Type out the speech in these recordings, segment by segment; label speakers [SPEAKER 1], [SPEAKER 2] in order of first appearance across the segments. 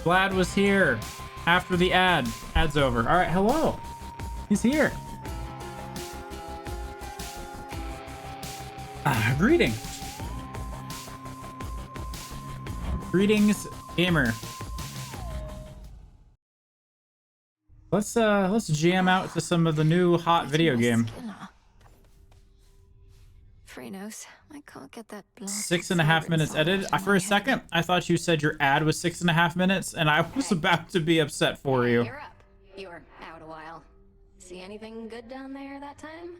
[SPEAKER 1] Vlad was here after the ad. Ad's over. All right, hello. He's here. Greetings. Greetings, gamer. Let's jam out to some of the new hot video game.
[SPEAKER 2] Frenos, I can't get that
[SPEAKER 1] 6.5 minutes edited. For a second, I thought you said your ad was 6.5 minutes, and I was about to be upset for you.
[SPEAKER 2] You're up. You were out a while. See anything good down there that time?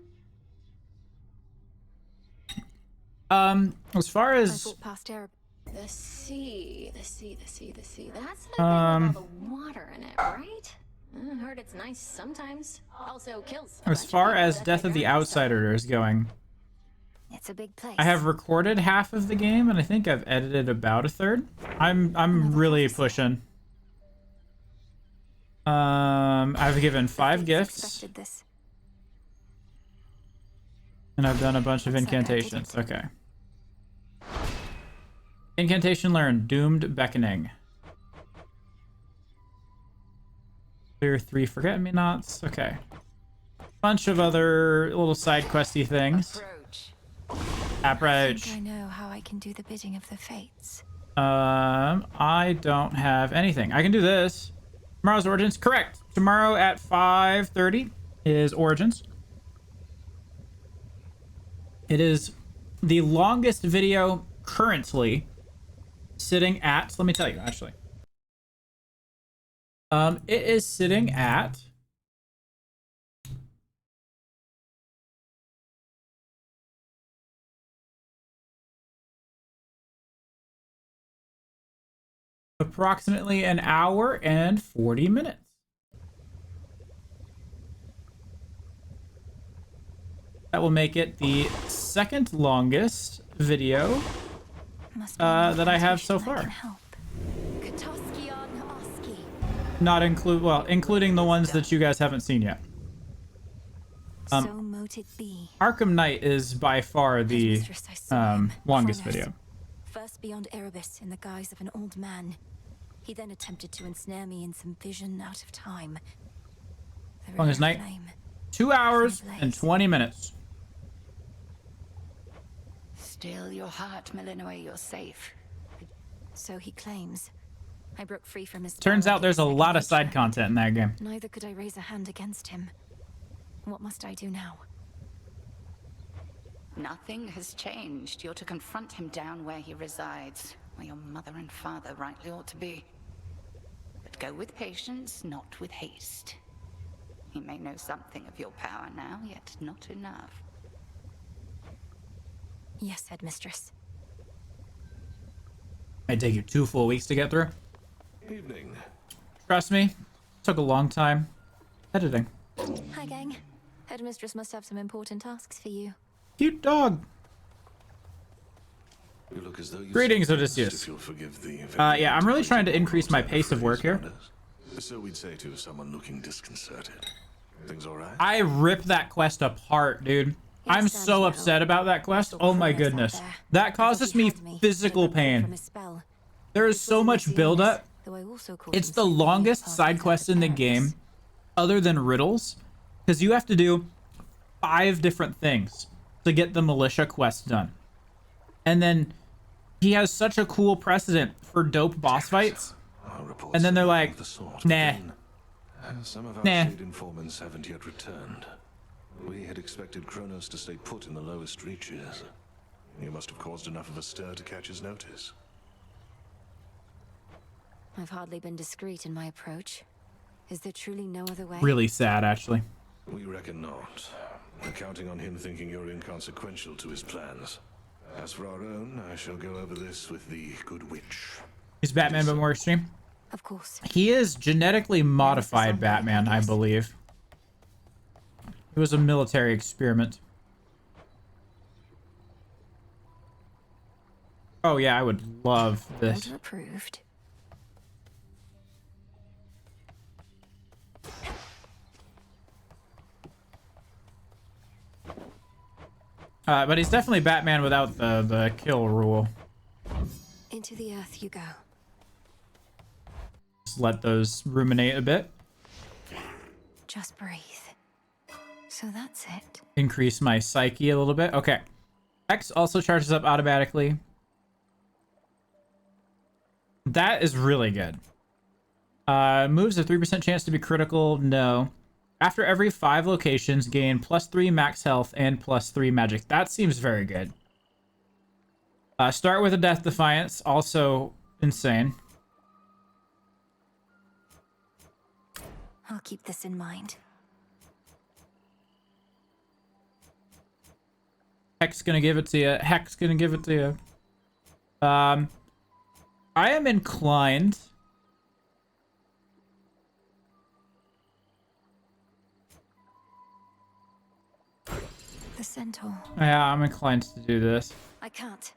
[SPEAKER 1] As far
[SPEAKER 2] I
[SPEAKER 1] as
[SPEAKER 2] thought past Arab. The sea. That's the thing with all the water in it, right? I heard it's nice sometimes. Also kills.
[SPEAKER 1] as far as Death of the Outsider is going,
[SPEAKER 2] It's a big place.
[SPEAKER 1] I have recorded half of the game, and I think I've edited about a third. I'm really pushing. I've given 5 gifts,
[SPEAKER 2] This.
[SPEAKER 1] and I've done a bunch of incantations. Okay. Incantation learned. Doomed Beckoning. Clear 3 Forget-Me-Nots. Okay. Bunch of other little side questy things. Approach.
[SPEAKER 2] I know how I can do the bidding of the fates.
[SPEAKER 1] I don't have anything. I can do this. Tomorrow's Origins. Correct. Tomorrow at 5:30 is Origins. It is the longest video currently sitting at, let me tell you actually. It is sitting at approximately an hour and 40 minutes. That will make it the second longest video that I have so far. Not including the ones that you guys haven't seen yet.
[SPEAKER 2] So mote it be.
[SPEAKER 1] Arkham Knight is by far the
[SPEAKER 2] Mistress, I saw him.
[SPEAKER 1] longest
[SPEAKER 2] Kronos.
[SPEAKER 1] video.
[SPEAKER 2] First beyond Erebus in the guise of an old man. He then attempted to ensnare me in some vision out of time. The
[SPEAKER 1] Longest
[SPEAKER 2] river
[SPEAKER 1] night?
[SPEAKER 2] flame.
[SPEAKER 1] 2 hours and 20 minutes.
[SPEAKER 3] Still your heart, Malinois, you're safe.
[SPEAKER 2] So he claims. I broke free from his
[SPEAKER 1] Turns
[SPEAKER 2] spell
[SPEAKER 1] out there's a
[SPEAKER 2] against
[SPEAKER 1] lot of
[SPEAKER 2] second
[SPEAKER 1] side
[SPEAKER 2] nature.
[SPEAKER 1] content in that game.
[SPEAKER 2] Neither could I raise a hand against him. What must I do now?
[SPEAKER 3] Nothing has changed. You're to confront him down where he resides, where your mother and father rightly ought to be. But go with patience, not with haste. He may know something of your power now, yet not enough.
[SPEAKER 2] Yes, headmistress.
[SPEAKER 1] Might take you 2 full weeks to get through.
[SPEAKER 4] Evening.
[SPEAKER 1] Trust me, took a long time editing.
[SPEAKER 2] Hi, gang. Headmistress must have some important tasks for you.
[SPEAKER 1] Cute dog.
[SPEAKER 4] You look as though you
[SPEAKER 1] Greetings,
[SPEAKER 4] said
[SPEAKER 1] Odysseus.
[SPEAKER 4] if you'll forgive the
[SPEAKER 1] Yeah, I'm really trying to increase my pace of work here.
[SPEAKER 4] So we'd say to someone looking disconcerted. Things all right?
[SPEAKER 1] I rip that quest apart, dude. I'm
[SPEAKER 2] Yes,
[SPEAKER 1] so
[SPEAKER 2] Angelo.
[SPEAKER 1] upset about that quest.
[SPEAKER 2] Saw
[SPEAKER 1] Oh my
[SPEAKER 2] Kronos out
[SPEAKER 1] goodness.
[SPEAKER 2] there.
[SPEAKER 1] That
[SPEAKER 2] I thought
[SPEAKER 1] causes
[SPEAKER 2] he
[SPEAKER 1] me
[SPEAKER 2] had me.
[SPEAKER 1] physical
[SPEAKER 2] I broke free from
[SPEAKER 1] pain.
[SPEAKER 2] his spell.
[SPEAKER 1] There is so much buildup.
[SPEAKER 2] Though I also caught
[SPEAKER 1] It's
[SPEAKER 2] him
[SPEAKER 1] the
[SPEAKER 2] slipping
[SPEAKER 1] longest
[SPEAKER 2] past
[SPEAKER 1] side
[SPEAKER 2] his
[SPEAKER 1] quest in the
[SPEAKER 2] Erebus.
[SPEAKER 1] game, other than riddles, because you have to do 5 different things to get the militia quest done. And then he has such a cool precedent for dope boss fights.
[SPEAKER 4] Our reports
[SPEAKER 1] And then they're
[SPEAKER 4] are
[SPEAKER 1] like,
[SPEAKER 4] of the sort,
[SPEAKER 1] nah.
[SPEAKER 4] Some of our
[SPEAKER 1] Nah.
[SPEAKER 4] shade informants haven't yet returned. We had expected Kronos to stay put in the lowest reaches. You must have caused enough of a stir to catch his notice.
[SPEAKER 2] I've hardly been discreet in my approach. Is there truly no other way?
[SPEAKER 1] Really sad, actually.
[SPEAKER 4] We reckon not. We're counting on him thinking you're inconsequential to his plans. As for our own, I shall go over this with the good witch.
[SPEAKER 1] He's Batman, but more extreme.
[SPEAKER 2] Of course.
[SPEAKER 1] He is genetically modified Batman, I believe. It was a military experiment. Oh yeah, I would love this.
[SPEAKER 2] Order approved.
[SPEAKER 1] But he's definitely Batman without the kill rule.
[SPEAKER 2] Into the earth you go.
[SPEAKER 1] just let those ruminate a bit.
[SPEAKER 2] Just breathe. So that's it.
[SPEAKER 1] Increase my psyche a little bit. Okay. Hex also charges up automatically. That is really good. Moves a 3% chance to be critical. No. After every 5 locations, gain +3 max health and +3 magic. That seems very good. Start with a Death Defiance. Also insane.
[SPEAKER 2] I'll keep this in mind.
[SPEAKER 1] Hex gonna give it to you. Hex gonna give it to you. I am inclined.
[SPEAKER 2] The centaur.
[SPEAKER 1] Yeah, I'm inclined to do this.
[SPEAKER 2] I can't.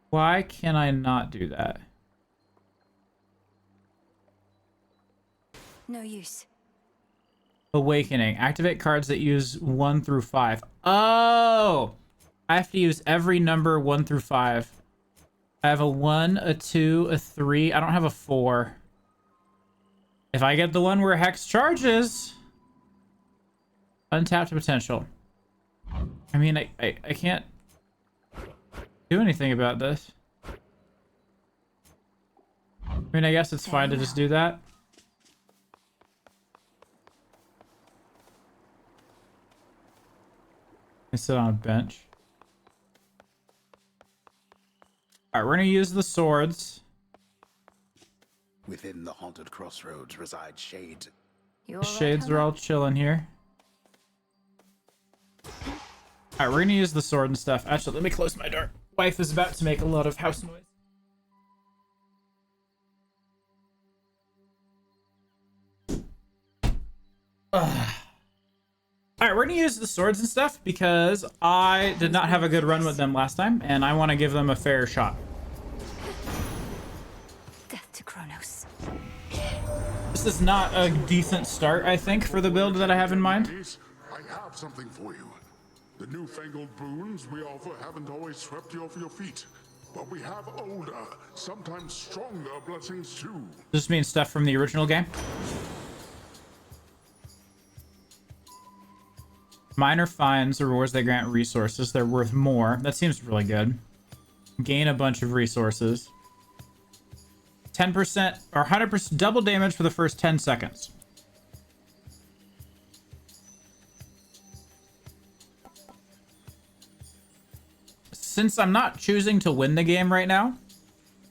[SPEAKER 1] Why can I not do that?
[SPEAKER 2] No use.
[SPEAKER 1] Awakening. Activate cards that use 1 through 5. Oh! I have to use every number 1 through 5. I have a 1, a 2, a 3. I don't have a 4. If I get the one where Hex charges... Untapped potential. I mean, I can't do anything about this. I mean, I guess it's fine to just do that. I sit on a bench. Alright, we're gonna use the swords.
[SPEAKER 5] Within the haunted crossroads reside shades.
[SPEAKER 2] You
[SPEAKER 1] The shades are all chilling here. Alright, we're gonna use the sword and stuff. Actually, let me close my door. Wife is about to make a lot of house noise. Alright, we're gonna use the swords and stuff because I did not have a good run with them last time, and I want to give them a fair shot.
[SPEAKER 2] Death to Kronos.
[SPEAKER 1] This is not a decent start, I think, for the build that I have in mind.
[SPEAKER 6] Ladies, I have something for you. The newfangled boons we offer haven't always swept you off your feet, but we have older, sometimes stronger blessings too.
[SPEAKER 1] This means stuff from the original game. Minor fines or rewards that grant resources. They're worth more. That seems really good. Gain a bunch of resources. 10% or 100% double damage for the first 10 seconds. Since I'm not choosing to win the game right now,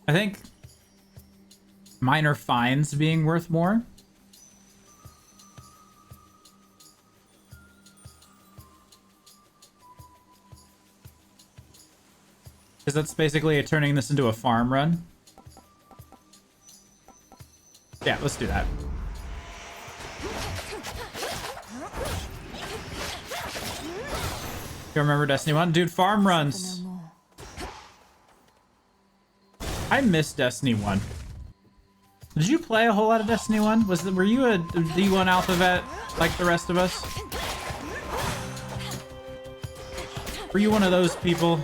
[SPEAKER 1] I think minor fines being worth more. Because that's basically turning this into a farm run. Yeah, let's do that. You remember Destiny 1? Dude, farm runs.
[SPEAKER 2] No more.
[SPEAKER 1] I miss Destiny 1. Did you play a whole lot of Destiny 1? Were you a D1 alpha vet like the rest of us? Were you one of those people?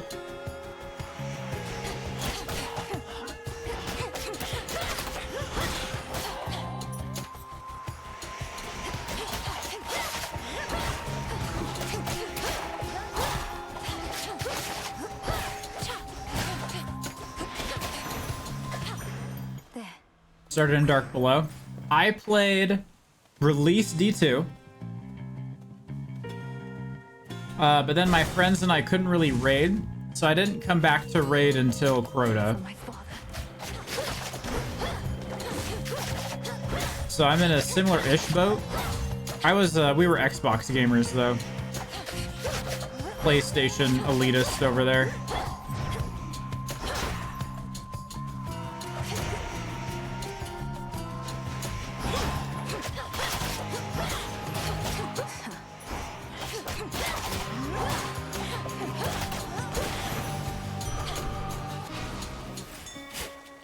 [SPEAKER 1] Started in Dark Below. I played Release D2. But then my friends and I couldn't really raid, so I didn't come back to raid until Crota.
[SPEAKER 2] My father.
[SPEAKER 1] So I'm in a similar-ish boat. We were Xbox gamers though. PlayStation elitist over there.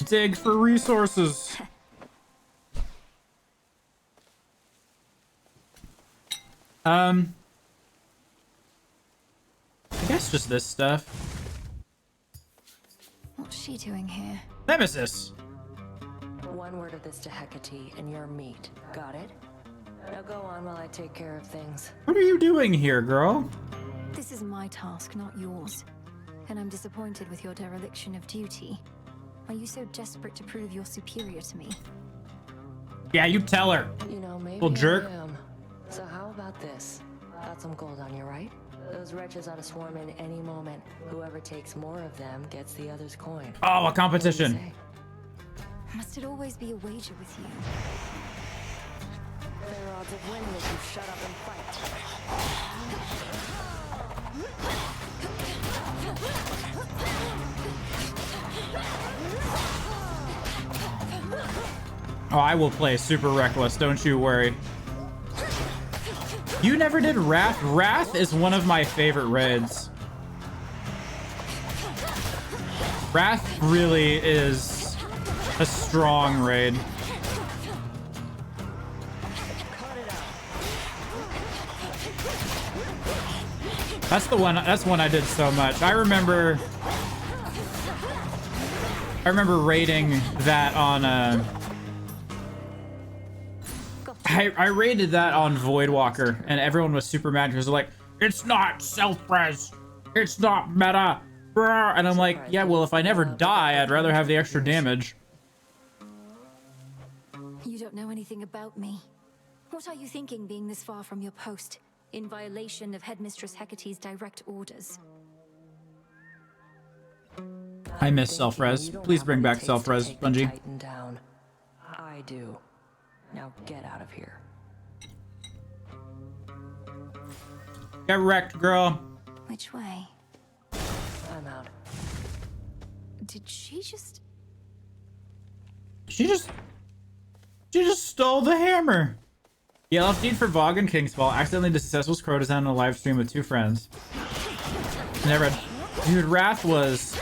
[SPEAKER 1] Dig for resources. I guess just this stuff.
[SPEAKER 7] she doing here?
[SPEAKER 1] Nemesis.
[SPEAKER 8] One word of this to Hecate and you're meat. Got it? Now go on while I take care of things.
[SPEAKER 1] What are you doing here, girl?
[SPEAKER 7] This is my task, not yours. And I'm disappointed with your dereliction of duty. Are you so desperate to prove you're superior to me?
[SPEAKER 1] Yeah, you tell her.
[SPEAKER 8] You know, maybe
[SPEAKER 1] Little jerk.
[SPEAKER 8] I am. So how about this? Got some gold on you, right? Those wretches ought to swarm in any moment. Whoever takes more of them gets the other's coin.
[SPEAKER 1] Oh, a
[SPEAKER 8] What do you
[SPEAKER 1] competition.
[SPEAKER 8] say?
[SPEAKER 7] Must it always be a wager with you?
[SPEAKER 8] Fair odds of winning if you shut up and fight.
[SPEAKER 1] Oh, I will play super reckless. Don't you worry. You never did Wrath? Wrath is one of my favorite raids. Wrath really is a strong raid. That's the one. That's one I did so much. I remember raiding that on I raided that on Voidwalker, and everyone was super mad because they're like, it's not self-res, it's not meta, brr. And I'm like, yeah, well, if I never die, I'd rather have the extra damage.
[SPEAKER 7] You don't know anything about me. What are you thinking being this far from your post, in violation of Headmistress Hecate's direct orders?
[SPEAKER 1] I miss self-res.
[SPEAKER 8] You don't
[SPEAKER 1] Please
[SPEAKER 8] have
[SPEAKER 1] bring
[SPEAKER 8] what it
[SPEAKER 1] back
[SPEAKER 8] takes to
[SPEAKER 1] self-res,
[SPEAKER 8] take the
[SPEAKER 1] Bungie.
[SPEAKER 8] Titan down. I do. Now get out of here.
[SPEAKER 1] Get wrecked, girl.
[SPEAKER 7] Which way?
[SPEAKER 8] I'm out.
[SPEAKER 7] Did she just...
[SPEAKER 1] She just stole the hammer. Yeah, left deed for Vogue and Kingsfall. Accidentally did successful scroll design on a live stream with 2 friends. Never. Dude, Wrath was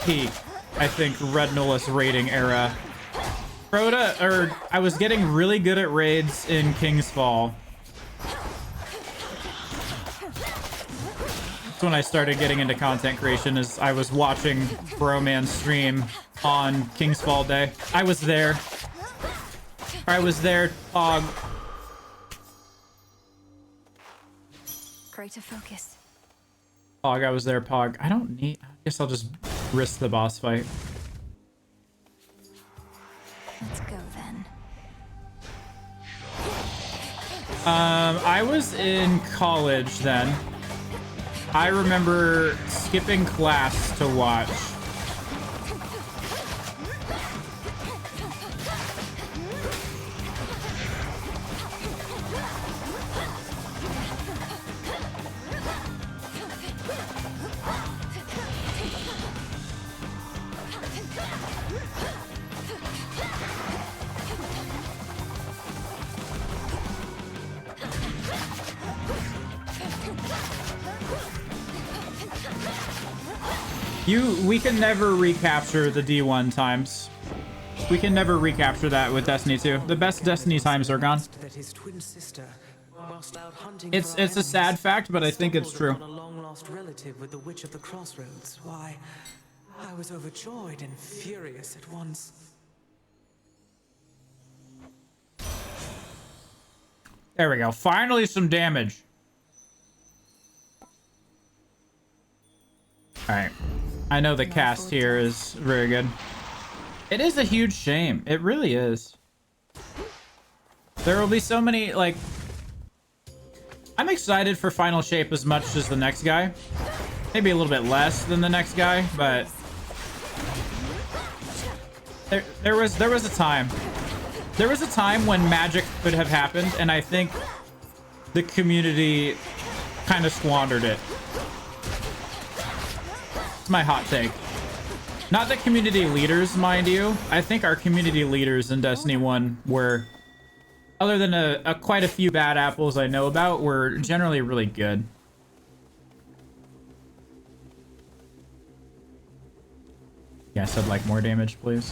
[SPEAKER 1] peak, I think, Red Nullis raiding era. I was getting really good at raids in Kingsfall. That's when I started getting into content creation, as I was watching Broman stream on Kingsfall Day. I was there, Pog.
[SPEAKER 7] Greater focus.
[SPEAKER 1] Pog, I was there, Pog. I guess I'll just risk the boss fight.
[SPEAKER 7] Let's go then.
[SPEAKER 1] I was in college then. I remember skipping class to watch. We can never recapture the D1 times. We can never recapture that with Destiny 2. The best Destiny times are gone. It's a sad fact, but I think it's true.
[SPEAKER 9] A long-lost relative with the Witch of the Crossroads. Why, I was overjoyed and furious at once.
[SPEAKER 1] There we go. Finally, some damage. All right. I know the cast here is very good. It is a huge shame. It really is. There will be so many, like... I'm excited for Final Shape as much as the next guy. Maybe a little bit less than the next guy, but... There was a time. There was a time when magic could have happened, and I think the community kind of squandered it. It's my hot take. Not the community leaders, mind you. I think our community leaders in Destiny 1 were, other than quite a few bad apples I know about, were generally really good. Yes, I'd like more damage, please.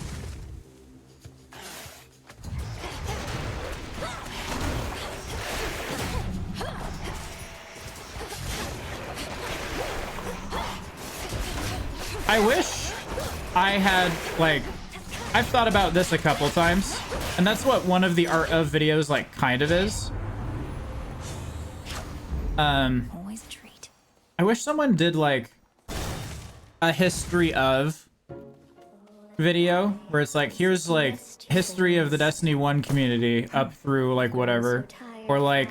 [SPEAKER 1] I wish I had, like, I've thought about this a couple times, and that's what one of the art of videos, like, kind of is.
[SPEAKER 7] Always a treat.
[SPEAKER 1] I wish someone did, like, a history of video, where it's like, here's, like, history of the Destiny 1 community up through, like, whatever. Or, like,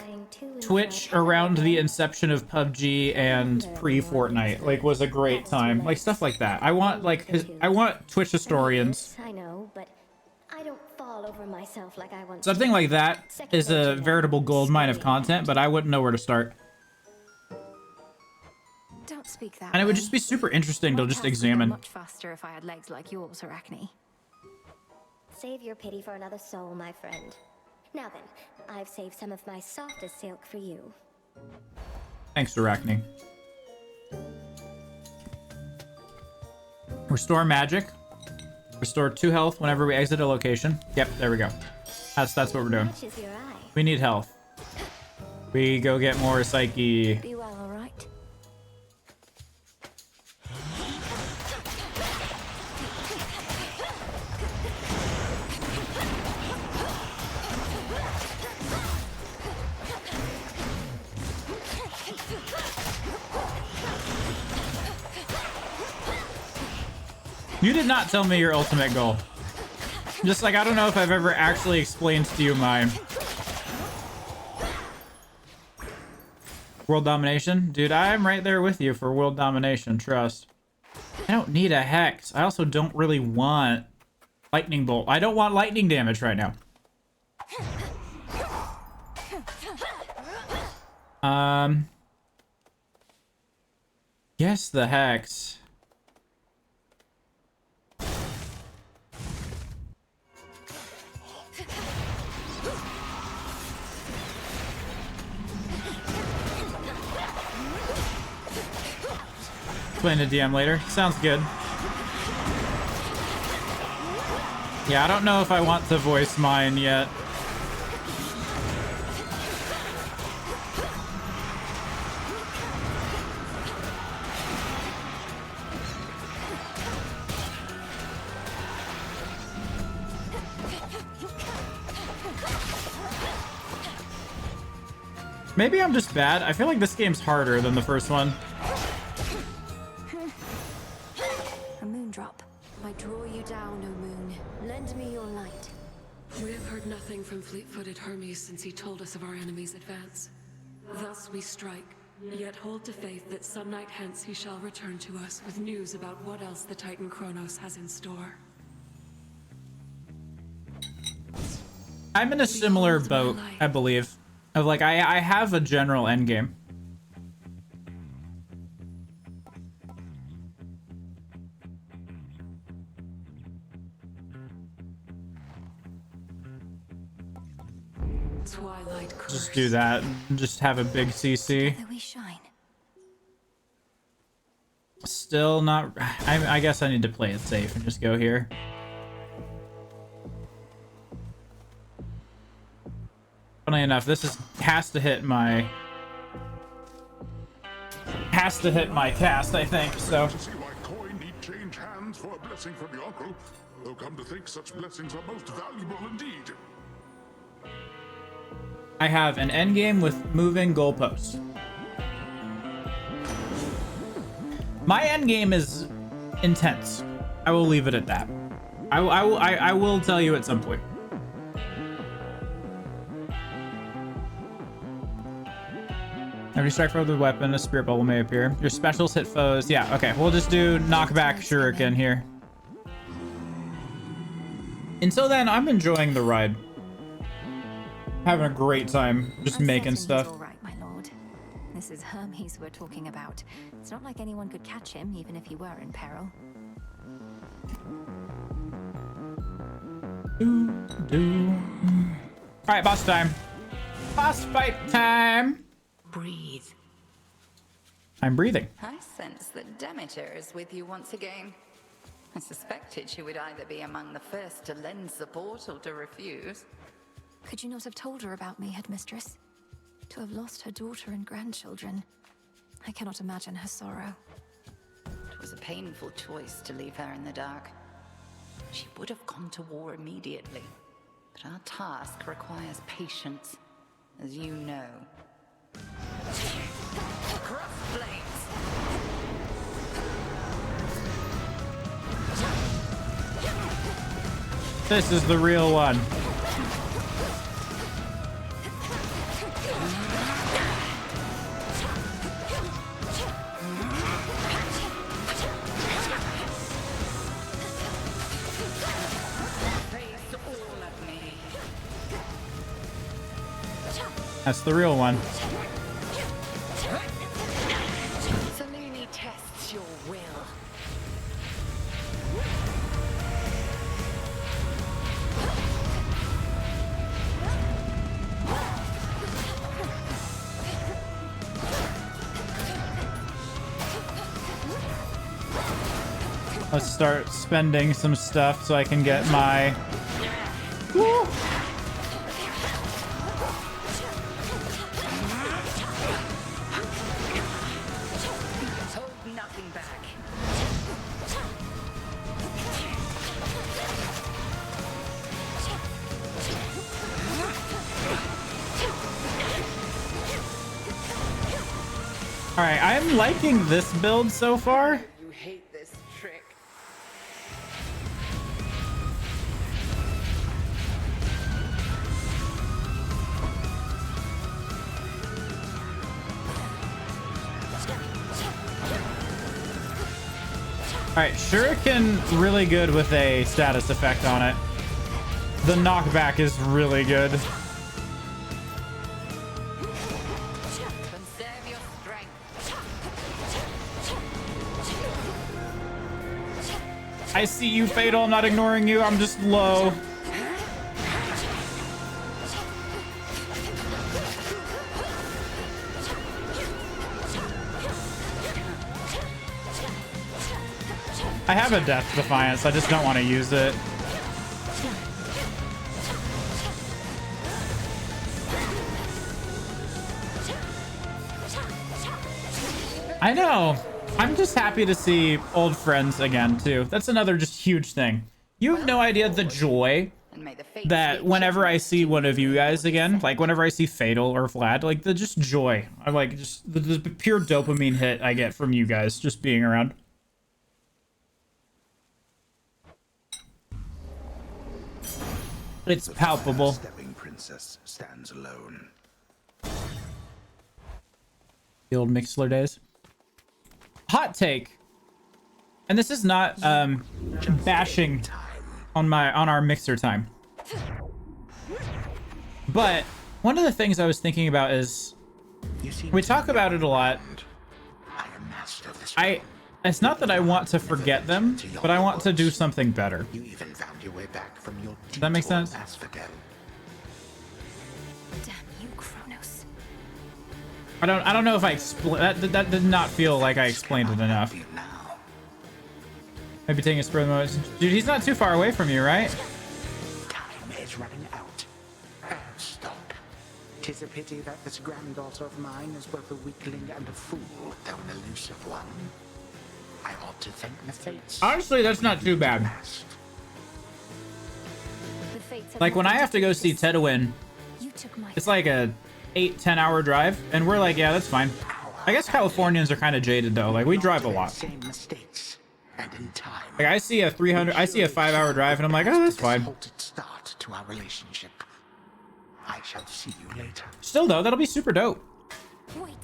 [SPEAKER 1] Twitch around the inception of PUBG and pre-Fortnite, like, was a great time. Like, stuff like that. I want, like, I want Twitch historians.
[SPEAKER 10] I know, but I don't fall over myself like I want.
[SPEAKER 1] Something like that is a veritable goldmine of content, but I wouldn't know where to start.
[SPEAKER 7] Don't speak that
[SPEAKER 1] And it would
[SPEAKER 7] way.
[SPEAKER 1] just be super interesting to
[SPEAKER 7] My
[SPEAKER 1] just
[SPEAKER 7] task would go
[SPEAKER 1] examine.
[SPEAKER 7] much faster if I had legs like yours, Arachne.
[SPEAKER 10] Save your pity for another soul, my friend. Now then, I've saved some of my softest silk for you.
[SPEAKER 1] Thanks, Arachne. Restore magic. Restore 2 health whenever we exit a location. Yep, there we go. That's what we're doing.
[SPEAKER 10] Catches your eye.
[SPEAKER 1] We need health. We go get more psyche.
[SPEAKER 7] Be well, all right?
[SPEAKER 1] You did not tell me your ultimate goal. Just like, I don't know if I've ever actually explained to you mine. World domination? Dude, I'm right there with you for world domination, trust. I don't need a hex. I also don't really want lightning bolt. I don't want lightning damage right now. Yes, the hex. Explain to DM later. Sounds good. Yeah, I don't know if I want to voice mine yet. Maybe I'm just bad. I feel like this game's harder than the first one.
[SPEAKER 7] A moon drop.
[SPEAKER 10] I draw you down, O moon. Lend me your light.
[SPEAKER 11] We have heard nothing from fleet-footed Hermes since he told us of our enemy's advance. Thus we strike, yet hold to faith that some night hence he shall return to us with news about what else the Titan Kronos has in store.
[SPEAKER 1] I'm in a similar boat, I believe. Of like, I have a general endgame.
[SPEAKER 11] Twilight curse.
[SPEAKER 1] Just do that. Just have a big CC.
[SPEAKER 7] There we shine.
[SPEAKER 1] Still not... I guess I need to play it safe and just go here. Funny enough, this has to hit my cast, I think, so.
[SPEAKER 6] To see why coin need change hands for a blessing from your uncle. Though come to think, such blessings are most valuable indeed.
[SPEAKER 1] I have an endgame with moving goalposts. My endgame is intense. I will leave it at that. I will tell you at some point. Every strike with a weapon, a spirit bubble may appear. Your specials hit foes. Yeah, okay. We'll just do knockback shuriken here. Until then, I'm enjoying the ride. Having a great time just making stuff.
[SPEAKER 7] All right, my lord. This is Hermes we're talking about. It's not like anyone could catch him, even if he were in peril.
[SPEAKER 1] All right, boss time. Boss fight time.
[SPEAKER 3] Breathe.
[SPEAKER 1] I'm breathing.
[SPEAKER 3] I sense that Demeter is with you once again. I suspected she would either be among the first to lend support or to refuse.
[SPEAKER 7] Could you not have told her about me, headmistress? To have lost her daughter and grandchildren. I cannot imagine her sorrow.
[SPEAKER 3] was a painful choice to leave her in the dark. She would have gone to war immediately, but our task requires patience, as you know. Cross blades!
[SPEAKER 1] This is the real one. That's the real one.
[SPEAKER 8] Selene tests your will.
[SPEAKER 1] Let's start spending some stuff so I can get my... Woo!
[SPEAKER 3] Hold nothing back.
[SPEAKER 1] Alright, I'm liking this build so far.
[SPEAKER 3] You hate this trick.
[SPEAKER 1] Alright, Shuriken really good with a status effect on it. The knockback is really good.
[SPEAKER 3] Conserve your strength.
[SPEAKER 1] I see you, Fatal. I'm not ignoring you. I'm just low. I have a Death Defiance. I just don't want to use it. I know. I'm just happy to see old friends again, too. That's another just huge thing. You have no idea the joy that whenever I see one of you guys again, like whenever I see Fatal or Vlad, like the just joy. I like just the pure dopamine hit I get from you guys just being around. It's palpable.
[SPEAKER 5] Stepping princess stands alone.
[SPEAKER 1] The old Mixler days. Hot take. And this is not bashing on our Mixer time. But one of the things I was thinking about is we talk about it a lot. It's not that I want to forget them, but I want to do something better.
[SPEAKER 5] You even found your way back from your
[SPEAKER 1] Does that make sense?
[SPEAKER 7] Damn you, Kronos.
[SPEAKER 1] I don't know if I that did not feel like I explained it enough. Maybe taking a spur of the moment. Dude, he's not too far away from you, right?
[SPEAKER 5] Time is running out. Stop. 'Tis a pity that this granddaughter of mine is both a weakling and a fool, though an elusive one. I ought to thank the fates.
[SPEAKER 1] Honestly, that's not too bad. Like when I have to go see Tedwin, it's like a 8-10 hour drive, and we're like, yeah, that's fine. I guess Californians are kind of jaded though. Like we drive a lot. Like I see a 5-hour drive, and I'm like, oh, that's fine.
[SPEAKER 5] Start to our relationship. I shall see you later.
[SPEAKER 1] Still though, that'll be super dope.
[SPEAKER 7] Wait.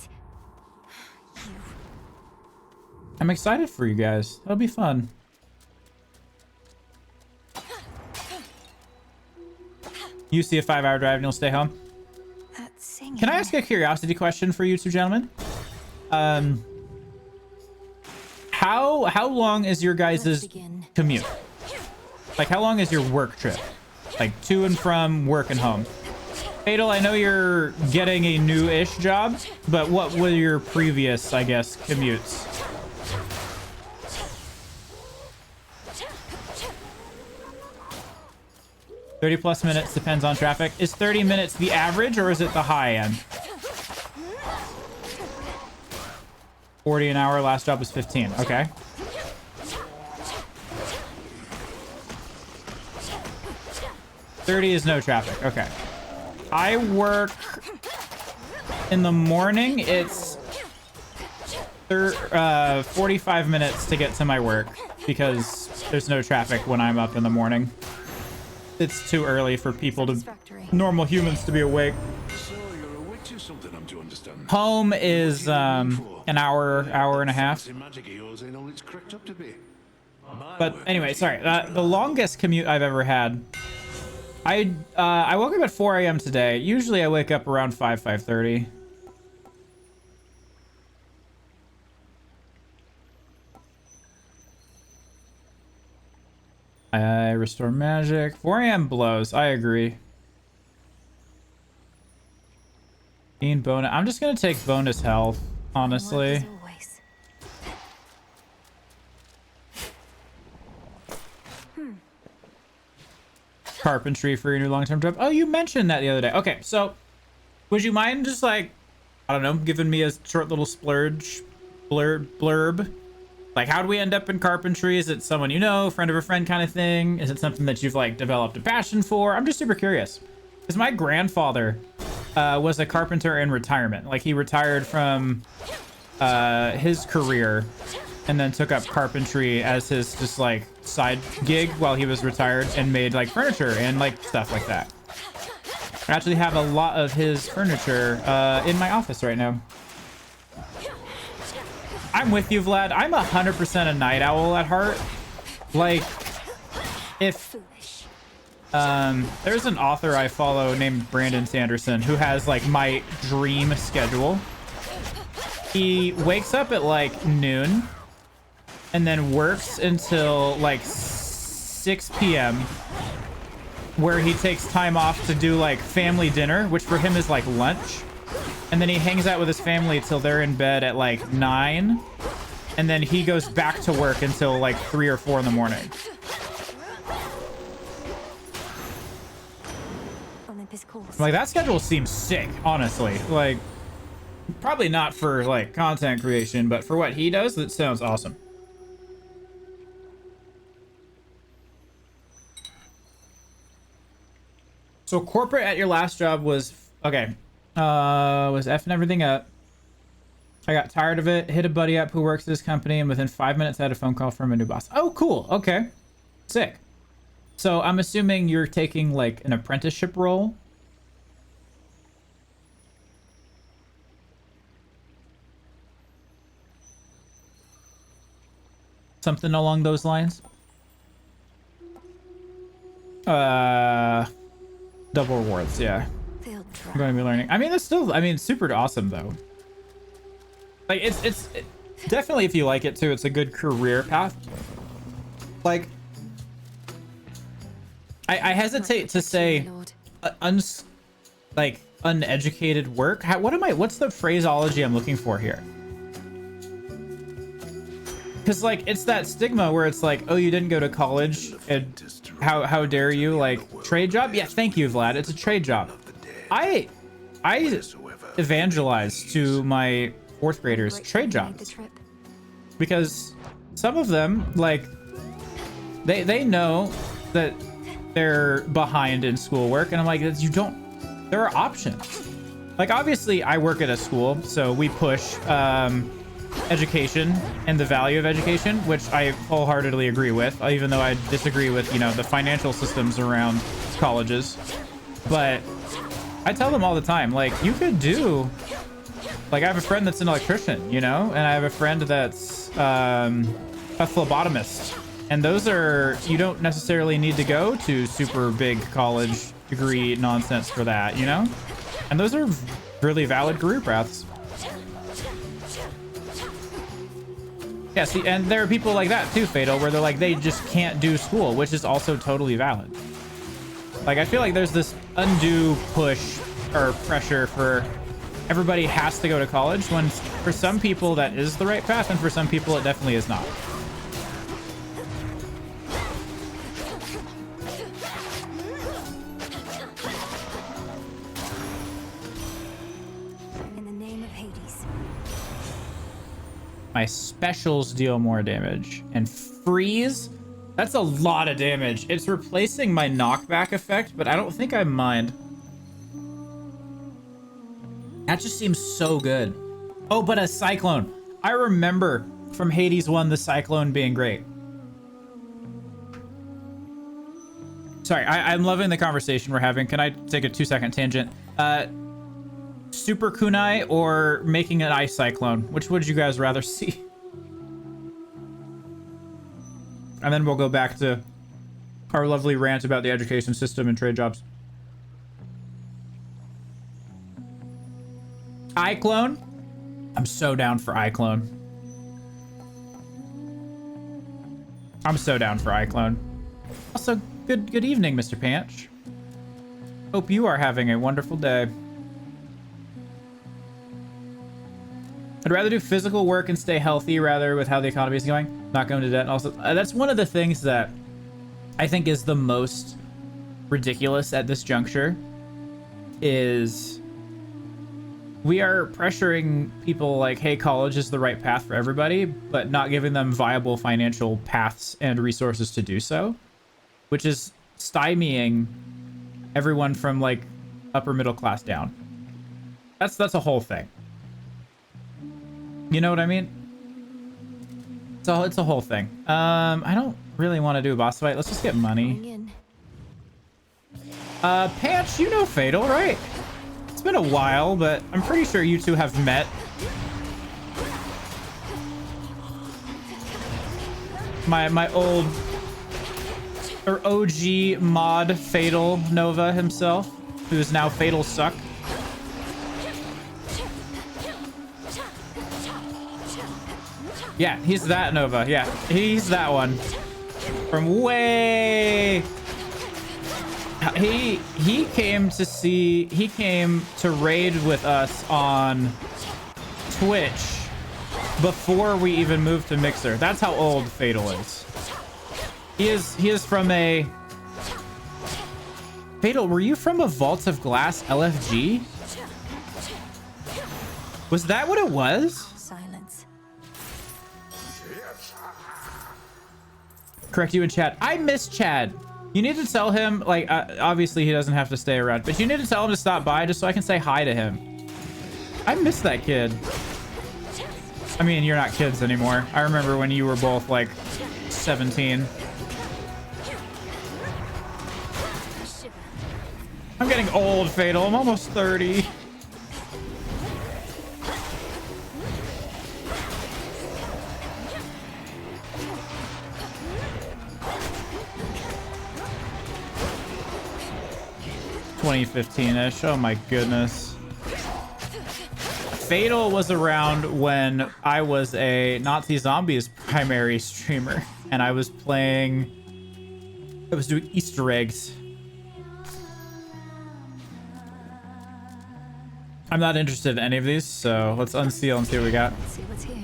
[SPEAKER 1] I'm excited for you guys. That'll be fun. You see a 5-hour drive and you'll stay home. Can I ask a curiosity question for you two gentlemen? How long is your guys' commute? Like how long is your work trip? Like to and from work and home. Fatal, I know you're getting a new-ish job, but what were your previous, I guess, commutes? 30+ minutes, depends on traffic. Is 30 minutes the average or is it the high end? 40 an hour, last job was 15. Okay. 30 is no traffic. Okay. I work in the morning. It's 45 minutes to get to my work because there's no traffic when I'm up in the morning. It's too early for people to, normal humans, to be awake.
[SPEAKER 4] So you're a witch or something, I'm to understand.
[SPEAKER 1] Home is an hour and a half.
[SPEAKER 4] Magic of yours ain't all it's cracked up to be.
[SPEAKER 1] But anyway, sorry. The longest commute I've ever had. I woke up at 4 a.m. today. Usually I wake up around 5:30. I restore magic. 4 a.m. blows. I agree. Bonus. I'm just gonna take bonus health, honestly. Carpentry for your new long-term job. Oh, you mentioned that the other day. Okay, so would you mind just like, I don't know, giving me a short little blurb? Like, how do we end up in carpentry? Is it someone you know, friend of a friend kind of thing? Is it something that you've like developed a passion for? I'm just super curious. Because my grandfather was a carpenter in retirement. Like, he retired from his career and then took up carpentry as his just like side gig while he was retired, and made like furniture and like stuff like that. I actually have a lot of his furniture in my office right now. I'm with you, Vlad. I'm 100% a night owl at heart. Like, if there's an author I follow named Brandon Sanderson who has like my dream schedule. He wakes up at like noon and then works until like 6 p.m. where he takes time off to do like family dinner, which for him is like lunch. And then he hangs out with his family till they're in bed at like 9. And then he goes back to work until like 3 or 4 in the morning. Like, that schedule seems sick, honestly. Like, probably not for like content creation, but for what he does, that sounds awesome. So corporate at your last job was, okay, was effing everything up. I got tired of it, hit a buddy up who works at this company, and within 5 minutes I had a phone call from a new boss. Oh, cool. Okay. Sick. So I'm assuming you're taking like an apprenticeship role. Something along those lines. Double rewards, yeah. I'm going to be learning. I mean, it's still, I mean, super awesome though. Like, it's definitely, if you like it too, it's a good career path. Like, I hesitate to say uneducated work. What's the phraseology I'm looking for here? Because like, it's that stigma where it's like, oh, you didn't go to college and how dare you? Like, trade job? Yeah, thank you, Vlad. It's a trade job. I evangelize to my 4th graders trade jobs because some of them, like, they know that they're behind in schoolwork, and I'm like, you don't, there are options. Like, obviously I work at a school, so we push education and the value of education, which I wholeheartedly agree with, even though I disagree with, you know, the financial systems around colleges. But I tell them all the time, like, you could do, like, I have a friend that's an electrician, you know, and I have a friend that's a phlebotomist, and those are, you don't necessarily need to go to super big college degree nonsense for that, you know, and those are really valid career paths. Yeah, see, and there are people like that too, Fatal, where they're like, they just can't do school, which is also totally valid. Like, I feel like there's this undue push or pressure for everybody has to go to college, when for some people that is the right path, and for some people it definitely is not.
[SPEAKER 7] In the name of Hades.
[SPEAKER 1] My specials deal more damage, and freeze That's a lot of damage. It's replacing my knockback effect, but I don't think I mind. That just seems so good. Oh, but a cyclone. I remember from Hades 1 the cyclone being great. Sorry, I'm loving the conversation we're having. Can I take a 2-second tangent? Super kunai or making an ice cyclone? Which would you guys rather see? And then we'll go back to our lovely rant about the education system and trade jobs. iClone? I'm so down for iClone. I'm so down for iClone. Also, good evening, Mr. Panch. Hope you are having a wonderful day. I'd rather do physical work and stay healthy rather with how the economy is going. Not going to debt. And also, that's one of the things that I think is the most ridiculous at this juncture is we are pressuring people like, hey, college is the right path for everybody, but not giving them viable financial paths and resources to do so, which is stymieing everyone from like upper middle class down. That's a whole thing. You know what I mean? So it's a whole thing. I don't really want to do a boss fight. Let's just get money. Panch, you know Fatal, right? It's been a while, but I'm pretty sure you two have met. My old or OG mod Fatal Nova himself, who is now Fatal Suck. Yeah, he's that Nova. Yeah, he's that one. From way... He came to raid with us on Twitch before we even moved to Mixer. That's how old Fatal is. He is from a... Fatal, were you from a Vault of Glass LFG? Was that what it was?
[SPEAKER 7] Silence.
[SPEAKER 1] Correct you in chat. I miss Chad. You need to tell him, like, obviously he doesn't have to stay around, but you need to tell him to stop by just so I can say hi to him. I miss that kid. I mean, you're not kids anymore. I remember when you were both, like, 17. I'm getting old, Fatal. I'm almost 30. ...2015-ish. Oh my goodness. Fatal was around when I was a Nazi Zombies primary streamer, and I was doing Easter eggs. I'm not interested in any of these, so let's unseal and see what we got.
[SPEAKER 7] Let's see what's here.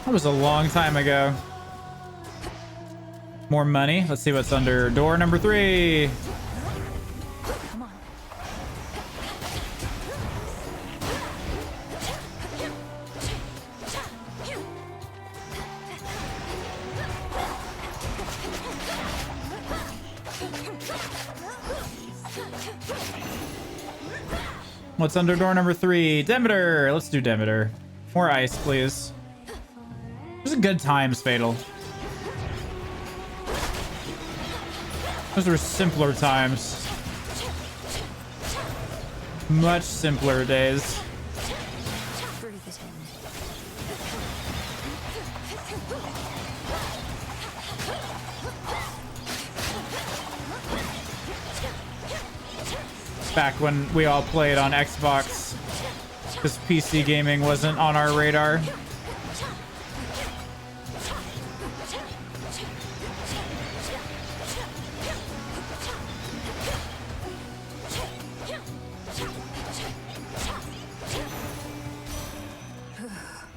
[SPEAKER 1] That was a long time ago. More money. Let's see what's under door number 3.
[SPEAKER 7] Come on.
[SPEAKER 1] What's under door number 3? Demeter. Let's do Demeter. More ice, please. Those are good times, Fatal. Those were simpler times. Much simpler days.
[SPEAKER 7] Breathe it in.
[SPEAKER 1] Back when we all played on Xbox, because PC gaming wasn't on our radar.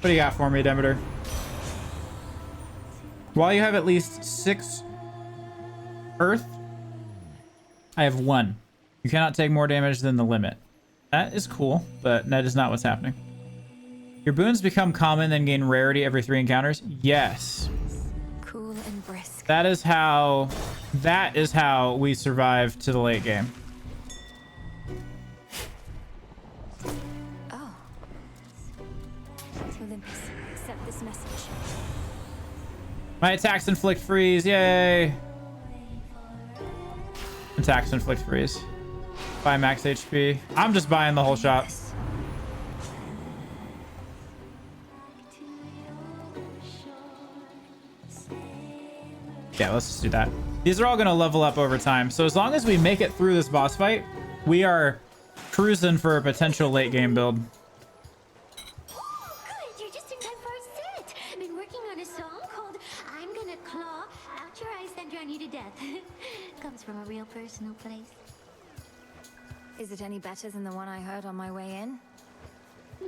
[SPEAKER 1] What do you got for me, Demeter? While you have at least 6 earth, I have 1. You cannot take more damage than the limit. That is cool, but that is not what's happening. Your boons become common, then gain rarity every 3 encounters. Yes.
[SPEAKER 7] Cool and brisk.
[SPEAKER 1] That is how we survive to the late game.
[SPEAKER 7] Oh. Olympus, accept this message.
[SPEAKER 1] My attacks inflict freeze. Yay. Attacks inflict freeze. Buy max HP. I'm just buying the whole shop. Yeah, let's just do that. These are all going to level up over time. So as long as we make it through this boss fight, we are cruising for a potential late game build.
[SPEAKER 10] Good, you're just in time for a set. Been working on a song called I'm Gonna Claw Out Your Eyes and Drown You to Death. Comes from a real personal place.
[SPEAKER 7] Is it any better than the one I heard on my way in?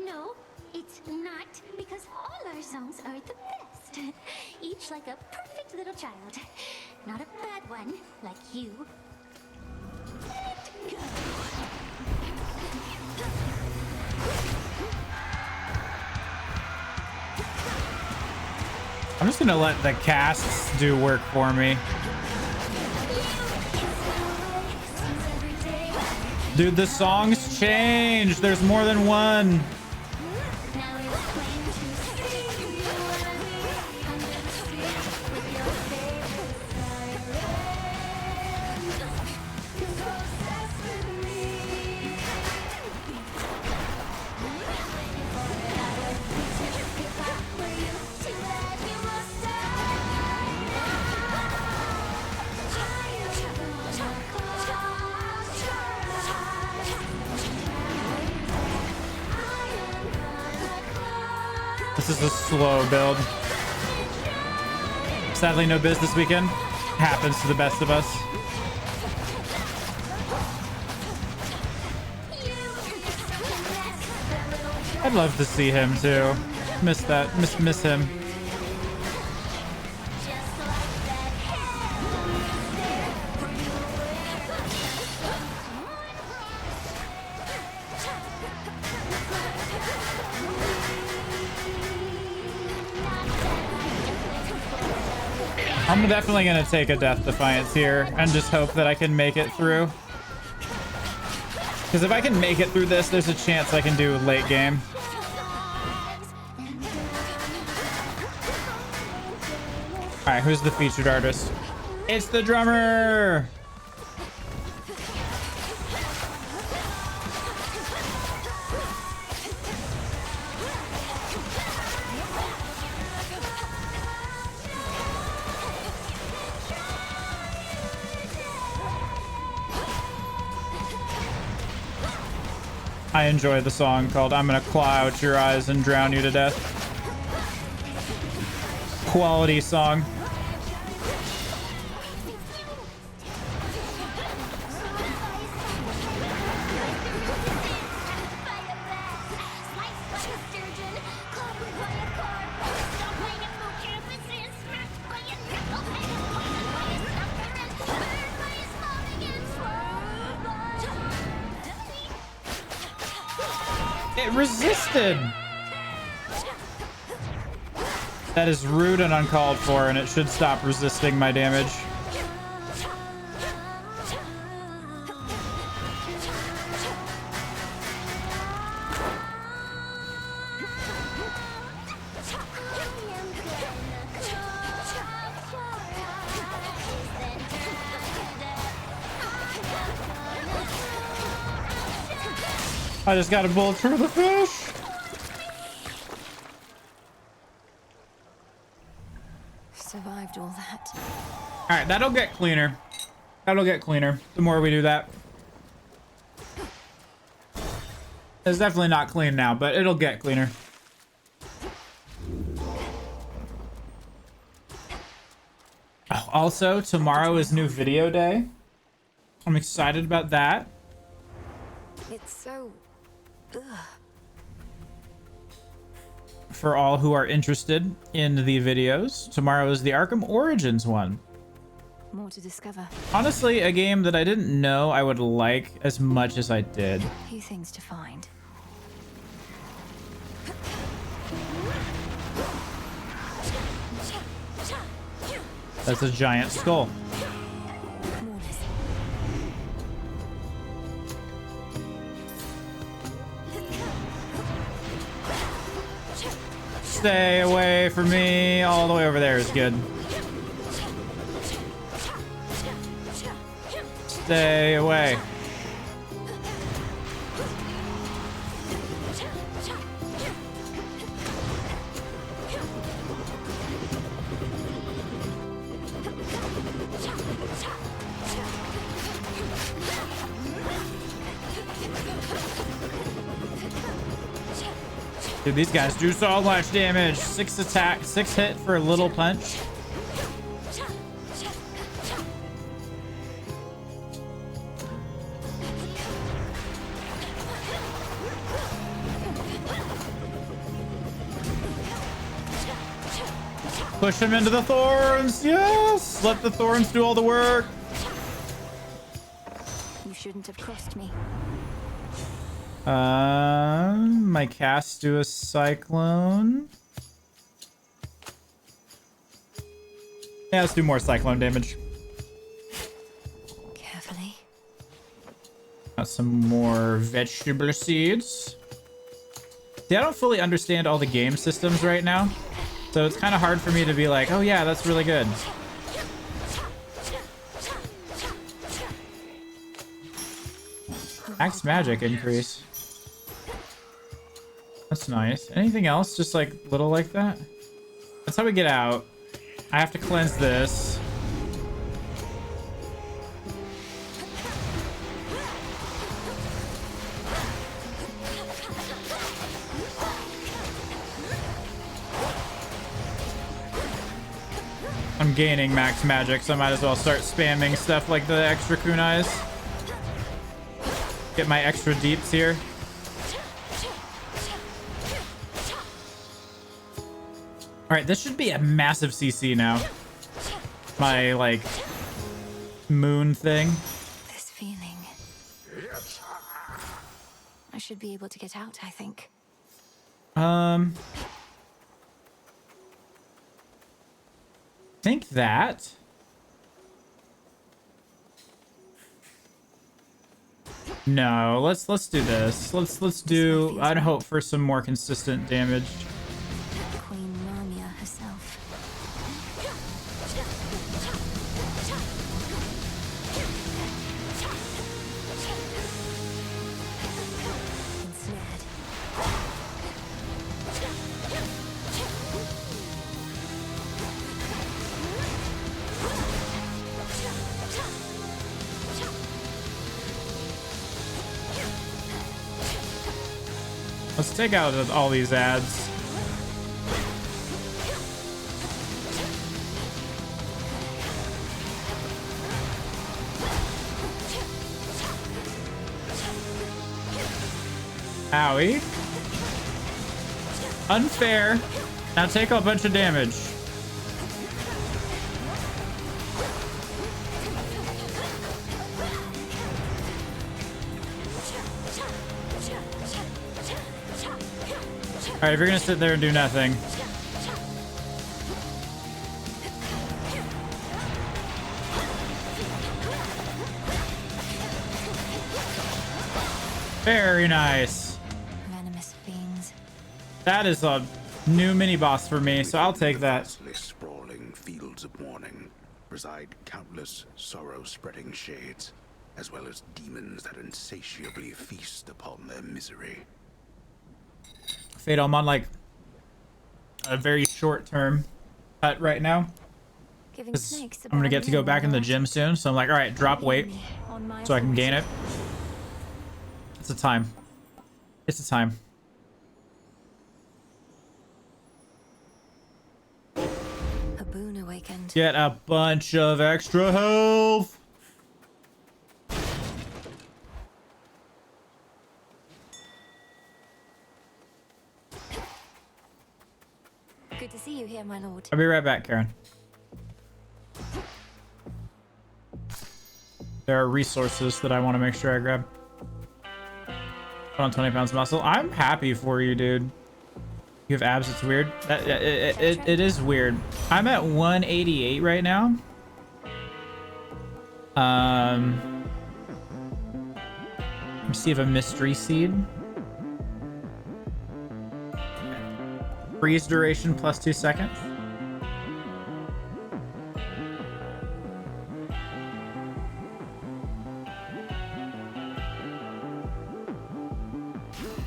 [SPEAKER 10] No, it's not, because all our songs are the best. Each like a perfect little child. Not a bad one, like you. Let go.
[SPEAKER 1] I'm just going to let the casts do work for me. Dude, the songs change. There's more than one. This is a slow build. Sadly, no biz this weekend. Happens to the best of us. I'd love to see him too. Miss that. Miss him. I'm definitely going to take a Death Defiance here and just hope that I can make it through. Because if I can make it through this, there's a chance I can do late game. Alright, who's the featured artist? It's the drummer! I enjoy the song called I'm Gonna Claw Out Your Eyes and Drown You to Death. Quality song. It resisted. That is rude and uncalled for, and it should stop resisting my damage. I just got a bullet through the fish.
[SPEAKER 7] Survived all that.
[SPEAKER 1] All right, that'll get cleaner. That'll get cleaner the more we do that. It's definitely not clean now, but it'll get cleaner. Oh, also, tomorrow is new video day. I'm excited about that.
[SPEAKER 7] It's so... Ugh.
[SPEAKER 1] for all who are interested in the videos. Tomorrow is the Arkham Origins one.
[SPEAKER 7] More to discover.
[SPEAKER 1] Honestly, a game that I didn't know I would like as much as I did.
[SPEAKER 7] Few things to find.
[SPEAKER 1] That's a giant skull. Stay away from me. All the way over there is good. Stay away. Dude, these guys do so much damage. 6 attack, 6 hit for a little punch. Push him into the thorns. Yes! Let the thorns do all the work.
[SPEAKER 7] You shouldn't have crossed me.
[SPEAKER 1] My cast do a cyclone. Yeah, let's do more cyclone damage.
[SPEAKER 7] Carefully.
[SPEAKER 1] Got some more vegetable seeds. See, I don't fully understand all the game systems right now, so it's kind of hard for me to be like, oh yeah, that's really good. Max magic increase. That's nice. Anything else? Just like little like that? That's how we get out. I have to cleanse this. I'm gaining max magic, so I might as well start spamming stuff like the extra kunais. Get my extra deeps here. All right, this should be a massive CC now. My, like, moon thing.
[SPEAKER 7] This feeling. I should be able to get out, I think.
[SPEAKER 1] Think that. No, let's do this. Let's do. I'd hope for some more consistent damage.
[SPEAKER 7] Queen Narnia herself. Ensnared.
[SPEAKER 1] Let's take out all these ads. Owie. Unfair. Now take a bunch of damage. All right, if you're gonna sit there and do nothing. Very nice.
[SPEAKER 7] Venomous fiends.
[SPEAKER 1] That is a new mini boss for me, so I'll take that.
[SPEAKER 5] Vastly sprawling fields of mourning reside countless sorrow-spreading shades, as well as demons that insatiably feast upon their misery.
[SPEAKER 1] Fate, I'm on like a very short term cut right now.
[SPEAKER 7] Giving
[SPEAKER 1] 'Cause
[SPEAKER 7] snakes
[SPEAKER 1] I'm gonna get to go
[SPEAKER 7] about
[SPEAKER 1] back in the
[SPEAKER 7] you,
[SPEAKER 1] gym soon, so I'm like, all right, drop weight
[SPEAKER 7] on my
[SPEAKER 1] so I can gain it.
[SPEAKER 7] authority.
[SPEAKER 1] It's a time. It's a time.
[SPEAKER 7] A boon awakened.
[SPEAKER 1] Get a bunch of extra health.
[SPEAKER 7] Good to see you here, my lord.
[SPEAKER 1] I'll be right back, Karen. There are resources that I want to make sure I grab. Put on 20 pounds of muscle. I'm happy for you, dude. You have abs. It's weird. It is weird. I'm at 188 right now. Receive a mystery seed. Freeze duration plus 2 seconds.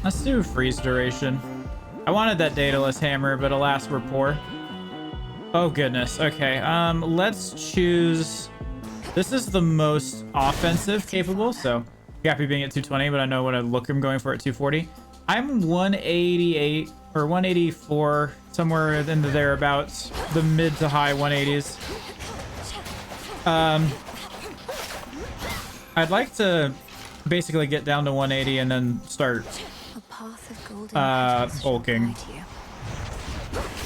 [SPEAKER 1] Let's do freeze duration. I wanted that dataless hammer, but alas, we're poor. Oh goodness. Okay. Let's choose. This is the most offensive capable, so happy being at 220, but I know what I look I'm going for at 240. I'm 188 or 184, somewhere in the thereabouts, the mid to high 180s. I'd like to basically get down to 180 and then start bulking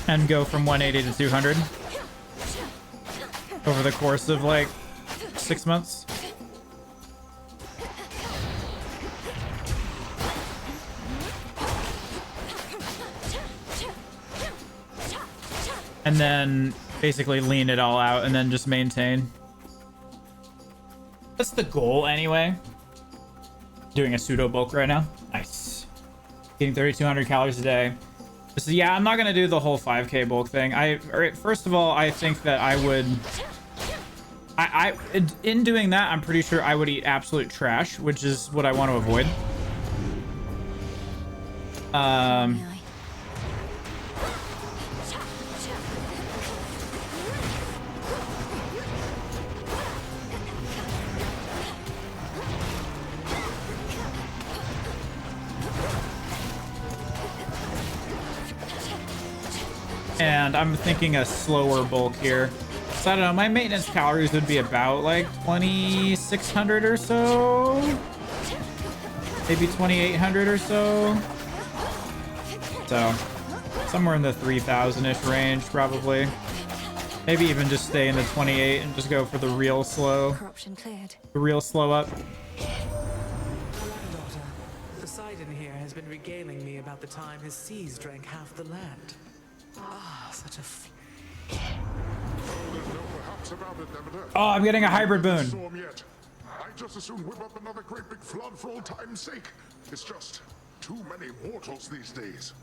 [SPEAKER 1] and go from 180 to 200 over the course of like 6 months. And then basically lean it all out and then just maintain. That's the goal anyway. Doing a pseudo bulk right now. Nice. Eating 3,200 calories a day. So yeah, I'm not gonna do the whole 5K bulk thing. First of all, I think that I would. In doing that, I'm pretty sure I would eat absolute trash, which is what I want to avoid. And I'm thinking a slower bulk here. So I don't know, my maintenance calories would be about like 2,600 or so. Maybe 2,800 or so. So somewhere in the 3,000-ish range, probably. Maybe even just stay in the 28 and just go for the real slow. The real slow up.
[SPEAKER 9] Granddaughter, Poseidon here has been regaling me about the time his seas drank half the land. Ah, such a
[SPEAKER 1] Oh, I'm getting a hybrid boon.
[SPEAKER 6] I just assume whip up another great big flood for old time's sake. It's just too many mortals these days.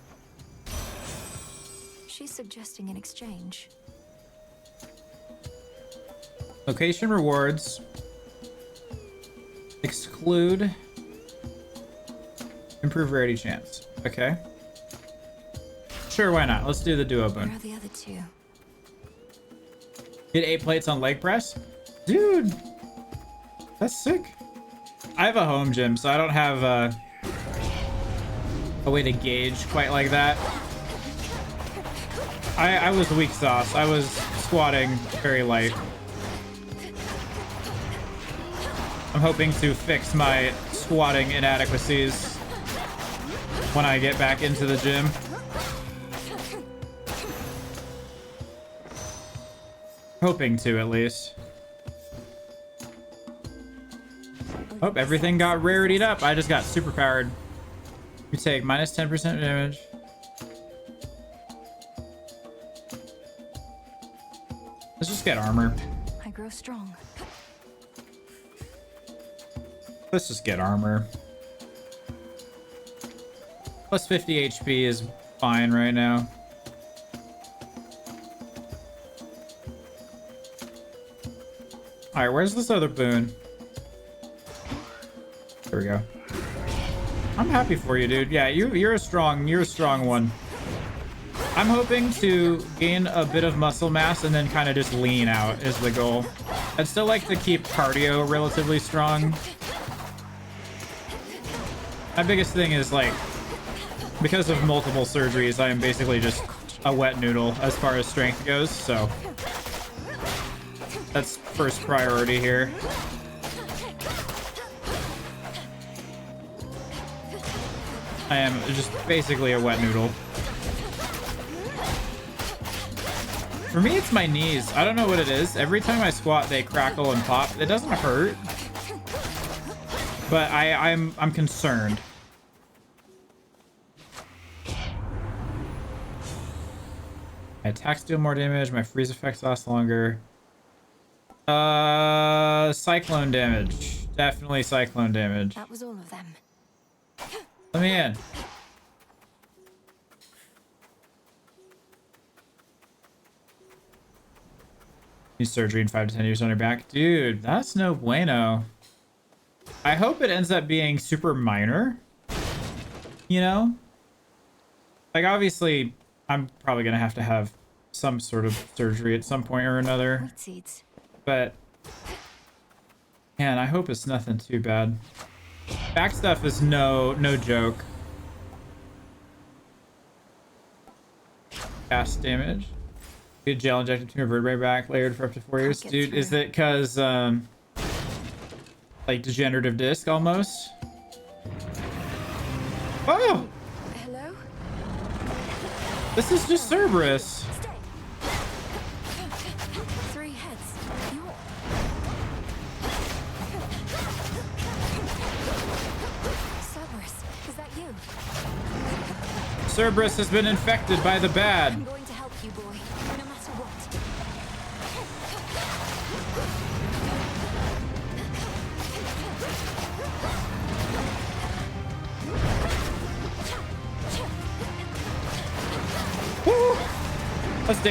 [SPEAKER 7] She's suggesting an exchange.
[SPEAKER 1] Location rewards. Exclude. Improve rarity chance. Okay. Sure, why not? Let's do the duo boon.
[SPEAKER 7] Where are the other two?
[SPEAKER 1] Get 8 plates on leg press? Dude, that's sick. I have a home gym, so I don't have a way to gauge quite like that. I was weak sauce. I was squatting very light. I'm hoping to fix my squatting inadequacies when I get back into the gym. Hoping to, at least. Oh, everything got rarityed up. I just got super powered. You take minus 10% damage. Let's just get armor.
[SPEAKER 7] I grow strong.
[SPEAKER 1] Let's just get armor. Plus 50 HP is fine right now. All right, where's this other boon? There we go. I'm happy for you, dude. Yeah, you're a strong one. I'm hoping to gain a bit of muscle mass and then kind of just lean out is the goal. I'd still like to keep cardio relatively strong. My biggest thing is like, because of multiple surgeries, I am basically just a wet noodle as far as strength goes, so that's first priority here. I am just basically a wet noodle. For me, it's my knees. I don't know what it is. Every time I squat, they crackle and pop. It doesn't hurt, but I'm concerned. My attacks deal more damage. My freeze effects last longer. Cyclone damage. Definitely cyclone damage.
[SPEAKER 7] That was all of them.
[SPEAKER 1] Let me in. Need surgery in 5 to 10 years on your back. Dude, that's no bueno. I hope it ends up being super minor. You know? Like, obviously, I'm probably going to have some sort of surgery at some point or another.
[SPEAKER 7] Wheat seeds.
[SPEAKER 1] But, man, I hope it's nothing too bad. Back stuff is no joke. Gas damage. Get gel injected to your vertebrae back, layered for up to 4 years. Dude, is it because, like, degenerative disc almost? Oh!
[SPEAKER 7] Hello?
[SPEAKER 1] This is just Cerberus.
[SPEAKER 7] Stay. 3 heads. You're... Cerberus, is that you?
[SPEAKER 1] Cerberus has been infected by the bad.
[SPEAKER 7] I'm going to help you, boy, no matter what.
[SPEAKER 1] Woo!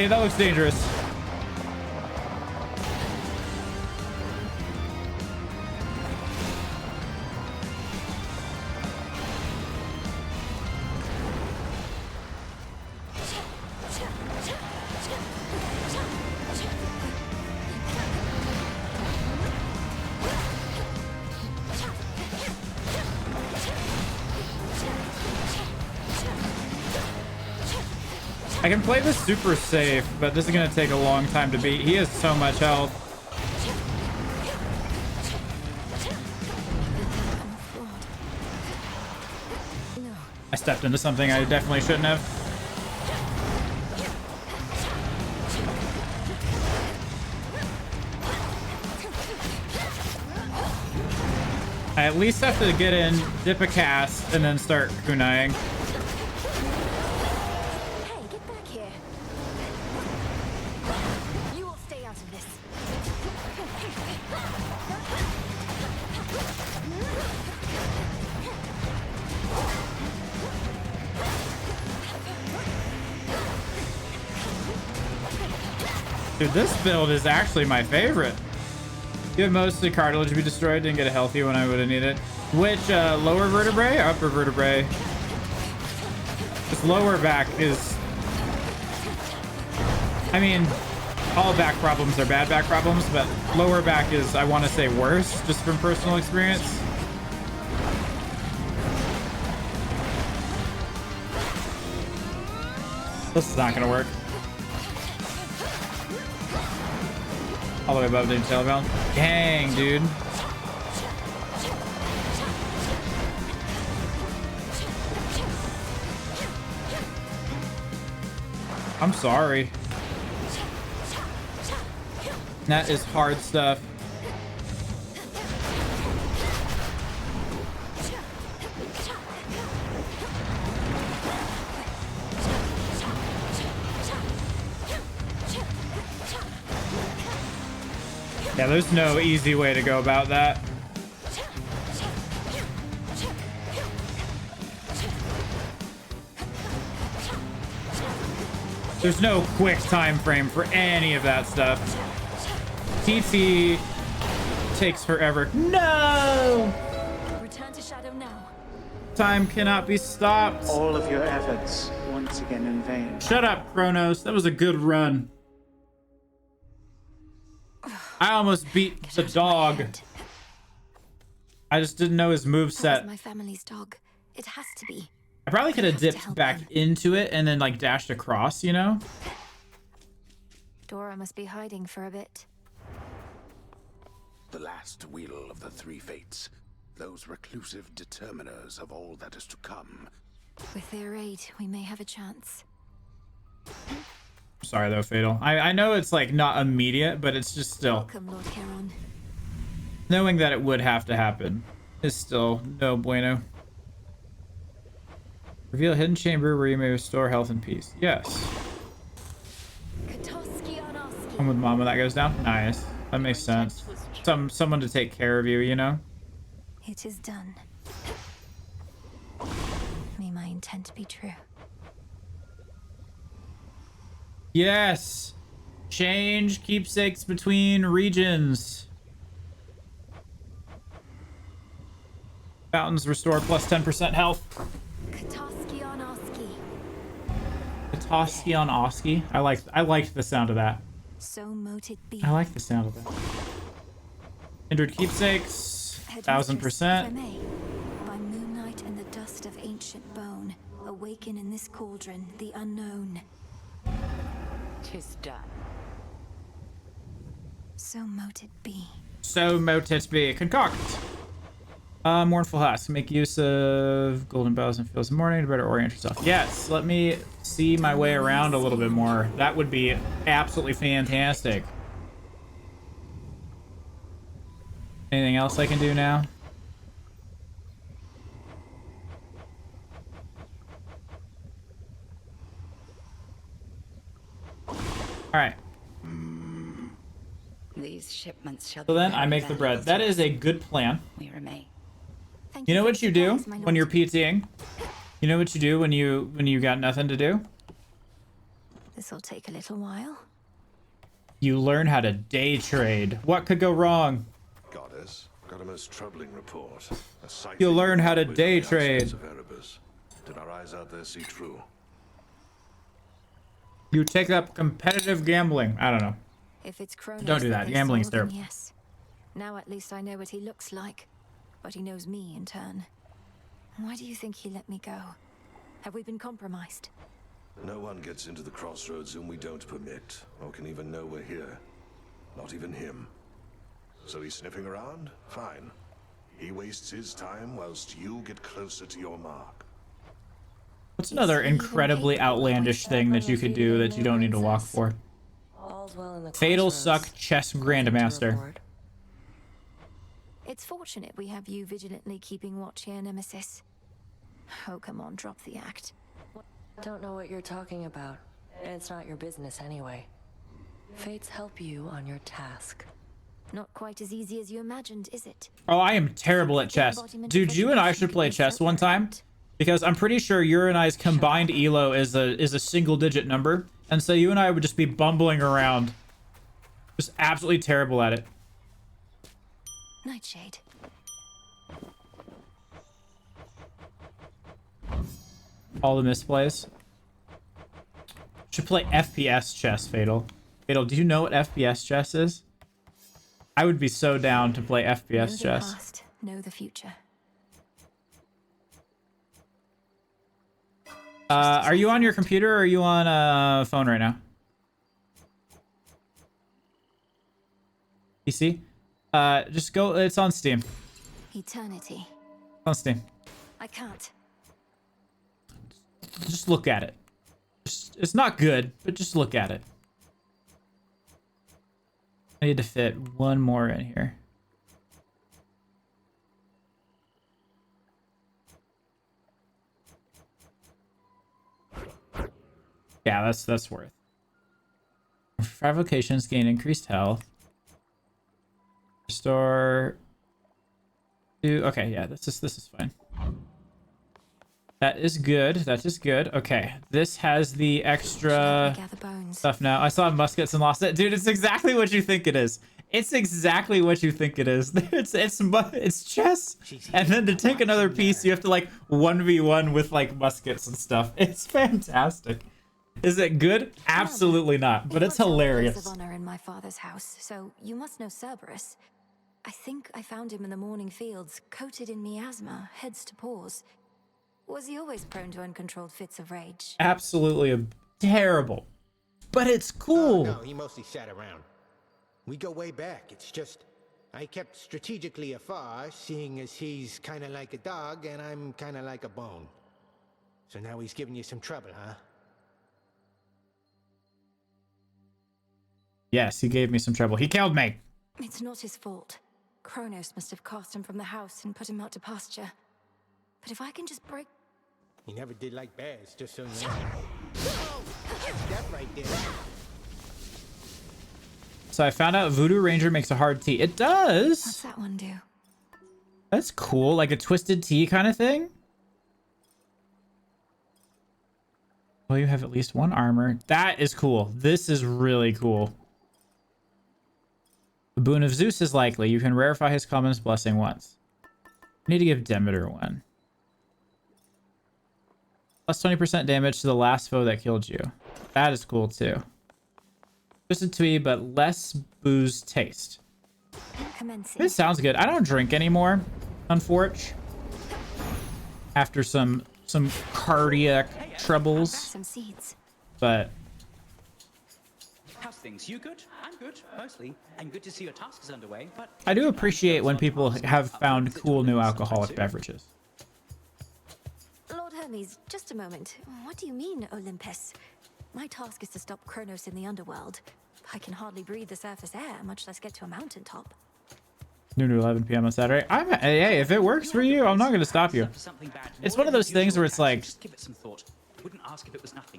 [SPEAKER 1] That looks dangerous. I can play this super safe, but this is going to take a long time to beat. He has so much health. I stepped into something I definitely shouldn't have. I at least have to get in, dip a cast, and then start kunaiing. Dude, this build is actually my favorite. You have most of the cartilage to be destroyed, didn't get a healthy when I would have needed it. Which, lower vertebrae or upper vertebrae? This lower back is... I mean, all back problems are bad back problems, but lower back is, I want to say, worse, just from personal experience. This is not going to work. All the way above the tailbone. Dang, dude. I'm sorry. That is hard stuff. Yeah, there's no easy way to go about that. There's no quick time frame for any of that stuff. TT takes forever. No!
[SPEAKER 7] Return to Shadow now.
[SPEAKER 1] Time cannot be stopped.
[SPEAKER 12] All of your efforts once again in vain.
[SPEAKER 1] Shut up, Kronos. That was a good run. I almost beat the dog. I just didn't know his moveset.
[SPEAKER 7] My family's dog. It has to be.
[SPEAKER 1] I probably could have dipped back into it and then like dashed across, you know?
[SPEAKER 7] Dora must be hiding for a bit.
[SPEAKER 5] The last wheel of the three fates. Those reclusive determiners of all that is to come.
[SPEAKER 7] With their aid, we may have a chance.
[SPEAKER 1] Sorry though, Fatal. I know it's like not immediate, but it's just still
[SPEAKER 7] Welcome, Lord Charon.
[SPEAKER 1] knowing that it would have to happen is still no bueno. Reveal a hidden chamber where you may restore health and peace. Yes. I'm with Mom when that goes down. Nice. That makes sense. Someone to take care of you, you know?
[SPEAKER 7] It is done. May my intent be true.
[SPEAKER 1] Yes! Change keepsakes between regions. Fountains restore plus 10% health. Katoskian Oski. I liked the sound of that.
[SPEAKER 7] So mote it be.
[SPEAKER 1] I like the sound of that. Kindred keepsakes, 1000%.
[SPEAKER 7] By moonlight and the dust of ancient bone, awaken in this cauldron the unknown.
[SPEAKER 3] 'Tis done.
[SPEAKER 7] So mote it be.
[SPEAKER 1] So mote it be. Concoct. Mournful Husk. Make use of golden bells and fields of morning to better orient yourself. Yes, let me see my way around a little bit more. That would be absolutely fantastic. Anything else I can do now? Alright.
[SPEAKER 3] These shipments shall
[SPEAKER 1] So
[SPEAKER 3] be
[SPEAKER 1] then
[SPEAKER 3] very
[SPEAKER 1] I make the bread.
[SPEAKER 3] valuable
[SPEAKER 1] That
[SPEAKER 3] to
[SPEAKER 1] is
[SPEAKER 3] us.
[SPEAKER 1] a good plan.
[SPEAKER 3] We remain.
[SPEAKER 1] You know what you do when you're PTing? You know what you do when you got nothing to do?
[SPEAKER 7] This'll take a little while.
[SPEAKER 1] You learn how to day trade. What could go wrong?
[SPEAKER 4] Goddess, got a most troubling report. A sighting
[SPEAKER 1] You'll learn how to
[SPEAKER 4] with
[SPEAKER 1] day
[SPEAKER 4] the outskirts
[SPEAKER 1] trade.
[SPEAKER 4] of Erebus. Did our eyes out there see true?
[SPEAKER 1] You take up competitive gambling. I don't know.
[SPEAKER 7] If it's Kronos
[SPEAKER 1] Don't do that.
[SPEAKER 7] they
[SPEAKER 1] Gambling's
[SPEAKER 7] saw, then
[SPEAKER 1] terrible.
[SPEAKER 7] yes. Now at least I know what he looks like. But he knows me in turn. Why do you think he let me go? Have we been compromised?
[SPEAKER 4] No one gets into the crossroads whom we don't permit, or can even know we're here. Not even him. So he's sniffing around? Fine. He wastes his time whilst you get closer to your mark.
[SPEAKER 1] What's another incredibly outlandish thing that you could do that you don't need to walk for?
[SPEAKER 8] All's well in the
[SPEAKER 1] Fatal
[SPEAKER 8] crossroads.
[SPEAKER 1] Suck Chess Grandmaster.
[SPEAKER 7] It's fortunate we have you vigilantly keeping watch here, Nemesis. Oh, come on, drop the act.
[SPEAKER 8] Don't know what you're talking about. It's not your business anyway. Fates help you on your task.
[SPEAKER 7] Not quite as easy as you imagined, is it?
[SPEAKER 1] Oh, I am terrible at chess. Dude, you and I should play chess one time. Because I'm pretty sure your and I's combined ELO is a single digit number. And so you and I would just be bumbling around. Just absolutely terrible at it.
[SPEAKER 7] Nightshade.
[SPEAKER 1] All the misplays. Should play FPS chess, Fatal. Fatal, do you know what FPS chess is? I would be so down to play
[SPEAKER 7] Know
[SPEAKER 1] FPS
[SPEAKER 7] the
[SPEAKER 1] chess.
[SPEAKER 7] past, know the future.
[SPEAKER 1] Are you on your computer or are you on phone right now? PC? Just go, it's on Steam.
[SPEAKER 7] Eternity.
[SPEAKER 1] On Steam.
[SPEAKER 7] I can't.
[SPEAKER 1] Just look at it. It's not good, but just look at it. I need to fit one more in here. Yeah, that's worth. 5 locations gain increased health. Restore. Okay, yeah, this is fine. That is good. That is good. Okay, this has the extra stuff now. I saw muskets and lost it, dude. It's exactly what you think it is. It's exactly what you think it is. It's chess, and then to take another piece, you have to like 1v1 with like muskets and stuff. It's fantastic. Is it good? Absolutely not, but it's hilarious.
[SPEAKER 7] Place of honor in my father's house, so you must know Cerberus. I think I found him in the morning fields, coated in miasma, heads to paws. Was he always prone to uncontrolled fits of rage?
[SPEAKER 1] Absolutely terrible, but it's cool.
[SPEAKER 13] No, he mostly sat around. We go way back. It's just I kept strategically afar, seeing as he's kind of like a dog and I'm kind of like a bone. So now he's giving you some trouble, huh?
[SPEAKER 1] Yes, he gave me some trouble. He killed me.
[SPEAKER 7] It's not his fault. Kronos must have cast him from the house and put him out to pasture. But if I can just break...
[SPEAKER 13] He never did like bears, just so you know. Oh, that's that right there.
[SPEAKER 1] So I found out Voodoo Ranger makes a hard tea. It does.
[SPEAKER 7] What's that one do?
[SPEAKER 1] That's cool. Like a twisted tea kind of thing. Well, you have at least one armor. That is cool. This is really cool. The boon of Zeus is likely. You can rarefy his Commons Blessing once. I need to give Demeter one. Plus 20% damage to the last foe that killed you. That is cool too. Twisted tea, but less booze taste. This sounds good. I don't drink anymore, unfortunately. After some cardiac troubles.
[SPEAKER 7] Some seeds.
[SPEAKER 1] But
[SPEAKER 14] how's things? You good? I'm good, mostly. And good to see your task is underway, but
[SPEAKER 1] I do appreciate when people have found cool new alcoholic beverages.
[SPEAKER 7] Lord Hermes, just a moment. What do you mean, Olympus? My task is to stop Kronos in the underworld. I can hardly breathe the surface air, much less get to a mountaintop.
[SPEAKER 1] Noon to 11 p.m. on Saturday. Hey, if it works for you, I'm not going to stop you. It's one of those things where it's like,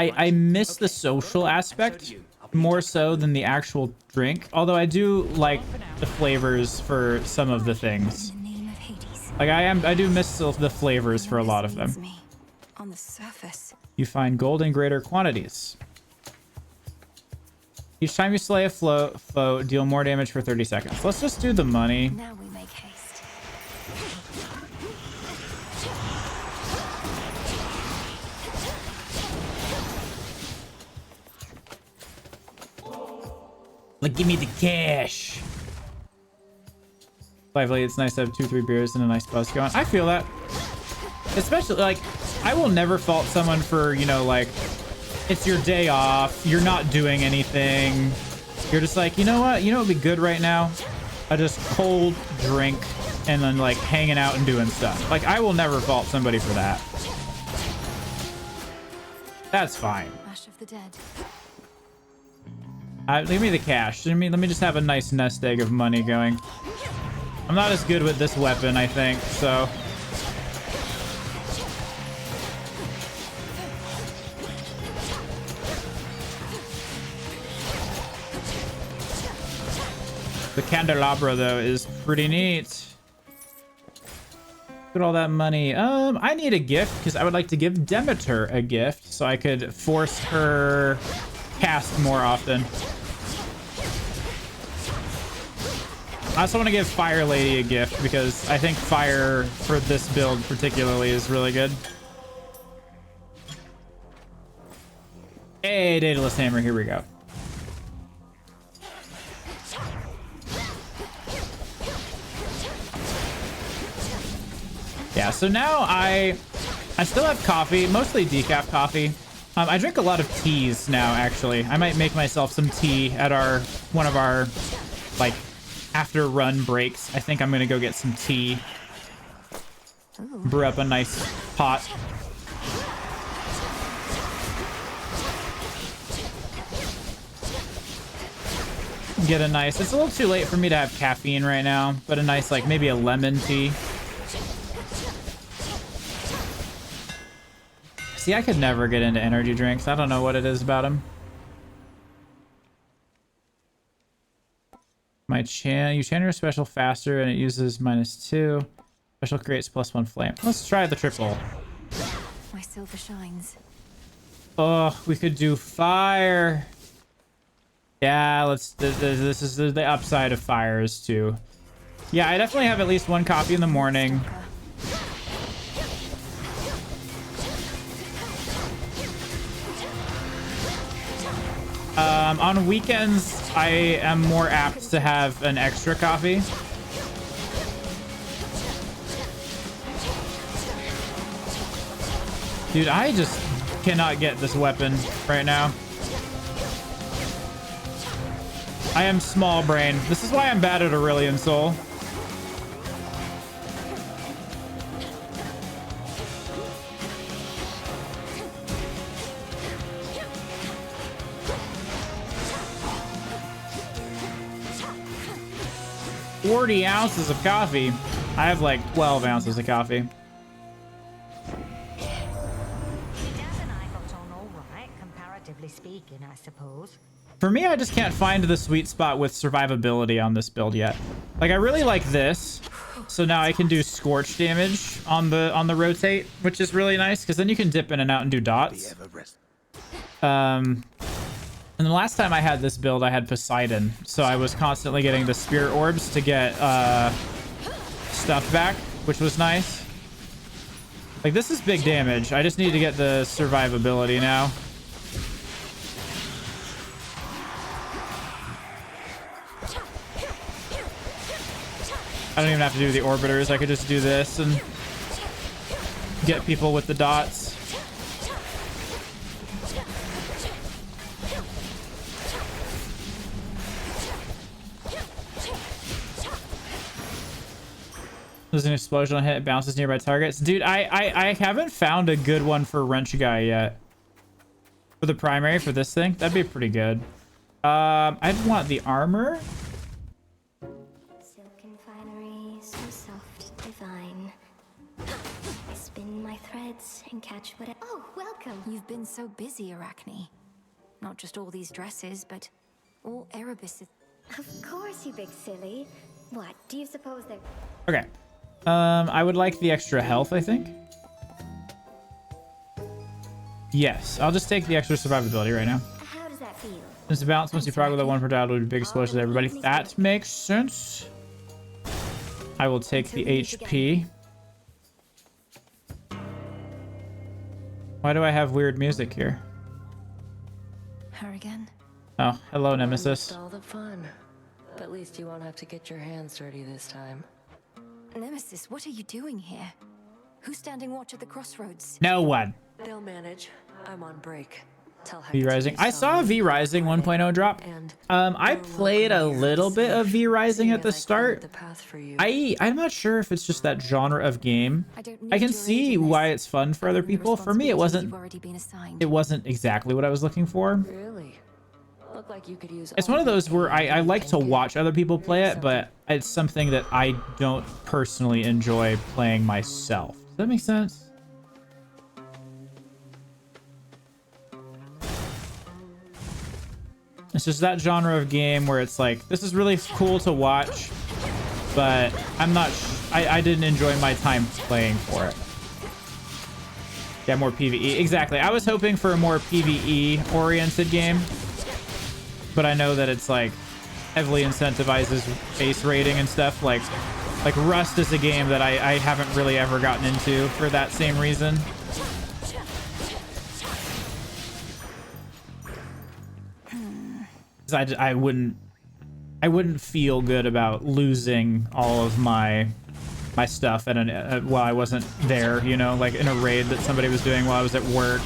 [SPEAKER 1] I miss the social aspect more so than the actual drink. Although I do like the flavors for some of the things. Like I do miss the flavors for a lot of them.
[SPEAKER 7] On the surface.
[SPEAKER 1] You find gold in greater quantities. Each time you slay a foe, deal more damage for 30 seconds. Let's just do the money.
[SPEAKER 7] Now we make haste.
[SPEAKER 1] Like, give me the cash. Lively, it's nice to have 2-3 beers and a nice buzz going. I feel that. Especially, like, I will never fault someone for, you know, like, it's your day off, you're not doing anything. You're just like, you know what? You know what would be good right now? I just cold drink and then, like, hanging out and doing stuff. Like, I will never fault somebody for that. That's fine.
[SPEAKER 7] Ash of the dead.
[SPEAKER 1] Give me the cash. Let me just have a nice nest egg of money going. I'm not as good with this weapon, I think, so... The candelabra, though, is pretty neat. Look at all that money. I need a gift because I would like to give Demeter a gift so I could force her cast more often. I also want to give Fire Lady a gift because I think fire for this build particularly is really good. Hey, Daedalus Hammer, here we go. Yeah, so now I still have coffee, mostly decaf coffee. I drink a lot of teas now, actually. I might make myself some tea at one of our, like, after run breaks. I think I'm gonna go get some tea. Brew up a nice pot. Get a nice, it's a little too late for me to have caffeine right now, but a nice, like, maybe a lemon tea. See, I could never get into energy drinks. I don't know what it is about them. You channel your special faster and it uses -2. Special creates +1 flame. Let's try the triple.
[SPEAKER 7] My silver shines.
[SPEAKER 1] Oh, we could do fire. Yeah, this is the upside of fires too. Yeah, I definitely have at least one coffee in the morning. On weekends, I am more apt to have an extra coffee. Dude, I just cannot get this weapon right now. I am small brain. This is why I'm bad at Aurelion Soul. 40 ounces of coffee. I have like 12 ounces of coffee.
[SPEAKER 15] Comparatively speaking, I suppose.
[SPEAKER 1] For me, I just can't find the sweet spot with survivability on this build yet. Like, I really like this. So now I can do scorch damage on the rotate, which is really nice because then you can dip in and out and do dots. And the last time I had this build, I had Poseidon, so I was constantly getting the spirit orbs to get stuff back, which was nice. Like, this is big damage. I just need to get the survivability now. I don't even have to do the orbiters. I could just do this and get people with the dots. There's an explosion on hit. It bounces nearby targets. Dude, I haven't found a good one for Wrench Guy yet. For the primary for this thing. That'd be pretty good. I'd want the armor.
[SPEAKER 10] Silken finery, so soft, divine. I spin my threads and catch what I... Oh, welcome.
[SPEAKER 7] You've been so busy, Arachne. Not just all these dresses, but all Erebus.
[SPEAKER 10] Of course, you big silly. What, do you suppose they're...
[SPEAKER 1] Okay. I would like the extra health, I think. Yes, I'll just take the extra survivability right now.
[SPEAKER 10] How does that feel?
[SPEAKER 1] It's a balance once you frag with a 1 per battle, would be big explosion to everybody. That makes sense. I will take the HP. Why do I have weird music here?
[SPEAKER 7] Her again?
[SPEAKER 1] Oh, hello, Nemesis.
[SPEAKER 8] Missed all the fun. But at least you won't have to get your hands dirty this time.
[SPEAKER 7] Nemesis, what are you doing here? Who's standing watch at the crossroads?
[SPEAKER 1] No one.
[SPEAKER 8] They'll manage. I'm on break. Tell
[SPEAKER 1] V Rising. I saw V Rising 1.0 drop. I played a little bit of V Rising at the start. I'm not sure if it's just that genre of game. I can see why it's fun for other people. For me, it wasn't exactly what I was looking for.
[SPEAKER 8] Really? Look like you could use
[SPEAKER 1] It's one of those where I like to watch other people play it, but it's something that I don't personally enjoy playing myself. Does that make sense? It's just that genre of game where it's like, this is really cool to watch, but I didn't enjoy my time playing for it. Yeah, more PvE. Exactly. I was hoping for a more PvE oriented game, but I know that it's like heavily incentivizes base rating and stuff. Like Rust is a game that I haven't really ever gotten into for that same reason. I wouldn't feel good about losing all of my stuff while I wasn't there, you know, like in a raid that somebody was doing while I was at work.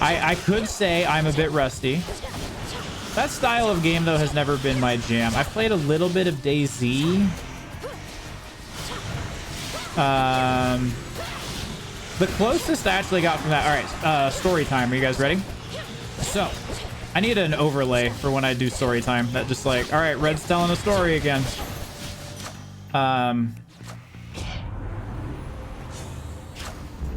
[SPEAKER 1] I could say I'm a bit rusty. That style of game though has never been my jam. I've played a little bit of DayZ. The closest I actually got from that. All right, story time. Are you guys ready? So, I need an overlay for when I do story time. That just like, all right, Red's telling a story again.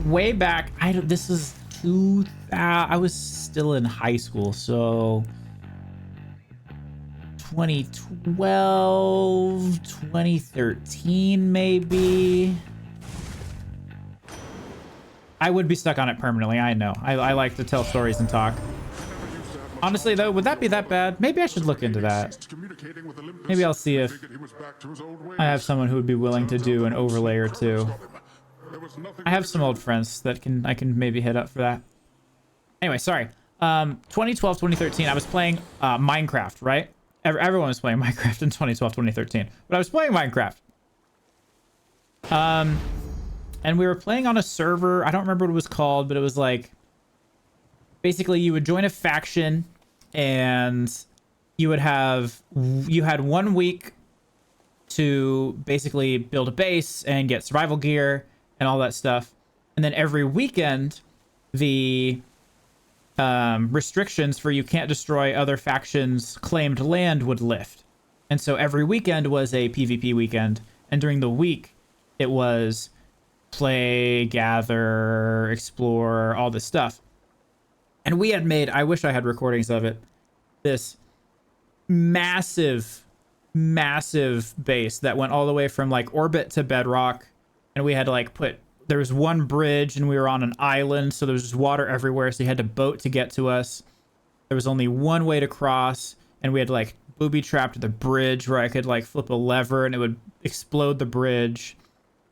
[SPEAKER 1] Way back, this is 2000. I was still in high school, so 2012, 2013, maybe. I would be stuck on it permanently. I know. I like to tell stories and talk. Honestly, though, would that be that bad? Maybe I should look into that. Maybe I'll see if I have someone who would be willing to do an overlay or two. I have some old friends that I can maybe hit up for that. Anyway, sorry. 2012, 2013, I was playing Minecraft, right? Everyone was playing Minecraft in 2012, 2013. But I was playing Minecraft. And we were playing on a server. I don't remember what it was called, but it was like... Basically, you would join a faction, and you had 1 week to basically build a base and get survival gear and all that stuff. And then every weekend, the restrictions for you can't destroy other factions' claimed land would lift. And so every weekend was a PvP weekend. And during the week, it was play, gather, explore, all this stuff. And we had made, I wish I had recordings of it, this massive base that went all the way from like orbit to bedrock. And we had to like there was one bridge and we were on an island. So there was just water everywhere. So you had to boat to get to us. There was only one way to cross. And we had like booby trapped the bridge where I could like flip a lever and it would explode the bridge.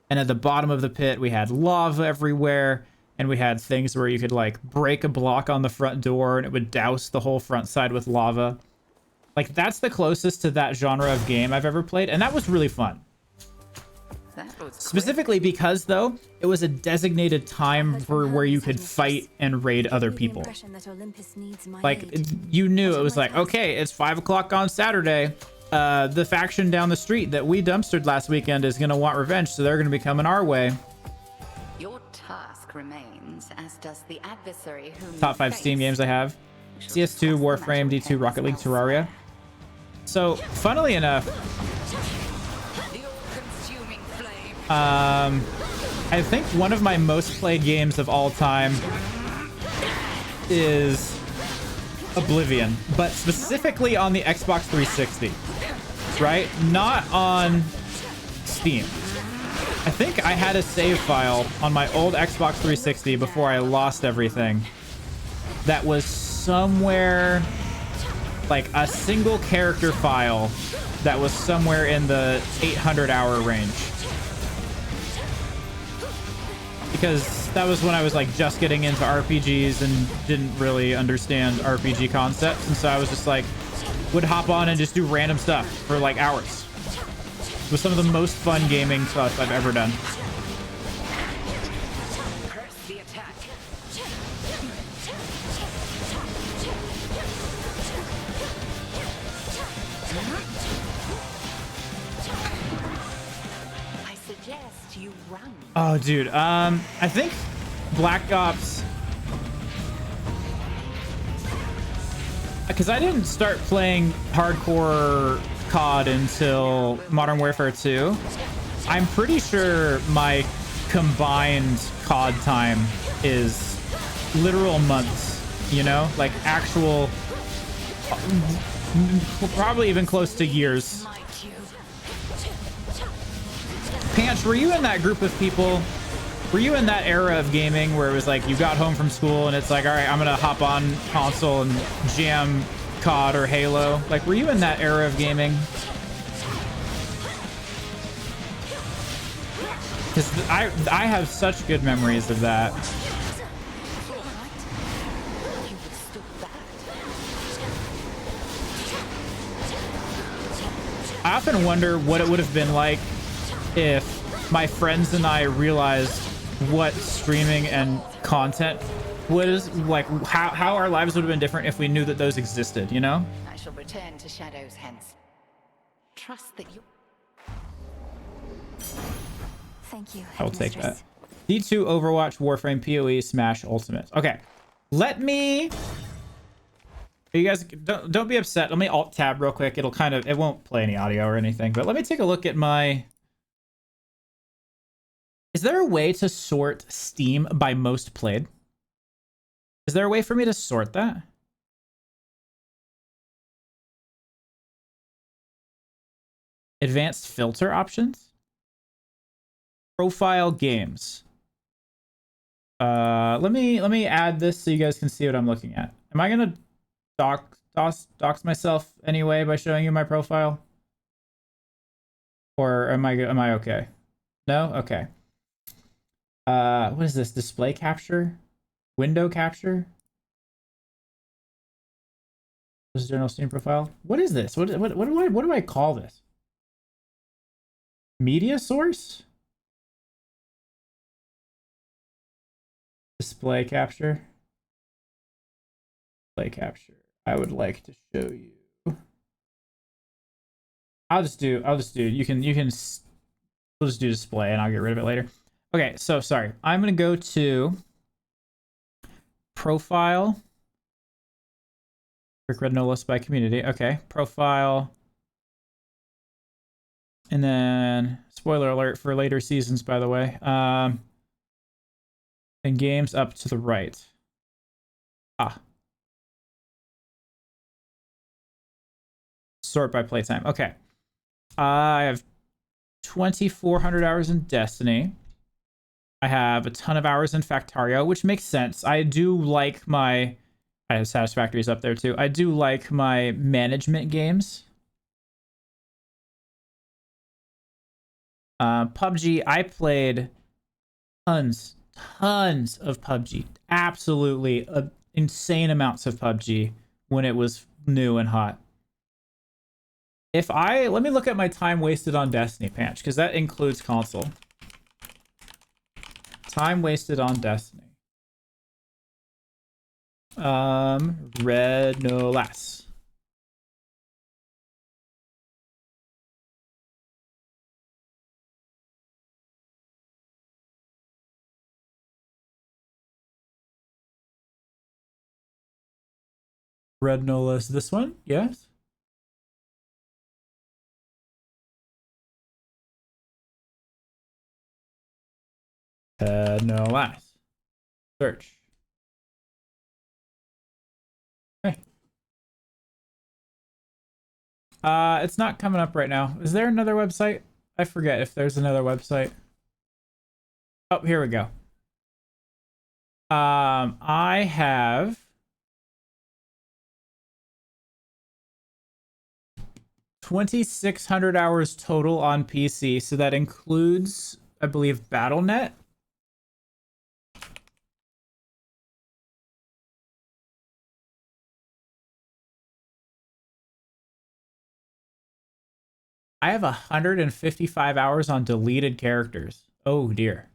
[SPEAKER 1] And at the bottom of the pit, we had lava everywhere. And we had things where you could like break a block on the front door and it would douse the whole front side with lava. Like that's the closest to that genre of game I've ever played. And that was really fun. Specifically because though, it was a designated time for where you could fight and raid other people. Like you knew it was like, okay, it's 5 o'clock on Saturday. The faction down the street that we dumpstered last weekend is going to want revenge. So they're going to be coming our way.
[SPEAKER 3] Your task remains, as does the adversary whom
[SPEAKER 1] Top 5 Steam games I have. CS2, Warframe, D2, Rocket League, Terraria. So, funnily enough, I think one of my most played games of all time is Oblivion, but specifically on the Xbox 360, right? Not on Steam. I think I had a save file on my old Xbox 360 before I lost everything that was somewhere like a single character file that was somewhere in the 800-hour range. Because that was when I was like just getting into RPGs and didn't really understand RPG concepts. And so I was just like, would hop on and just do random stuff for like hours. It was some of the most fun gaming stuff I've ever done.
[SPEAKER 3] I suggest you run.
[SPEAKER 1] Oh, dude. I think Black Ops. Because I didn't start playing hardcore COD until Modern Warfare 2. I'm pretty sure my combined COD time is literal months, you know? Like actual, probably even close to years. Panch, were you in that group of people? Were you in that era of gaming where it was like you got home from school and it's like, all right, I'm gonna hop on console and jam COD or Halo? Like, were you in that era of gaming? Because I have such good memories of that. I often wonder what it would have been like if my friends and I realized what streaming and content was like, how our lives would have been different if we knew that those existed, you know?
[SPEAKER 3] I shall return to shadows hence. Trust that you.
[SPEAKER 7] Thank you.
[SPEAKER 1] I'll take that. D2, Overwatch, Warframe, PoE, Smash, Ultimate. Okay, let me. You guys don't be upset. Let me alt tab real quick. It'll kind of, it won't play any audio or anything, but let me take a look at my. Is there a way to sort Steam by most played? Is there a way for me to sort that? Advanced filter options? Profile games. Let me add this so you guys can see what I'm looking at. Am I gonna dox myself anyway by showing you my profile? Or am I okay? No? Okay. What is this? Display capture? Window capture? This is general Steam profile. What is this? What do I call this? Media source? Display capture. Display capture. I would like to show you. I'll just do we'll just do display and I'll get rid of it later. Okay, so sorry. I'm gonna go to profile Quick read no list by community. Okay. Profile. And then spoiler alert for later seasons, by the way. And games up to the right. Sort by playtime. Okay. I have 2,400 hours in Destiny. I have a ton of hours in Factario, which makes sense. I do like my... I have Satisfactory's up there too. I do like my management games. PUBG, I played tons of PUBG. Absolutely insane amounts of PUBG when it was new and hot. Let me look at my time wasted on Destiny, Panch, because that includes console. Time wasted on Destiny. Red no less. Red no less. This one? Yes. No less. Search. Okay. It's not coming up right now. Is there another website? I forget if there's another website. Oh, here we go. I have 2,600 hours total on PC, so that includes, I believe, Battle.net. I have 155 hours on deleted characters. Oh dear.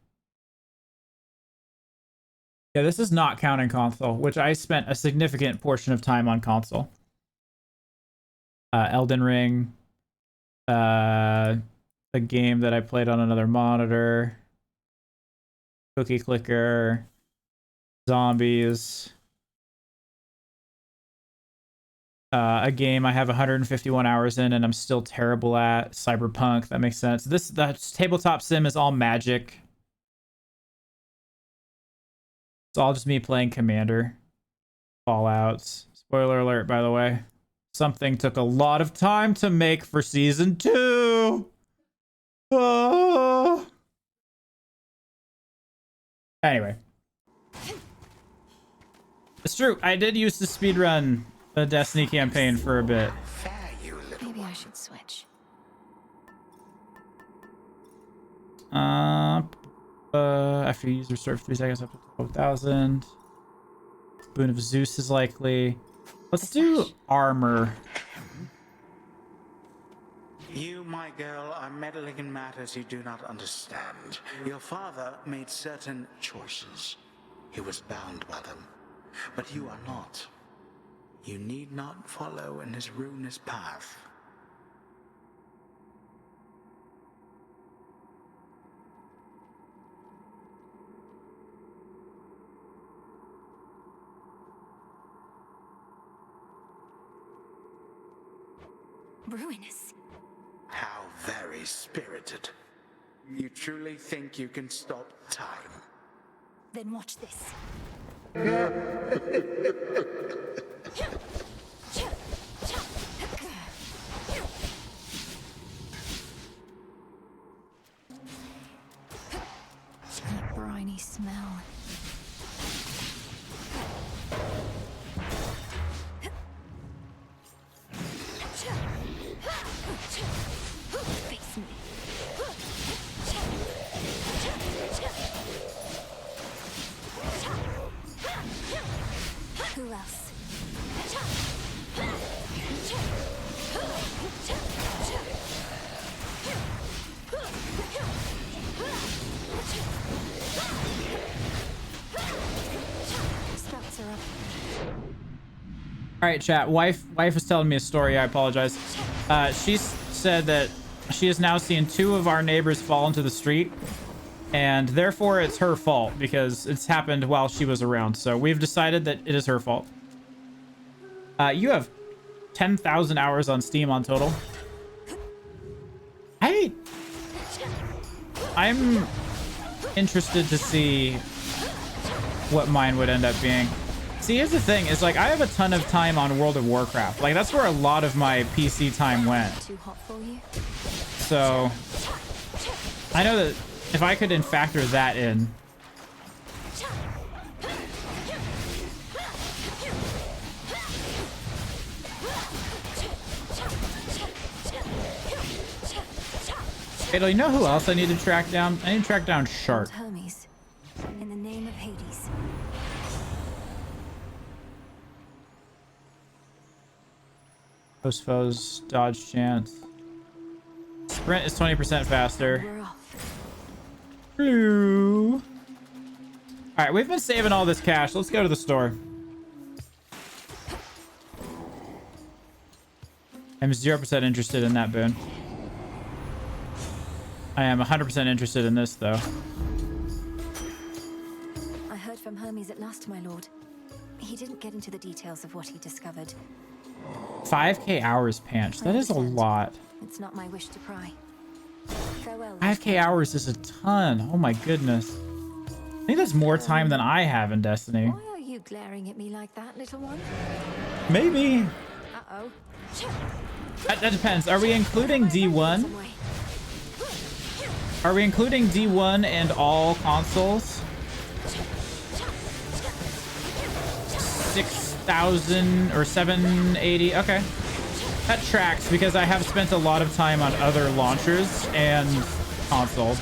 [SPEAKER 1] Yeah, this is not counting console, which I spent a significant portion of time on console. Elden Ring. The game that I played on another monitor. Cookie Clicker. Zombies. A game I have 151 hours in and I'm still terrible at. Cyberpunk, that makes sense. The tabletop sim is all magic. It's all just me playing Commander. Fallouts. Spoiler alert, by the way. Something took a lot of time to make for season 2. Oh. Anyway. It's true. I did used to speedrun the Destiny campaign for a bit.
[SPEAKER 7] Maybe I should switch.
[SPEAKER 1] After you use restore for 3 seconds up to 12,000. Boon of Zeus is likely. Let's do armor.
[SPEAKER 5] You, my girl, are meddling in matters you do not understand. Your father made certain choices. He was bound by them. But you are not. You need not follow in his ruinous path.
[SPEAKER 7] Ruinous.
[SPEAKER 5] How very spirited. You truly think you can stop time?
[SPEAKER 7] Then watch this. That briny smell. Face me. Who else? Struts are up.
[SPEAKER 1] All right, chat. Wife is telling me a story. I apologize. She said that she has now seen 2 of our neighbors fall into the street, and therefore it's her fault because it's happened while she was around. So we've decided that it is her fault. You have 10,000 hours on Steam on total. I'm interested to see what mine would end up being. See, here's the thing, is like I have a ton of time on World of Warcraft. Like that's where a lot of my PC time went.
[SPEAKER 7] Too hot for you?
[SPEAKER 1] So I know that if I could factor that in. Fatal, you know who else I need to track down? I need to track down Shark.
[SPEAKER 7] Hermes, in the name of Hades.
[SPEAKER 1] Post foes, dodge chance. Sprint is 20% faster.
[SPEAKER 7] We're off.
[SPEAKER 1] Hello. Alright, we've been saving all this cash. Let's go to the store. I'm 0% interested in that boon. I am 100% interested in this, though.
[SPEAKER 7] I heard from Hermes at last, my lord. He didn't get into the details of what he discovered.
[SPEAKER 1] 5k hours, Panch. That is a lot.
[SPEAKER 7] It's not my wish to pry. Farewell.
[SPEAKER 1] 5k hours is a ton. Oh my goodness. I think that's more time than I have in Destiny.
[SPEAKER 7] Why are you glaring at me like that, little one?
[SPEAKER 1] Maybe.
[SPEAKER 7] Uh-oh.
[SPEAKER 1] That depends. Are we including D1? Are we including D1 and all consoles? 6,000 or 780. Okay. That tracks because I have spent a lot of time on other launchers and consoles.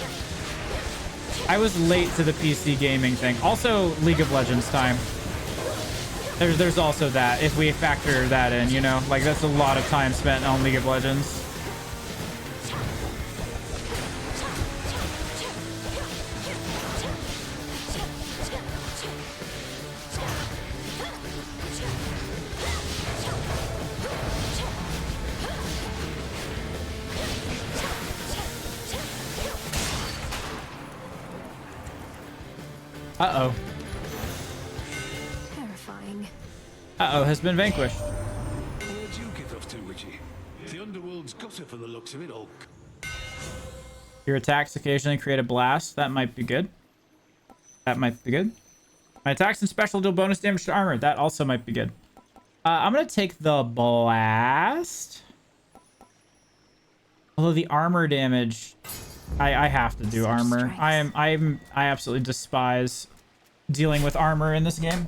[SPEAKER 1] I was late to the PC gaming thing. Also, League of Legends time. There's also that, if we factor that in, you know? Like, that's a lot of time spent on League of Legends. Uh-oh.
[SPEAKER 7] Terrifying.
[SPEAKER 1] Uh-oh, has been vanquished.
[SPEAKER 16] Where'd you get off to, Witchy? The underworld's got it for the looks of it all.
[SPEAKER 1] Your attacks occasionally create a blast. That might be good. That might be good. My attacks and special deal bonus damage to armor. That also might be good. I'm gonna take the blast. Although the armor damage, I have to do armor. I absolutely despise dealing with armor in this game.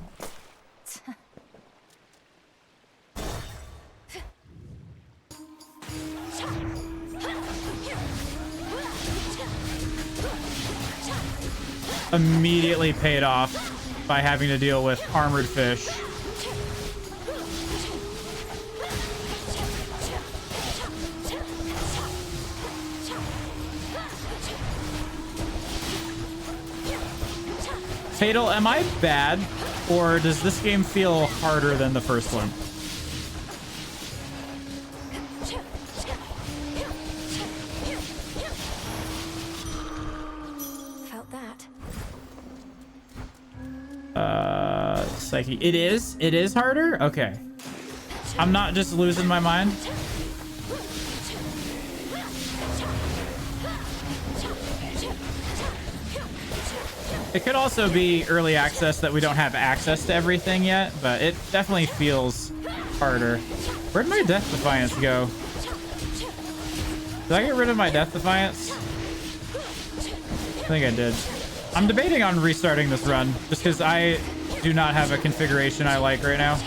[SPEAKER 1] Immediately paid off by having to deal with armored fish. Fatal, am I bad, or does this game feel harder than the first one?
[SPEAKER 7] Felt that.
[SPEAKER 1] Psyche. It is harder? Okay. I'm not just losing my mind. It could also be early access that we don't have access to everything yet, but it definitely feels harder. Where'd my Death Defiance go? Did I get rid of my Death Defiance? I think I did. I'm debating on restarting this run, just because I do not have a configuration I like right now.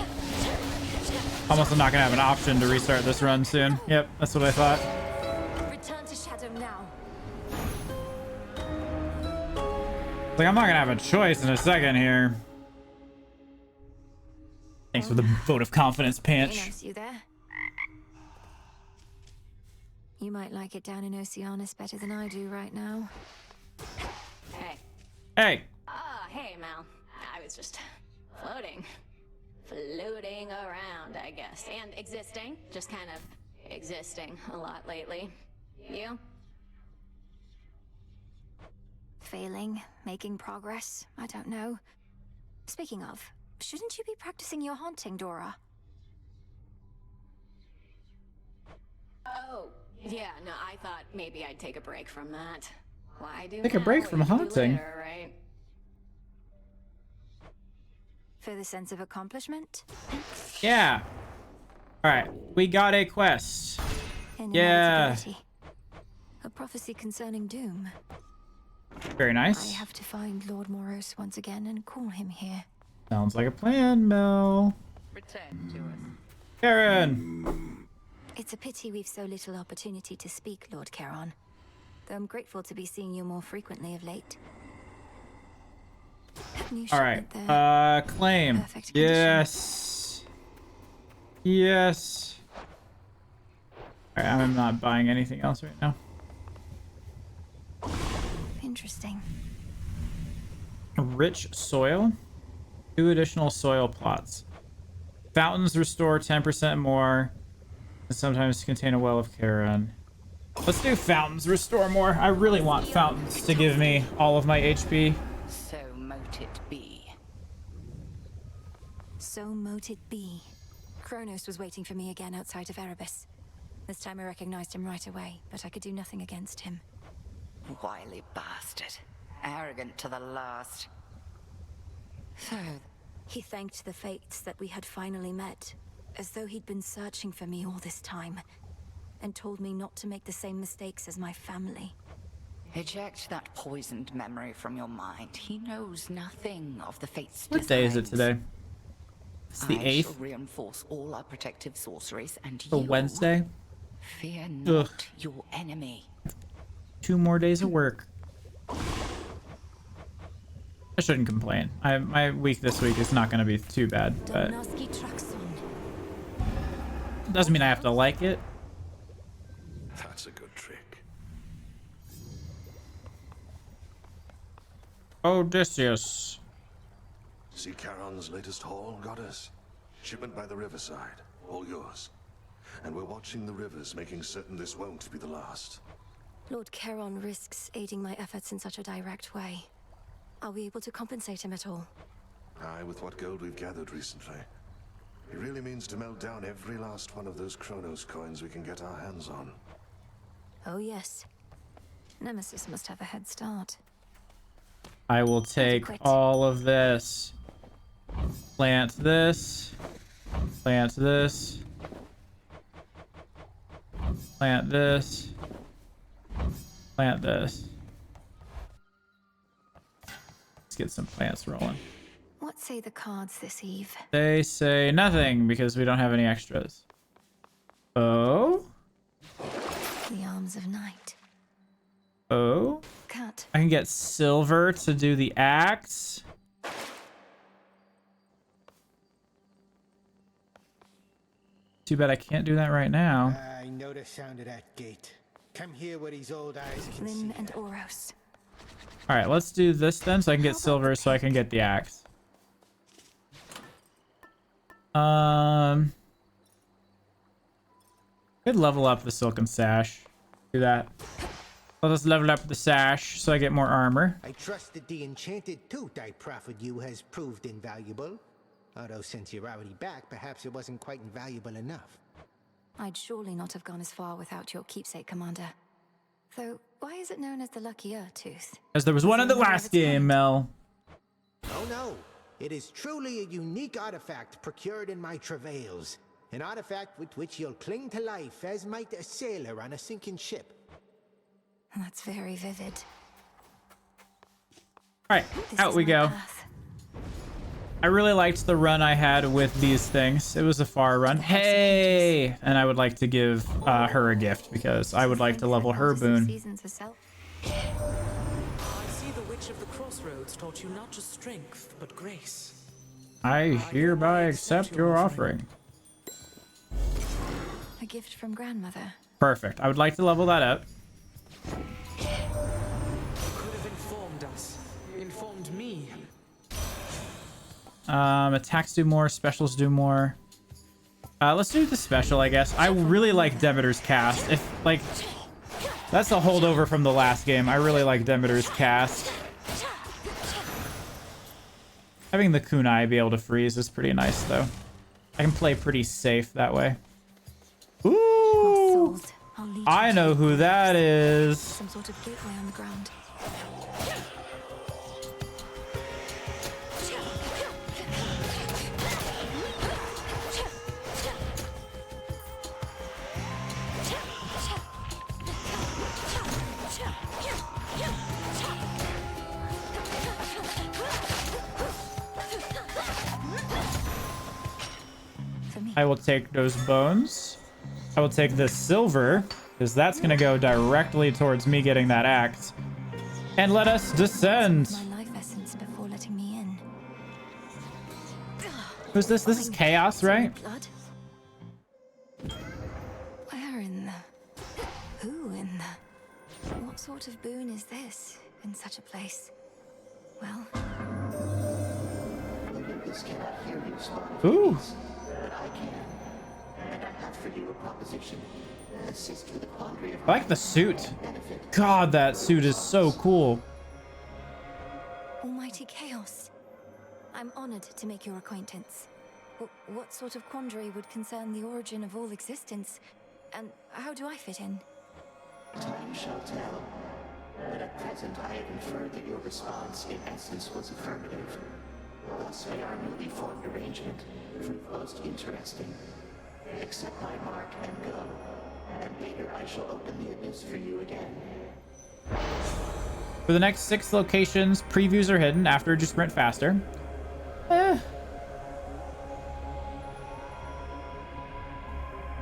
[SPEAKER 1] Almost I'm not going to have an option to restart this run soon. Yep, that's what I thought.
[SPEAKER 7] Return to Shadow now.
[SPEAKER 1] Like, I'm not gonna have a choice in a second here. Thanks for the vote of confidence, Panch.
[SPEAKER 7] Nice, you there? You might like it down in Oceanus better than I do right now.
[SPEAKER 2] Hey.
[SPEAKER 1] Hey.
[SPEAKER 2] Hey, Mal. I was just floating. Floating around, I guess. And existing. Just kind of existing a lot lately. You?
[SPEAKER 7] Failing, making progress, I don't know. Speaking of, shouldn't you be practicing your haunting, Dora?
[SPEAKER 2] Oh, yeah, no, I thought maybe I'd take a break from that. Why do
[SPEAKER 1] Take a break
[SPEAKER 2] now
[SPEAKER 1] from
[SPEAKER 2] what you do
[SPEAKER 1] haunting.
[SPEAKER 2] later, right?
[SPEAKER 7] For the sense of accomplishment?
[SPEAKER 1] Yeah. All right, we got a quest. Yeah.
[SPEAKER 7] Inevitability. A prophecy concerning doom.
[SPEAKER 1] Very
[SPEAKER 7] I
[SPEAKER 1] nice.
[SPEAKER 7] have to find Lord Moros once again and call him here.
[SPEAKER 1] Sounds like a plan, Mel.
[SPEAKER 3] Return to us.
[SPEAKER 1] Karen.
[SPEAKER 7] It's a pity we've so little opportunity to speak, Lord Charon. Though I'm grateful to be seeing you more frequently of late. New
[SPEAKER 1] All right.
[SPEAKER 7] shipment there.
[SPEAKER 1] Claim.
[SPEAKER 7] Perfect condition.
[SPEAKER 1] Yes. Yes. All right, I'm not buying anything else right now.
[SPEAKER 7] Interesting.
[SPEAKER 1] Rich soil. 2 additional soil plots. Fountains restore 10% more. And sometimes contain a well of Charon. Let's do fountains restore more. I really want fountains to give me all of my HP.
[SPEAKER 3] So mote it be.
[SPEAKER 7] So mote it be. Kronos was waiting for me again outside of Erebus. This time I recognized him right away, but I could do nothing against him.
[SPEAKER 3] Wily bastard. Arrogant to the last. So,
[SPEAKER 7] He thanked the fates that we had finally met, as though he'd been searching for me all this time, and told me not to make the same mistakes as my family.
[SPEAKER 3] eject that poisoned memory from your mind. He knows nothing of the fates'
[SPEAKER 1] What day is it
[SPEAKER 3] designs.
[SPEAKER 1] today? It's the
[SPEAKER 3] I
[SPEAKER 1] 8th.
[SPEAKER 3] shall reinforce all our protective sorceries, and
[SPEAKER 1] The
[SPEAKER 3] you
[SPEAKER 1] Wednesday.
[SPEAKER 3] fear not
[SPEAKER 1] Ugh.
[SPEAKER 3] your enemy.
[SPEAKER 1] 2 more days of work. I shouldn't complain. My week this week is not going to be too bad, but
[SPEAKER 7] Domnoski Traxon.
[SPEAKER 1] doesn't mean I have to like it.
[SPEAKER 4] That's a good trick.
[SPEAKER 1] Odysseus.
[SPEAKER 4] See Charon's latest haul, goddess? Shipment by the riverside. All yours. And we're watching the rivers, making certain this won't be the last.
[SPEAKER 7] Lord Charon risks aiding my efforts in such a direct way. Are we able to compensate him at all?
[SPEAKER 4] Aye, with what gold we've gathered recently. He really means to melt down every last one of those Kronos coins we can get our hands on.
[SPEAKER 7] Oh yes. Nemesis must have a head start.
[SPEAKER 1] I will take all of this. Plant this. Plant this. Plant this. Plant this. Let's get some plants rolling.
[SPEAKER 7] What say the cards this eve?
[SPEAKER 1] They say nothing because we don't have any extras. Oh?
[SPEAKER 7] The arms of night.
[SPEAKER 1] Oh?
[SPEAKER 7] Cut.
[SPEAKER 1] I can get silver to do the axe. Too bad I can't do that right now.
[SPEAKER 13] I know the sound of that gate. Come here where these old eyes can see.
[SPEAKER 7] Lynn and Oros.
[SPEAKER 1] All right, let's do this then so I can get silver so I can get the axe. Could level up the silken sash. Do that. Let us level up the sash so I get more armor.
[SPEAKER 13] I trust that the enchanted tooth I proffered you has proved invaluable. Although since you're already back, perhaps it wasn't quite invaluable enough.
[SPEAKER 7] I'd surely not have gone as far without your keepsake, Commander. Though, why is it known as the Lucky Tooth?
[SPEAKER 1] As there was one in the last game, Mel.
[SPEAKER 13] Oh no, it is truly a unique artifact procured in my travails. An artifact with which you'll cling to life as might a sailor on a sinking ship.
[SPEAKER 7] That's very vivid.
[SPEAKER 1] All right, out we go. I really liked the run I had with these things. It was a far run. Hey! And I would like to give her a gift because I would like to level her boon.
[SPEAKER 7] Seasons herself.
[SPEAKER 9] I see the Witch of the Crossroads taught you not just strength, but grace.
[SPEAKER 1] I hereby accept your offering.
[SPEAKER 7] A gift from grandmother.
[SPEAKER 1] Perfect. I would like to level that up.
[SPEAKER 9] You could have informed us. Informed me.
[SPEAKER 1] Attacks do more, specials do more. Let's do the special, I guess. I really like Demeter's cast. If, like, that's a holdover from the last game. I really like Demeter's cast. Having the kunai be able to freeze is pretty nice, though. I can play pretty safe that way. Ooh!
[SPEAKER 7] Lost souls. I'll lead you
[SPEAKER 1] I
[SPEAKER 7] to
[SPEAKER 1] know
[SPEAKER 7] the
[SPEAKER 1] who that is.
[SPEAKER 7] some sort of gateway on the ground.
[SPEAKER 1] I will take those bones. I will take this silver, because that's going to go directly towards me getting that axe. And let us descend.
[SPEAKER 7] My life essence before letting me in.
[SPEAKER 1] Who's this? This is Chaos, right?
[SPEAKER 7] Blood? Where in the... Who in the... What sort of boon is this in such a place? Well...
[SPEAKER 5] Olympus cannot hear you, Spawn.
[SPEAKER 1] Ooh.
[SPEAKER 5] But I can. And I have for you a proposition. Assist with the quandary of
[SPEAKER 1] I like the suit. God, that suit is so cool.
[SPEAKER 7] Almighty Chaos. I'm honored to make your acquaintance. What sort of quandary would concern the origin of all existence? And how do I fit in?
[SPEAKER 5] Time shall tell. But at present I have inferred that your response in essence was affirmative. Thus may our newly formed arrangement prove most interesting. Accept my mark and go. And later I shall open the abyss for you again.
[SPEAKER 1] For the next 6 locations, previews are hidden after you sprint faster.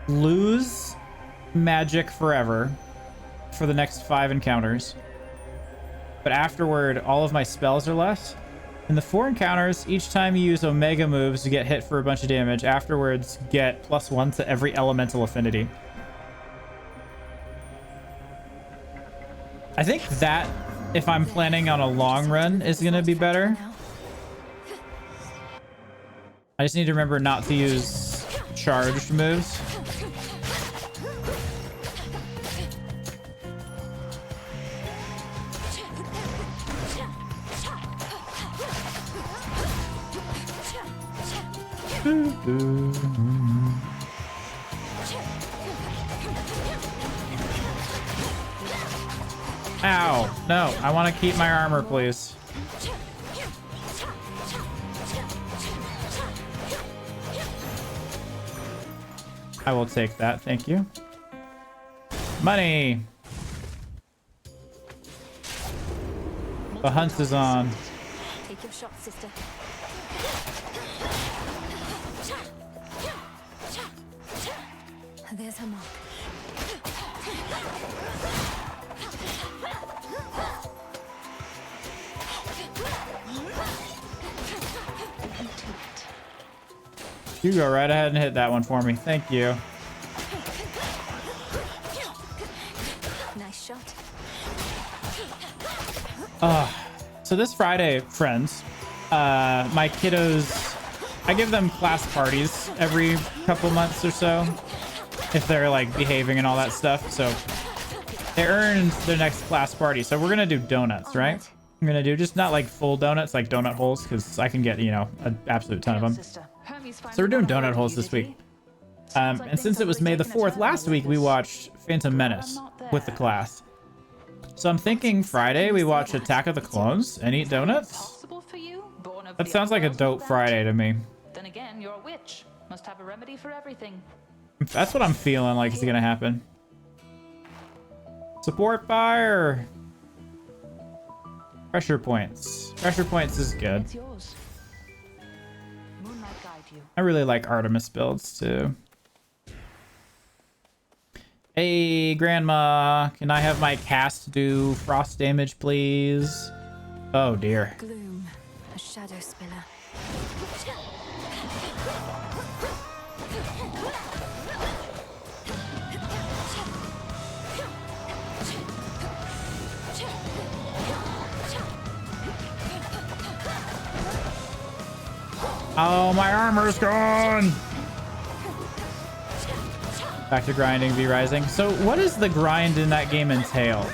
[SPEAKER 1] Lose magic forever for the next 5 encounters. But afterward, all of my spells are left. In the 4 encounters, each time you use Omega moves, you get hit for a bunch of damage. Afterwards, get +1 to every elemental affinity. I think that, if I'm planning on a long run, is going to be better. I just need to remember not to use charged moves. Ow. No, I want to keep my armor, please. I will take that. Thank you. Money. The hunt is on.
[SPEAKER 7] Take your shot, sister. There's her mark.
[SPEAKER 1] You go right ahead and hit that one for me. Thank you.
[SPEAKER 7] Nice shot.
[SPEAKER 1] So this Friday, friends, my kiddos, I give them class parties every couple months or so if they're like behaving and all that stuff. So they earned their next class party. So we're gonna do donuts, right? I'm gonna do just not like full donuts, like donut holes, because I can get, you know, an absolute ton of them. So we're doing donut holes this week. And since it was May the 4th last week, we watched Phantom Menace with the class. So I'm thinking Friday we watch Attack of the Clones and eat donuts. That sounds like a dope Friday to me.
[SPEAKER 3] Then again, you're a witch. Must have a remedy for everything.
[SPEAKER 1] That's what I'm feeling like is gonna happen. Support fire. Pressure points. Pressure points is good.
[SPEAKER 3] It's yours. Moonlight guide you.
[SPEAKER 1] I really like Artemis builds too. Hey, Grandma, can I have my cast do frost damage, please? Oh dear.
[SPEAKER 7] Gloom, a shadow spiller.
[SPEAKER 1] Oh, my armor's gone. Back to grinding, V Rising. So what does the grind in that game entail?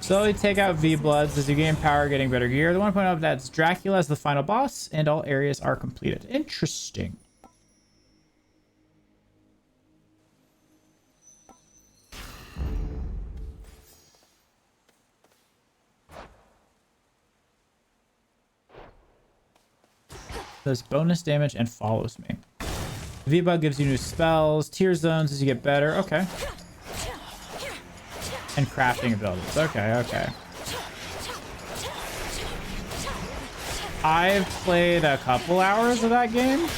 [SPEAKER 1] Slowly take out V-Bloods as you gain power, getting better gear. The one point of that's Dracula as the final boss, and all areas are completed. Interesting. Does bonus damage and follows me. V-Bug gives you new spells, tier zones as you get better. Okay. And crafting abilities. Okay, okay. I've played a couple hours of that game.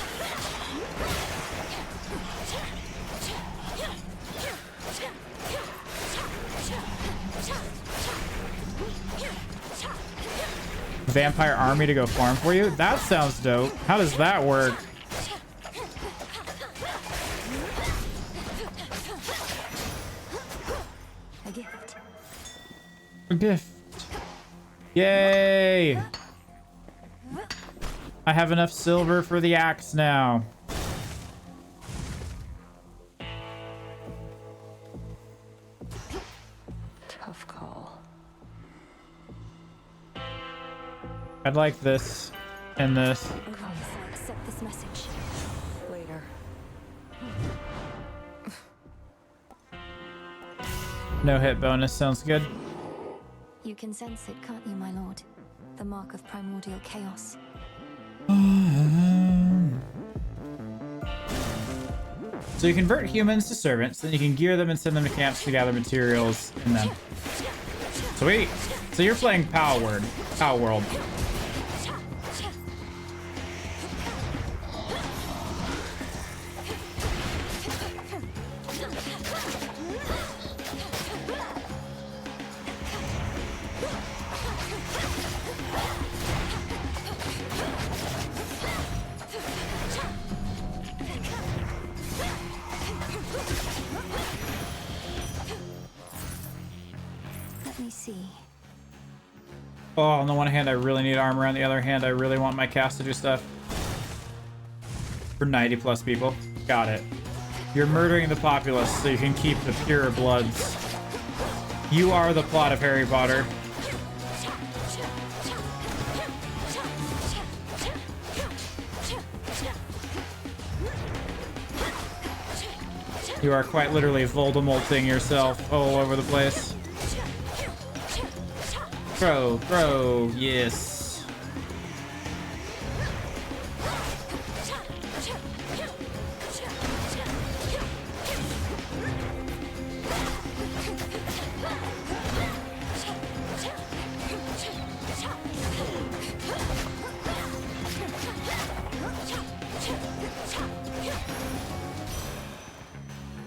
[SPEAKER 1] Vampire army to go farm for you? That sounds dope. How does that work?
[SPEAKER 7] A gift.
[SPEAKER 1] A gift. Yay! I have enough silver for the axe now.
[SPEAKER 8] Tough call.
[SPEAKER 1] I'd like this and this.
[SPEAKER 7] I accept this message.
[SPEAKER 8] Later.
[SPEAKER 1] No hit bonus sounds good.
[SPEAKER 7] You can sense it, can't you, my lord? The mark of primordial chaos.
[SPEAKER 1] So you convert humans to servants, then you can gear them and send them to camps to gather materials in them. Sweet. So you're playing Pow World.
[SPEAKER 7] Let me see.
[SPEAKER 1] Oh, on the one hand, I really need armor. On the other hand, I really want my cast to do stuff. For 90 plus people. Got it. You're murdering the populace so you can keep the pure bloods. You are the plot of Harry Potter. You are quite literally Voldemorting yourself all over the place. Bro, yes.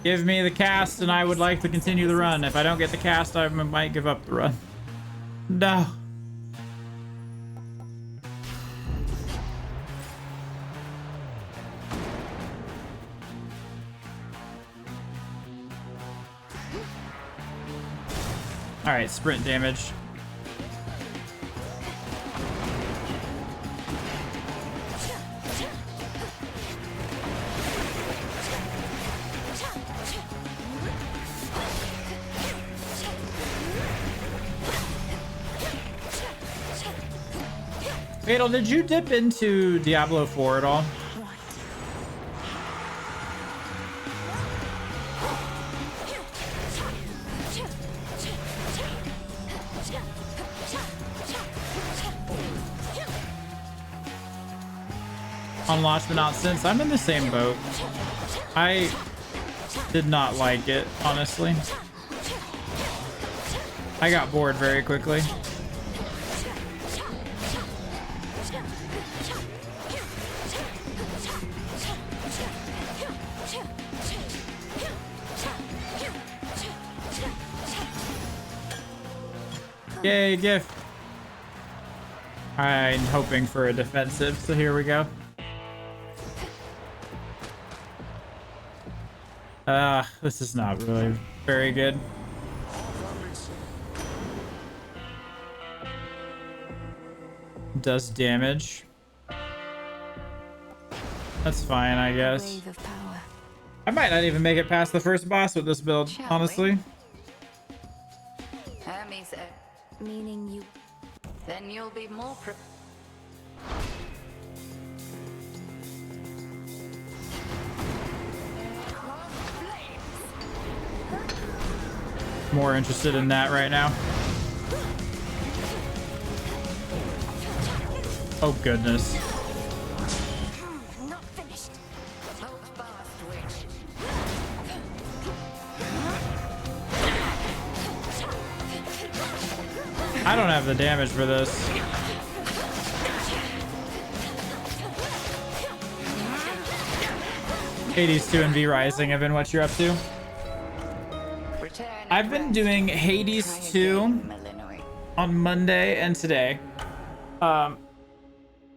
[SPEAKER 1] Give me the cast and I would like to continue the run. If I don't get the cast, I might give up the run. No. All right, sprint damage. Fatal, did you dip into Diablo 4 at all? On launch, but not since. I'm in the same boat. I did not like it, honestly. I got bored very quickly. Yay, gift. I'm hoping for a defensive, so here we go. This is not really very good. Does damage. That's fine, I guess.
[SPEAKER 7] Wave of power.
[SPEAKER 1] I might not even make it past the first boss with this build,
[SPEAKER 3] Shall
[SPEAKER 1] honestly.
[SPEAKER 3] Hermes,
[SPEAKER 7] Meaning you...
[SPEAKER 3] then you'll be more
[SPEAKER 1] More interested in that right now. Oh goodness.
[SPEAKER 10] Not finished.
[SPEAKER 3] Hold fast, witch.
[SPEAKER 1] I don't have the damage for this. Hades 2 and V Rising have been what you're up to. I've been doing Hades 2 on Monday and today. I've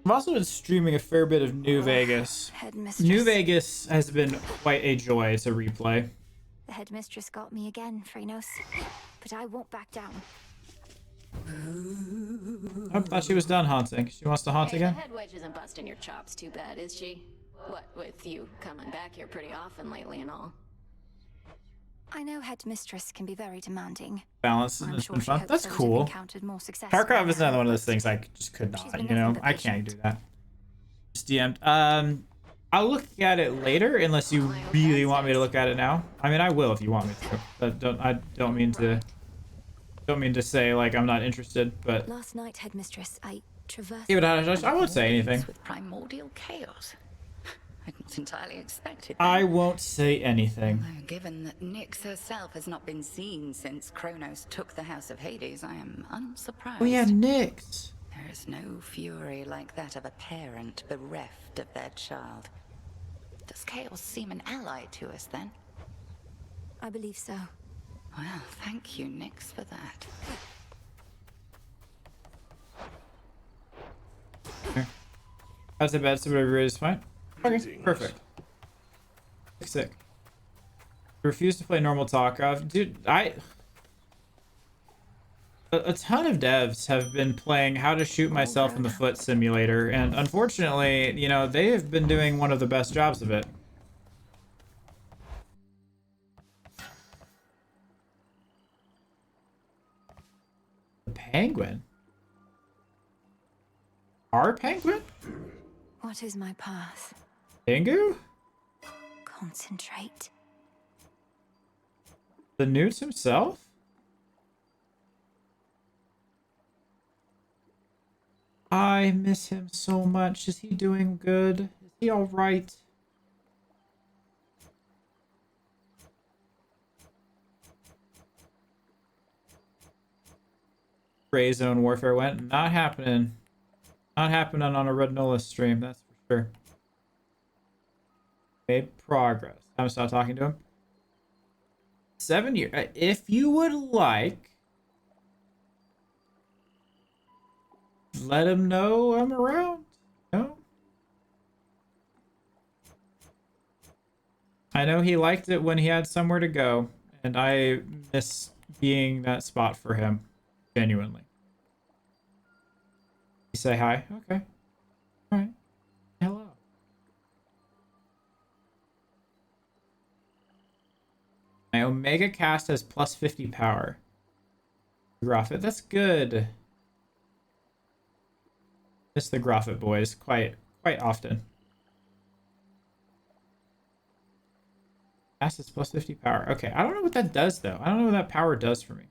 [SPEAKER 1] also been streaming a fair bit of New Vegas. New Vegas has been quite a joy to replay.
[SPEAKER 7] The headmistress got me again, Phrenos. But I won't back down.
[SPEAKER 1] I thought she was done haunting. She wants to haunt
[SPEAKER 2] Hey,
[SPEAKER 1] again?
[SPEAKER 2] the head wedge isn't busting your chops too bad, is she? What with you coming back here pretty often lately and all?
[SPEAKER 7] I know headmistress can be very demanding.
[SPEAKER 1] Balance
[SPEAKER 7] I'm
[SPEAKER 1] has
[SPEAKER 7] sure
[SPEAKER 1] been
[SPEAKER 7] she
[SPEAKER 1] fun.
[SPEAKER 7] hopes
[SPEAKER 1] That's
[SPEAKER 7] those who've
[SPEAKER 1] cool.
[SPEAKER 7] encountered more success
[SPEAKER 1] Tarkov
[SPEAKER 7] by
[SPEAKER 1] is
[SPEAKER 7] now.
[SPEAKER 1] another one of those things I just could
[SPEAKER 7] She's
[SPEAKER 1] not,
[SPEAKER 7] been
[SPEAKER 1] you know?
[SPEAKER 7] nothing but
[SPEAKER 1] I can't do that. Just DM'd. I'll look at it later unless you really want me to look at it now. I mean, I will if you want me to. But I don't mean to say like I'm not interested, but
[SPEAKER 7] Last night, headmistress, I traversed...
[SPEAKER 1] yeah, but I won't say anything.
[SPEAKER 3] with primordial chaos. I'd not entirely expected.
[SPEAKER 1] I won't say anything.
[SPEAKER 3] Although, given that Nyx herself has not been seen since Kronos took the House of Hades, I am unsurprised.
[SPEAKER 1] Oh yeah, Nyx.
[SPEAKER 3] There is no fury like that of a parent bereft of their child. Does chaos seem an ally to us then?
[SPEAKER 7] I believe so.
[SPEAKER 3] Well, thank you, Nyx, for that.
[SPEAKER 1] Okay. How's the bed? Somebody is fine. Okay, perfect. Sick. Refuse to play normal talk. Dude, a ton of devs have been playing How to Shoot Myself in the Foot simulator, and unfortunately, you know, they have been doing one of the best jobs of it. The penguin? Our penguin?
[SPEAKER 7] What is my path?
[SPEAKER 1] Pingu?
[SPEAKER 7] Concentrate.
[SPEAKER 1] The Newt himself? I miss him so much. Is he doing good? Is he alright? Gray Zone Warfare went. Not happening. Not happening on a Red Nola stream, that's for sure. Made progress. Time to stop talking to him. 7 years. If you would like, let him know I'm around. No? I know he liked it when he had somewhere to go, and I miss being that spot for him. Genuinely. You say hi? Okay. Alright. Hello. My Omega cast has plus 50 power. Groffit, that's good. Miss the Groffit boys quite often. Cast is plus 50 power. Okay, I don't know what that does though. I don't know what that power does for me.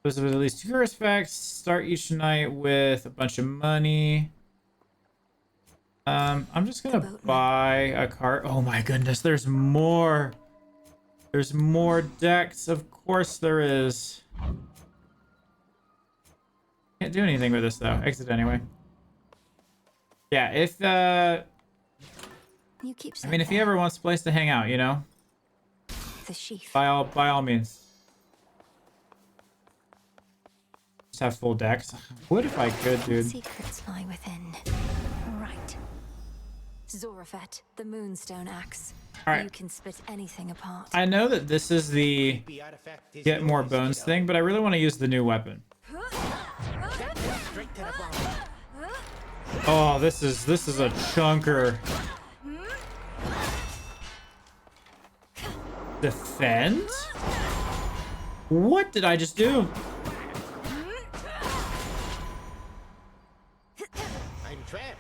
[SPEAKER 1] Those are at least 2 curse effects. Start each night with a bunch of money. I'm just gonna buy a card. Oh my goodness, there's more. There's more decks. Of course there is. Can't do anything with this though. Exit anyway. Yeah, if
[SPEAKER 7] You keep
[SPEAKER 1] I mean, if he ever wants a place to hang out, you know,
[SPEAKER 7] the sheaf.
[SPEAKER 1] by all means. Just have full decks. What if I could, dude?
[SPEAKER 7] Secrets lie within. Right. Zorafet, the Moonstone Axe.
[SPEAKER 1] Alright.
[SPEAKER 7] You can split anything apart.
[SPEAKER 1] I know that this is the get more bones thing, but I really want to use the new weapon. Oh, this is a chunker. Defend? What did I just do?
[SPEAKER 13] I'm trapped.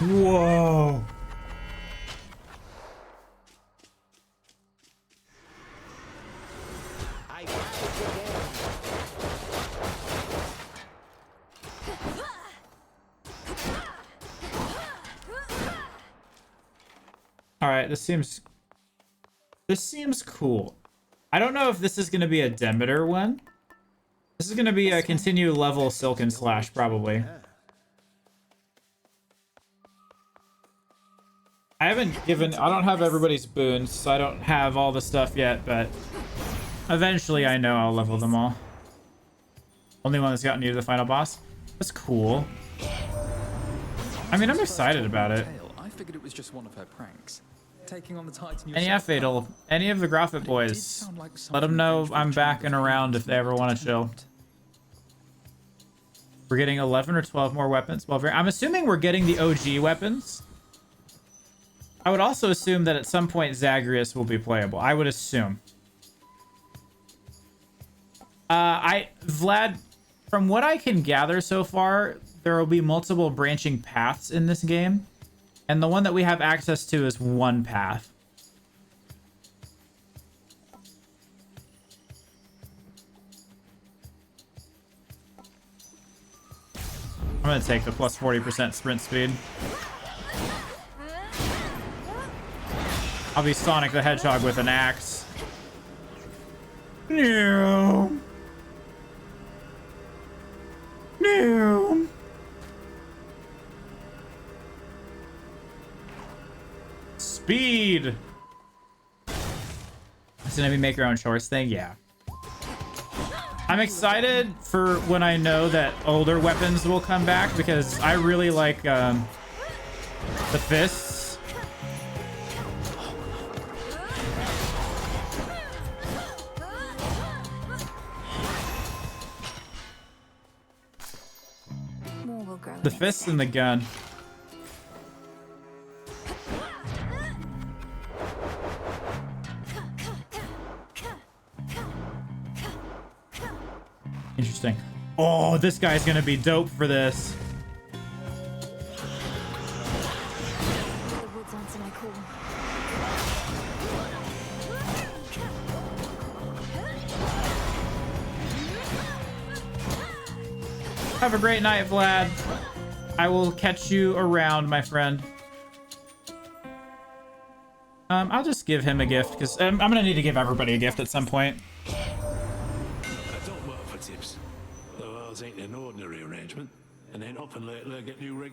[SPEAKER 1] Whoa.
[SPEAKER 13] I got it again.
[SPEAKER 1] All right, this seems cool. I don't know if this is going to be a Demeter one. This is going to be a continue level Silken Slash, probably. I don't have everybody's boons, so I don't have all the stuff yet, but eventually I know I'll level them all. Only one that's gotten you to the final boss. That's cool. I mean, I'm excited about it.
[SPEAKER 17] I figured it was just one of her pranks. Taking on the Titan
[SPEAKER 1] And yeah, Fatal, any of the Graphic boys, let them know I'm back and around if they ever want to chill. We're getting 11 or 12 more weapons. Well, I'm assuming we're getting the OG weapons. I would also assume that at some point Zagreus will be playable. I would assume. Vlad, from what I can gather so far, there will be multiple branching paths in this game. And the one that we have access to is one path. I'm gonna take the plus 40% sprint speed. I'll be Sonic the Hedgehog with an axe. No. No. Speed. It's gonna be make your own choice thing, yeah. I'm excited for when I know that older weapons will come back because I really like the fists. The fists and the gun. Interesting. Oh, this guy's gonna be dope for this.
[SPEAKER 7] The woods answer my call.
[SPEAKER 1] Have a great night, Vlad. I will catch you around, my friend. I'll just give him a gift because I'm gonna need to give everybody a gift at some point.
[SPEAKER 16] I don't work for tips. Though ours ain't an ordinary arrangement, and ain't often lately I get new reg.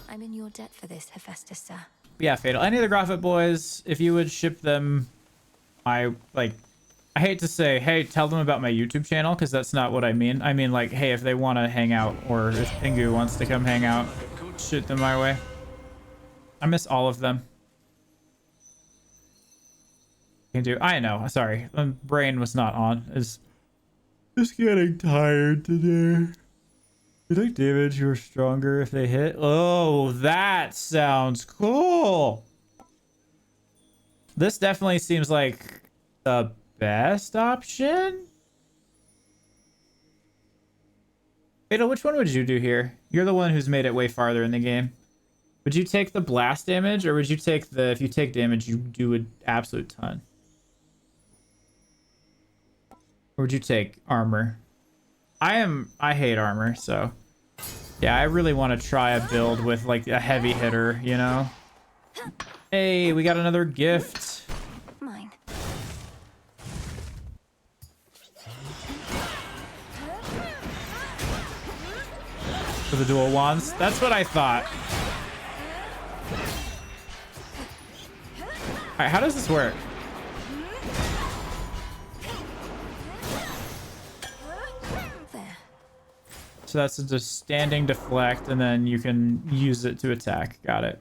[SPEAKER 7] I'm in your debt for this, Hephaestus, sir.
[SPEAKER 1] But yeah, Fatal. Any of the Graphic boys, if you would ship them, I hate to say, hey, tell them about my YouTube channel, because that's not what I mean. I mean, like, hey, if they want to hang out, or if Pingu wants to come hang out, shoot them my way. I miss all of them. I know, sorry. My brain was not on. It's just getting tired today. You think damage you're stronger if they hit? Oh, that sounds cool. This definitely seems like the best option. Fatal, which one would you do here? You're the one who's made it way farther in the game. Would you take the blast damage, or would you take the, if you take damage, you do an absolute ton? Or would you take armor? I hate armor, so yeah, I really want to try a build with like a heavy hitter, you know? Hey, we got another gift.
[SPEAKER 7] Mine.
[SPEAKER 1] For the dual wands? That's what I thought. Alright, how does this work? So that's just standing deflect, and then you can use it to attack. Got it.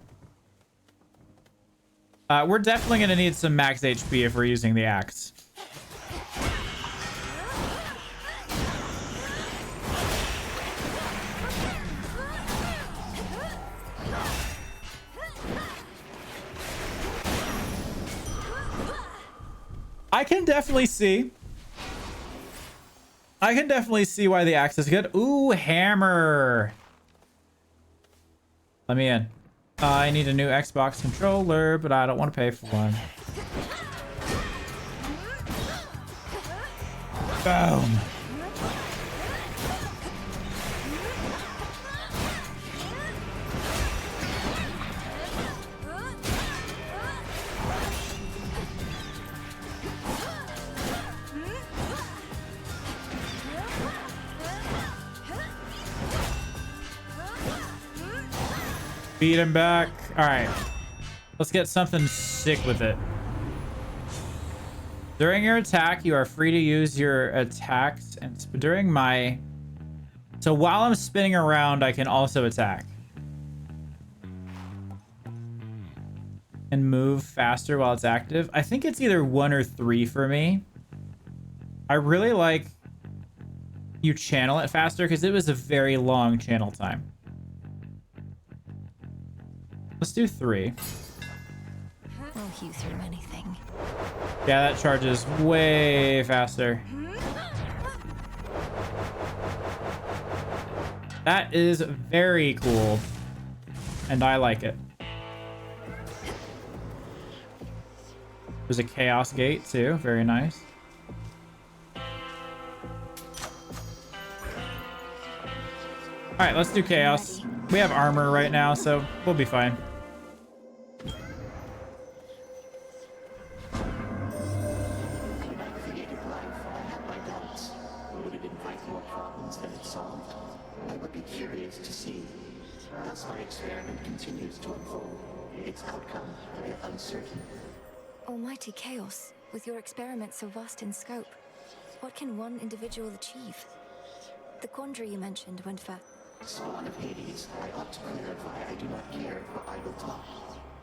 [SPEAKER 1] We're definitely going to need some max HP if we're using the axe. I can definitely see why the axe is good. Ooh, hammer. Let me in. I need a new Xbox controller, but I don't want to pay for one. Boom. Beat him back. All right. Let's get something sick with it. During your attack, you are free to use your attacks. And during my... So while I'm spinning around, I can also attack. And move faster while it's active. I think it's either 1 or 3 for me. I really like you channel it faster because it was a very long channel time. Let's do 3.
[SPEAKER 7] I'll hew through anything.
[SPEAKER 1] Yeah, that charges way faster. That is very cool. And I like it. There's a chaos gate too. Very nice. Alright, let's do chaos. We have armor right now, so we'll be fine.
[SPEAKER 5] I would be curious to see. As my experiment continues to unfold, its outcome will be uncertain.
[SPEAKER 7] Almighty Chaos, with your experiment so vast in scope, what can one individual achieve? The quandary you mentioned went for...
[SPEAKER 5] Spawn of Hades, I ought to clarify I do not care for idle talk.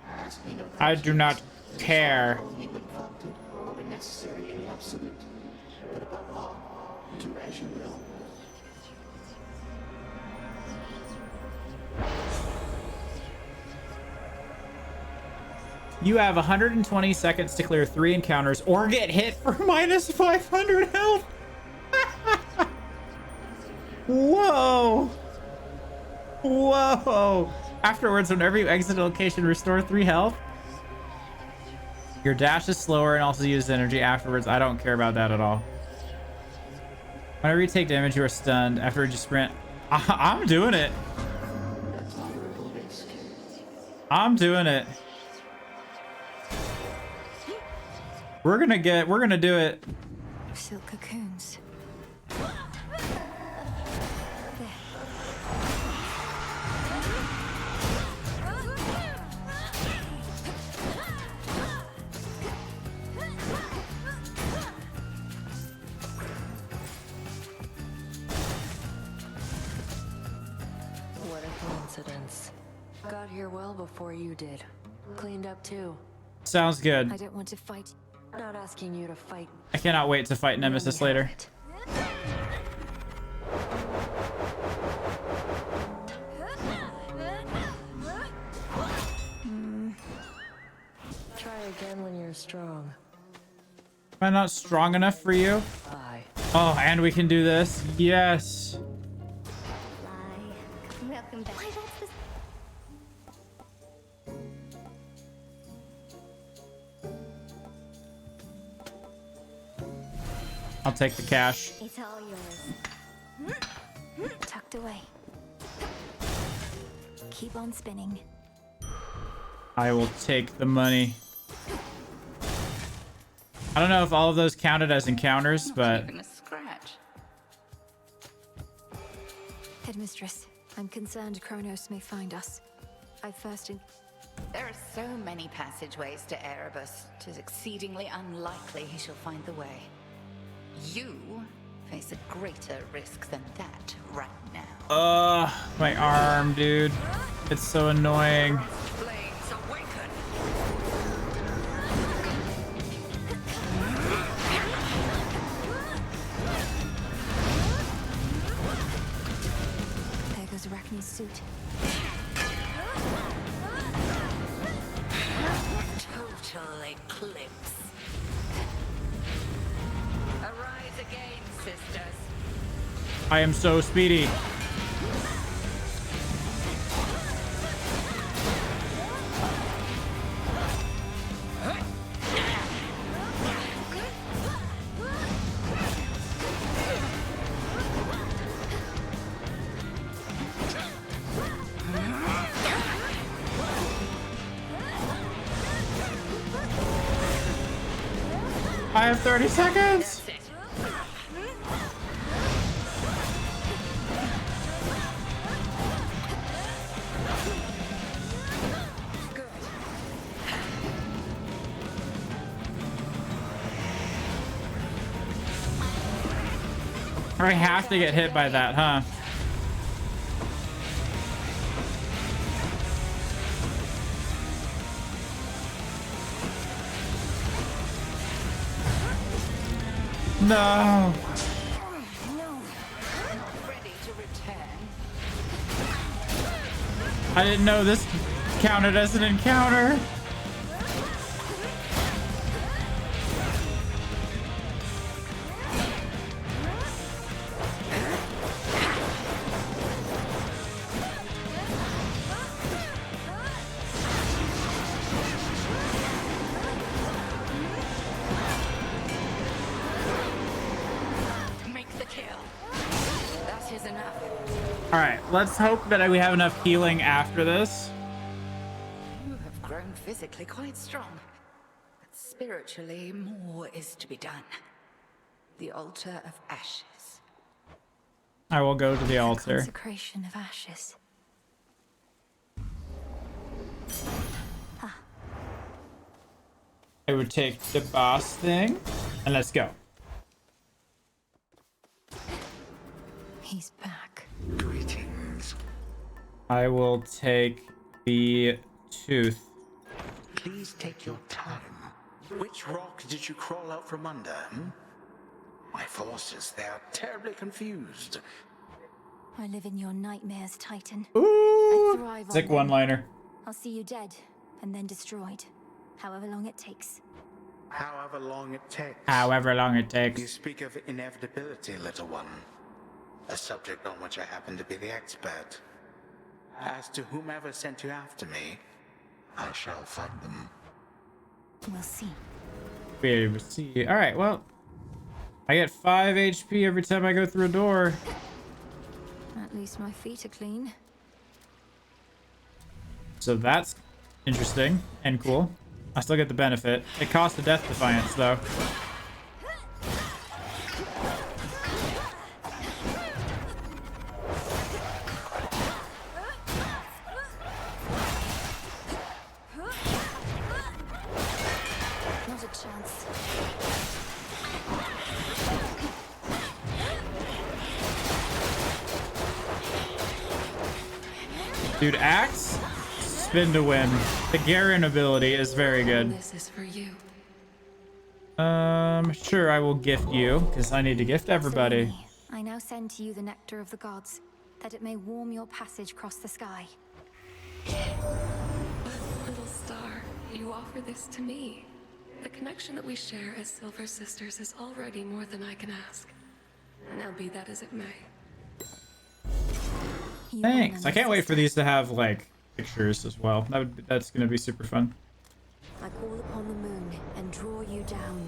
[SPEAKER 5] Ask me no questions.
[SPEAKER 1] I do not care.
[SPEAKER 5] Only when prompted or when necessary in the absolute. But above all, do as you will.
[SPEAKER 1] You have 120 seconds to clear 3 encounters or get hit for minus 500 health. Whoa. Whoa. Afterwards, whenever you exit a location, restore 3 health. Your dash is slower and also uses energy afterwards. I don't care about that at all. Whenever you take damage, you are stunned. Afterwards, you sprint. I'm doing it. I'm doing it. We're gonna do it.
[SPEAKER 7] Silk cocoons.
[SPEAKER 8] What a coincidence. Got here well before you did. Cleaned up too.
[SPEAKER 1] Sounds good.
[SPEAKER 7] I don't want to fight.
[SPEAKER 8] Not asking you to fight.
[SPEAKER 1] I cannot wait to fight Nemesis later.
[SPEAKER 8] Try again when you're strong.
[SPEAKER 1] Am I not strong enough for you?
[SPEAKER 8] Bye.
[SPEAKER 1] Oh, and we can do this. Yes.
[SPEAKER 10] Welcome back.
[SPEAKER 1] I'll take the cash.
[SPEAKER 10] It's all yours.
[SPEAKER 7] Tucked away. Keep on spinning.
[SPEAKER 1] I will take the money. I don't know if all of those counted as encounters, but...
[SPEAKER 3] Even a scratch.
[SPEAKER 7] Headmistress, I'm concerned Kronos may find us.
[SPEAKER 3] There are so many passageways to Erebus. 'Tis exceedingly unlikely he shall find the way. You face a greater risk than that right now.
[SPEAKER 1] My arm, dude. It's so annoying.
[SPEAKER 3] Blades awaken!
[SPEAKER 7] There goes Arachne's suit.
[SPEAKER 3] Total eclipse.
[SPEAKER 1] I am so speedy. I have 30 seconds. I have to get hit by that, huh? No.
[SPEAKER 3] Ready to return.
[SPEAKER 1] I didn't know this counted as an encounter.
[SPEAKER 3] Make the kill. That is enough.
[SPEAKER 1] All right, let's hope that we have enough healing after this.
[SPEAKER 3] You have grown physically quite strong, but spiritually more is to be done. The altar of ashes.
[SPEAKER 1] I will go to the altar.
[SPEAKER 7] Consecration of ashes.
[SPEAKER 1] I would take the boss thing, and let's go.
[SPEAKER 7] He's back.
[SPEAKER 5] Greetings.
[SPEAKER 1] I will take the tooth.
[SPEAKER 5] Please take your time. Which rock did you crawl out from under? My forces, they are terribly confused.
[SPEAKER 7] I live in your nightmares, Titan.
[SPEAKER 1] Ooh,
[SPEAKER 7] I thrive on
[SPEAKER 1] sick
[SPEAKER 7] them.
[SPEAKER 1] one-liner.
[SPEAKER 7] I'll see you dead, and then destroyed. However long it takes.
[SPEAKER 5] However long it takes.
[SPEAKER 1] However long it takes.
[SPEAKER 5] You speak of inevitability, little one. A subject on which I happen to be the expert. As to whomever sent you after me, I shall find them.
[SPEAKER 7] We'll see.
[SPEAKER 1] We will see. All right, well, I get 5 HP every time I go through a door.
[SPEAKER 7] At least my feet are clean.
[SPEAKER 1] So that's interesting and cool. I still get the benefit. It costs a death defiance, though.
[SPEAKER 7] Not a chance.
[SPEAKER 1] Dude, axe, spin to win. The Garen ability is very good.
[SPEAKER 11] This is for you.
[SPEAKER 1] Sure, I will gift you, because I need to gift everybody.
[SPEAKER 7] I now send to you the nectar of the gods, that it may warm your passage across the sky.
[SPEAKER 11] Little star, you offer this to me. The connection that we share as Silver Sisters is already more than I can ask. Now be that as it may.
[SPEAKER 1] Thanks. I can't wait for these to have, like, pictures as well. That's gonna be super fun.
[SPEAKER 7] I call upon the moon and draw you down.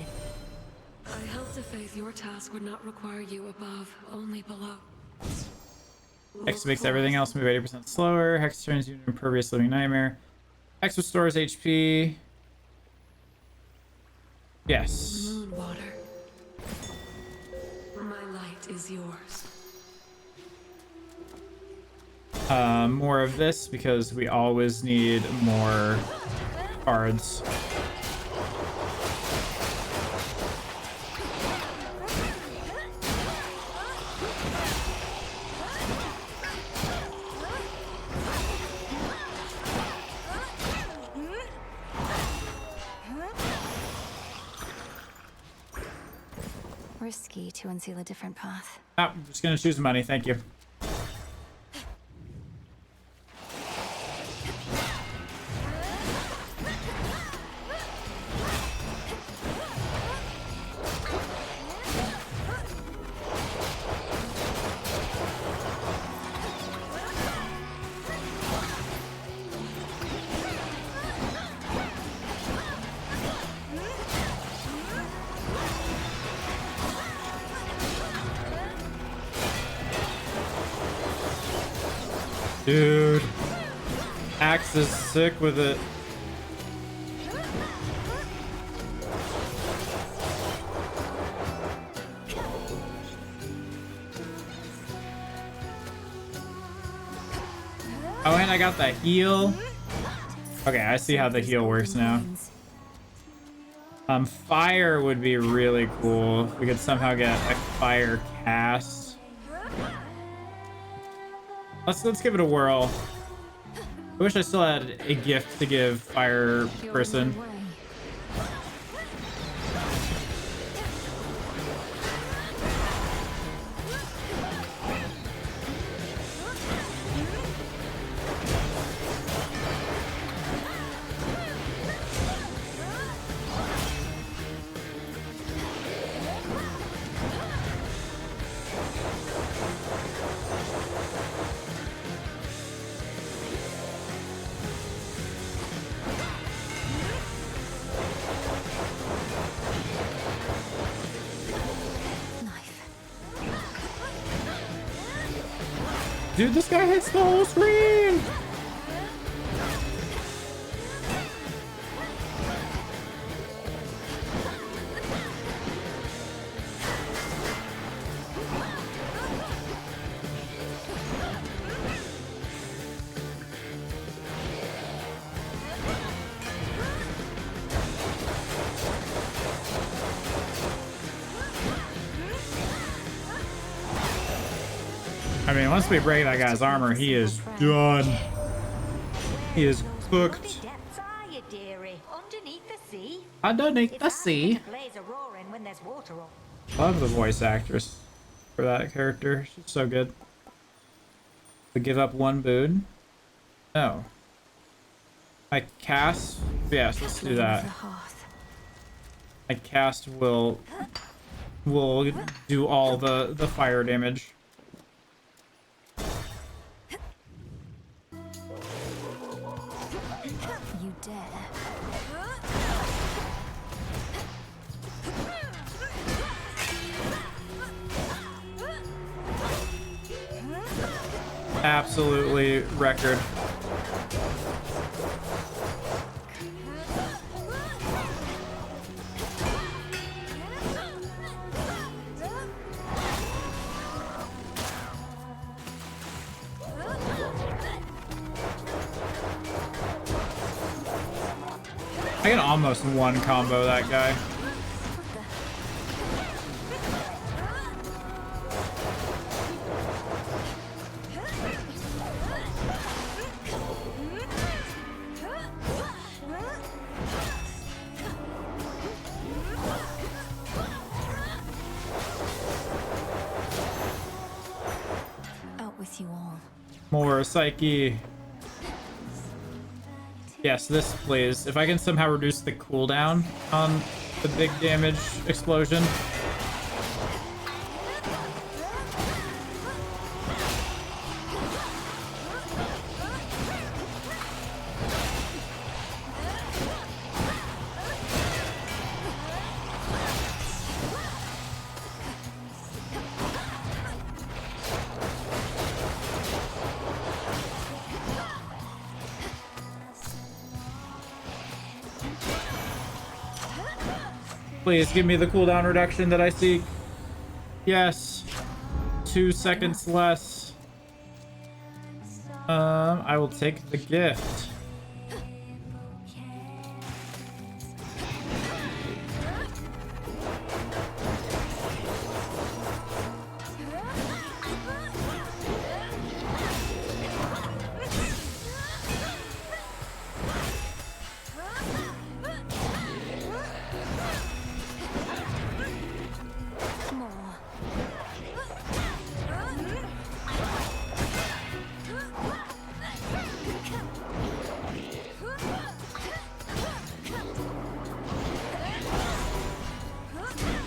[SPEAKER 11] I held to faith your task would not require you above, only below.
[SPEAKER 1] Hex makes everything else move 80% slower. Hex turns you into an impervious living nightmare. Hex restores HP. Yes.
[SPEAKER 11] Moon water. My light is yours.
[SPEAKER 1] More of this because we always need more cards.
[SPEAKER 7] Risky to unseal a different path.
[SPEAKER 1] Oh, I'm just gonna choose money, thank you. Dude. Axe is sick with it. Oh, and I got that heal. Okay, I see how the heal works now. Fire would be really cool if we could somehow get a fire cast. Let's give it a whirl. I wish I still had a gift to give fire person. Dude, this guy hits the whole screen! I mean, once we break that guy's armor, he is done. He is cooked. Underneath the sea. Love the voice actress for that character. She's so good. We give up one boon. No. My cast. Yes, let's do that. My cast will do all the fire damage.
[SPEAKER 7] You dare.
[SPEAKER 1] Absolutely record. I can almost one combo that guy.
[SPEAKER 7] Out with you all.
[SPEAKER 1] More Psyche. Yes, this please. If I can somehow reduce the cooldown on the big damage explosion. Please give me the cooldown reduction that I seek. Yes. 2 seconds less. I will take the gift.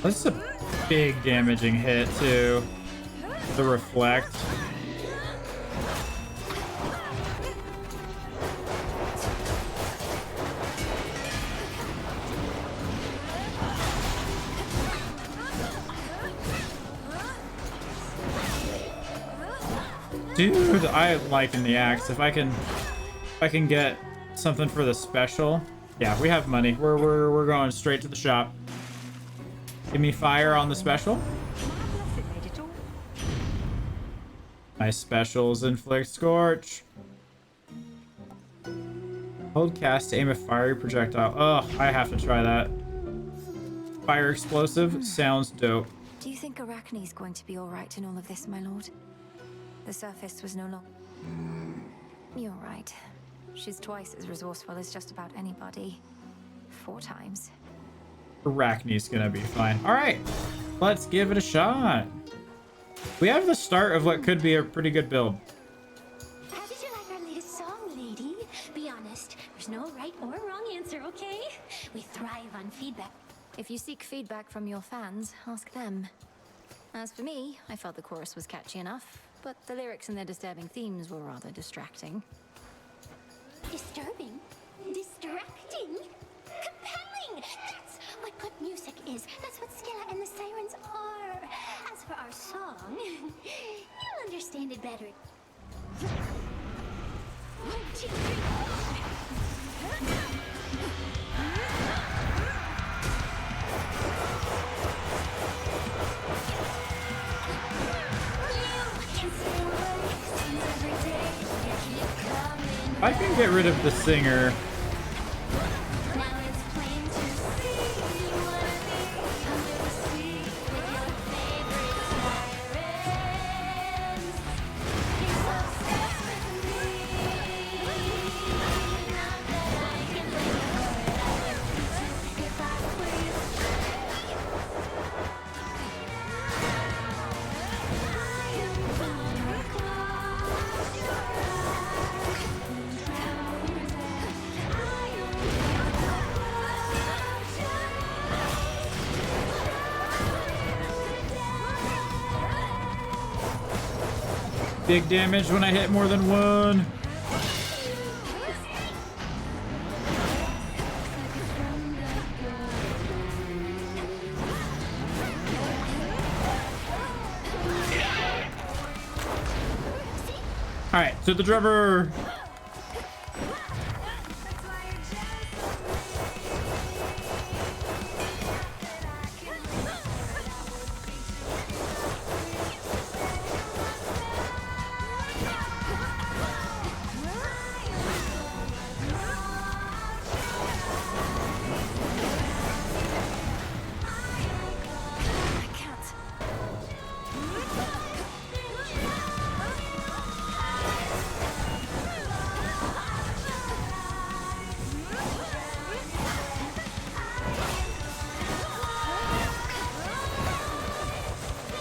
[SPEAKER 1] This is a big damaging hit too. The reflect. Dude, I liking the axe. If I can get something for the special. Yeah, we have money. We're going straight to the shop. Give me fire on the special. My specials inflict scorch. Hold cast to aim a fiery projectile. Ugh, I have to try that. Fire explosive sounds dope.
[SPEAKER 7] Do you think Arachne's going to be alright in all of this, my lord? The surface was no longer... You're right. She's twice as resourceful as just about anybody. 4 times.
[SPEAKER 1] Arachne's gonna be fine. Alright, let's give it a shot. We have the start of what could be a pretty good build.
[SPEAKER 10] How did you like our latest song, lady? Be honest, there's no right or wrong answer, okay? We thrive on feedback.
[SPEAKER 7] If you seek feedback from your fans, ask them. As for me, I felt the chorus was catchy enough, but the lyrics and their disturbing themes were rather distracting.
[SPEAKER 10] Disturbing? Distracting? Compelling! That's what good music is. That's what Skella and the Sirens are. As for our song, you'll understand it better. 1, 2, 3.
[SPEAKER 1] If I can get rid of the singer. Big damage when I hit more than one. All right, to the drummer.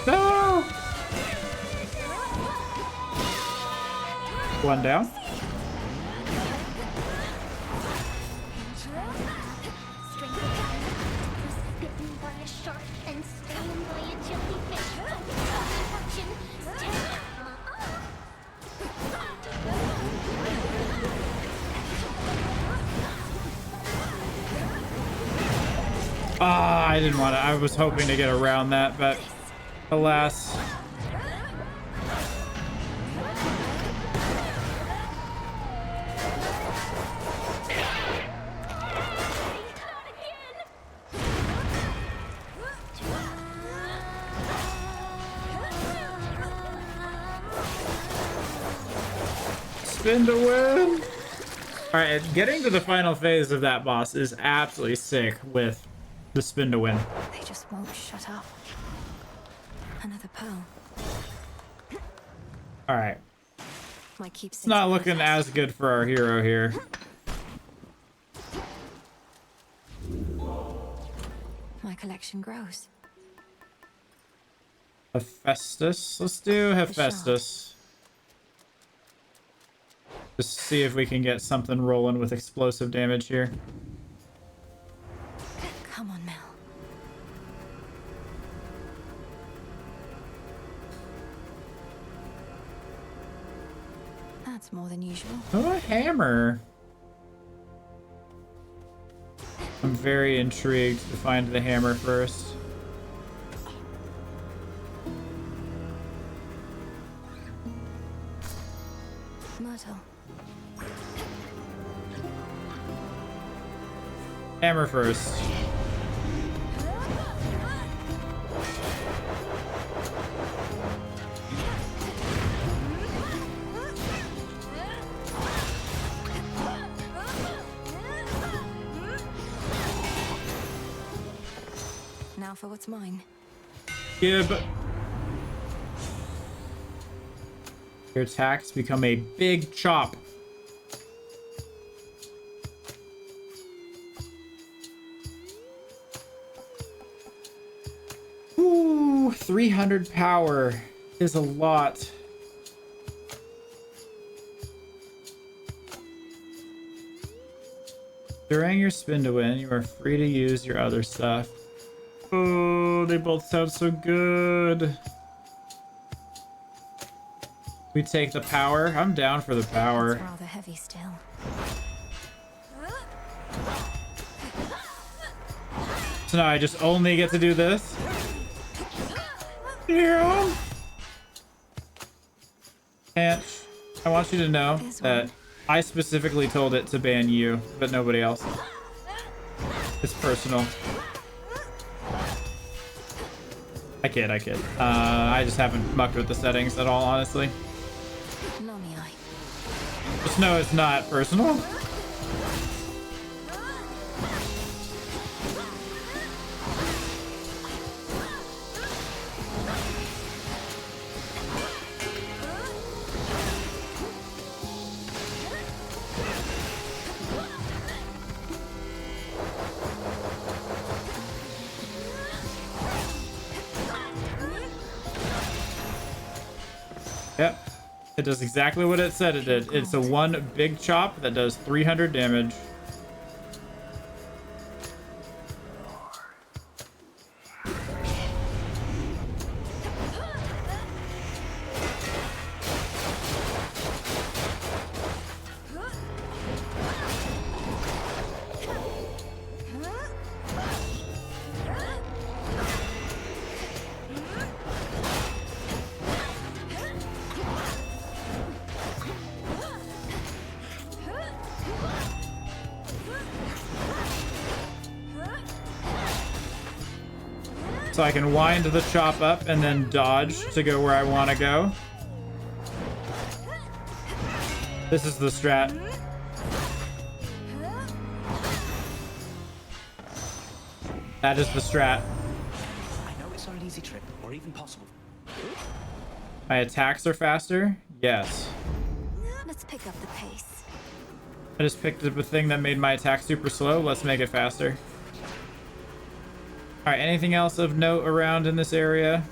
[SPEAKER 1] No! One down. Ah, I didn't want to. I was hoping to get around that, but alas. Spin to win. All right, getting to the final phase of that boss is absolutely sick with the spin to win.
[SPEAKER 7] They just won't shut up. Another pearl.
[SPEAKER 1] All right.
[SPEAKER 7] My
[SPEAKER 1] It's not looking as good for our hero here.
[SPEAKER 7] My collection grows.
[SPEAKER 1] Hephaestus. Let's do Hephaestus. Just see if we can get something rolling with explosive damage here.
[SPEAKER 7] Come on, Mel. That's more than usual.
[SPEAKER 1] Oh, a hammer. I'm very intrigued to find the hammer first.
[SPEAKER 7] Myrtle.
[SPEAKER 1] Hammer first.
[SPEAKER 7] Now for what's mine.
[SPEAKER 1] Gib. Your attacks become a big chop. Ooh, 300 power is a lot. During your spin to win, you are free to use your other stuff. Oh, they both sound so good. We take the power. I'm down for the power.
[SPEAKER 7] It's rather heavy still.
[SPEAKER 1] So now I just only get to do this. Yeah. And I want you to know that I specifically told it to ban you, but nobody else. It's personal. I kid. I just haven't mucked with the settings at all, honestly. Just know it's not personal. Yep. It does exactly what it said it did. It's a one big chop that does 300 damage. So I can wind the chop up and then dodge to go where I want to go. This is the strat. That is the strat.
[SPEAKER 14] I know it's not an easy trip, or even possible.
[SPEAKER 1] My attacks are faster? Yes.
[SPEAKER 7] Let's pick up the pace.
[SPEAKER 1] I just picked up a thing that made my attack super slow. Let's make it faster. Alright, anything else of note around in this area?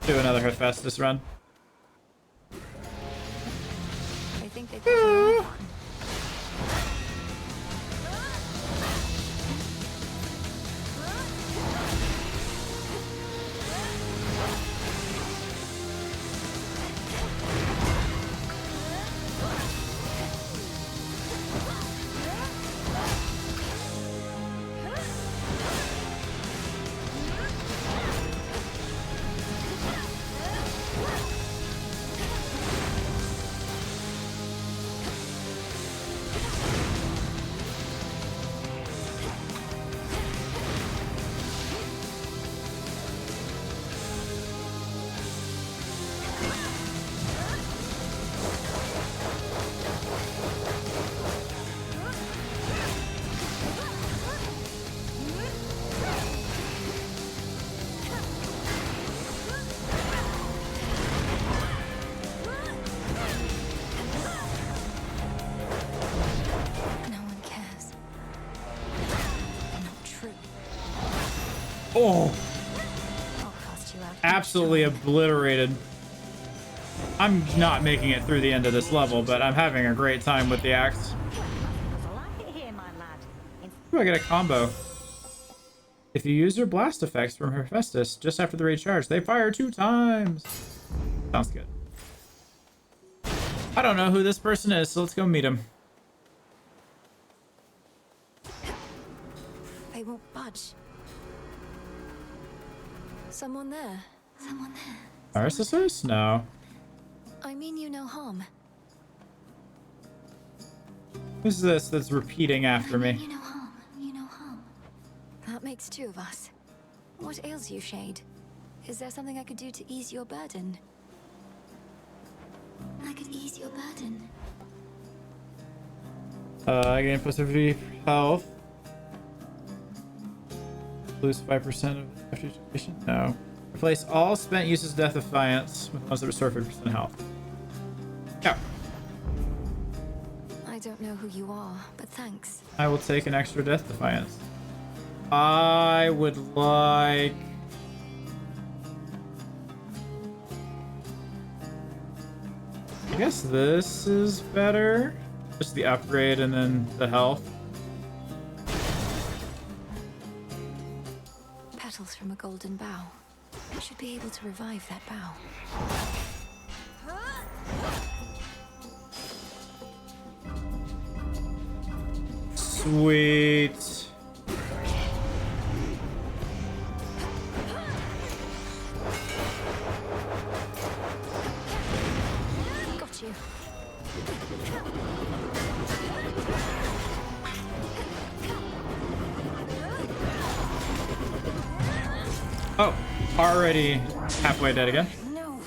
[SPEAKER 1] Do another Hephaestus run.
[SPEAKER 7] I think they got one.
[SPEAKER 1] Oh, absolutely obliterated. I'm not making it through the end of this level, but I'm having a great time with the axe. Ooh, I get a combo. If you use your blast effects from Hephaestus just after the raid charge, they fire 2 times. Sounds good. I don't know who this person is, so let's go meet him.
[SPEAKER 7] They won't budge. Someone there. Someone there.
[SPEAKER 1] Narcissus? No.
[SPEAKER 7] I mean you no harm.
[SPEAKER 1] Who's this that's repeating after me?
[SPEAKER 7] You no harm. You no harm. That makes two of us. What ails you, Shade? Is there something I could do to ease your burden? I could ease your burden.
[SPEAKER 1] I gain plus 50 health. Lose 5% of after duration? No. Replace all spent uses Death Defiance with ones that restore 50% health. Yeah.
[SPEAKER 7] I don't know who you are, but thanks.
[SPEAKER 1] I will take an extra Death Defiance. I would like... I guess this is better. Just the upgrade and then the health.
[SPEAKER 7] Petals from a golden bough. I should be able to revive that bough.
[SPEAKER 1] Sweet.
[SPEAKER 7] Got you.
[SPEAKER 1] Oh, already halfway dead again.
[SPEAKER 7] No.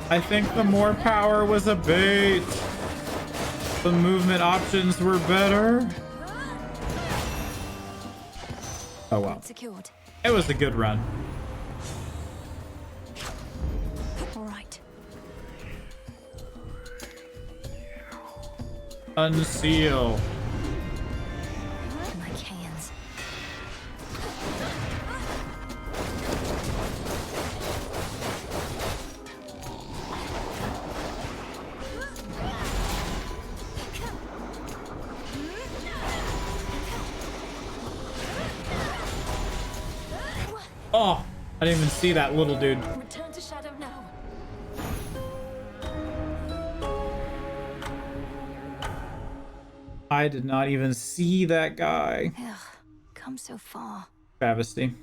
[SPEAKER 1] I think the more power was a bait. The movement options were better. Oh well.
[SPEAKER 7] Secured.
[SPEAKER 1] It was a good run.
[SPEAKER 7] All right.
[SPEAKER 1] Unseal.
[SPEAKER 7] Like hands.
[SPEAKER 1] Oh, I didn't even see that little dude.
[SPEAKER 7] Return to shadow now.
[SPEAKER 1] I did not even see that guy.
[SPEAKER 7] Ugh, come so far.
[SPEAKER 1] Travesty.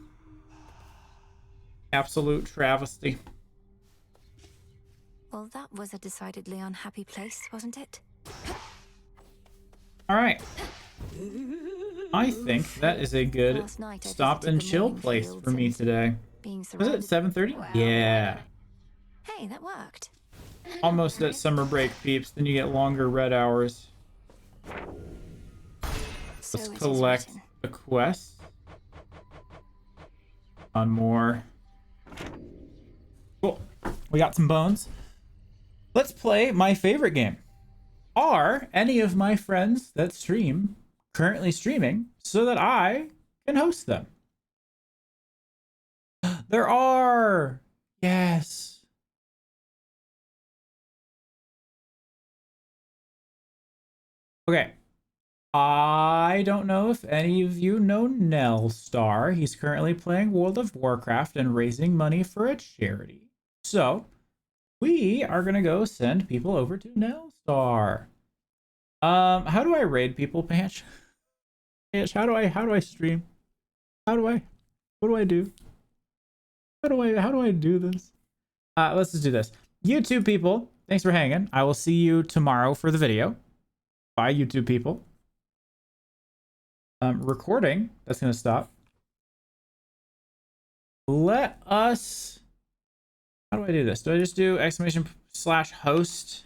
[SPEAKER 1] Absolute travesty.
[SPEAKER 7] Well, that was a decidedly unhappy place, wasn't it?
[SPEAKER 1] All right. I think that is a good
[SPEAKER 7] Last night I
[SPEAKER 1] stop
[SPEAKER 7] visited
[SPEAKER 1] and
[SPEAKER 7] the
[SPEAKER 1] chill
[SPEAKER 7] morning
[SPEAKER 1] place
[SPEAKER 7] fields
[SPEAKER 1] for me
[SPEAKER 7] and
[SPEAKER 1] today.
[SPEAKER 7] Being
[SPEAKER 1] Was
[SPEAKER 7] surrounded.
[SPEAKER 1] it 7:30? Yeah.
[SPEAKER 7] Hey, that worked.
[SPEAKER 1] Almost at summer break, peeps. Then you get longer red hours.
[SPEAKER 7] So
[SPEAKER 1] Let's
[SPEAKER 7] it is
[SPEAKER 1] collect
[SPEAKER 7] written.
[SPEAKER 1] the quest. On more. Cool. We got some bones. Let's play my favorite game. Are any of my friends that stream currently streaming so that I can host them? There are. Yes. Okay. I don't know if any of you know Nelstar. He's currently playing World of Warcraft and raising money for a charity. So, we are going to go send people over to Nelstar. How do I raid people, Panch? Panch, how do I stream? What do I do? How do I do this? Let's just do this. YouTube people, thanks for hanging. I will see you tomorrow for the video. Bye, YouTube people. Recording, that's going to stop. Let us... How do I do this? Do I just do !/host?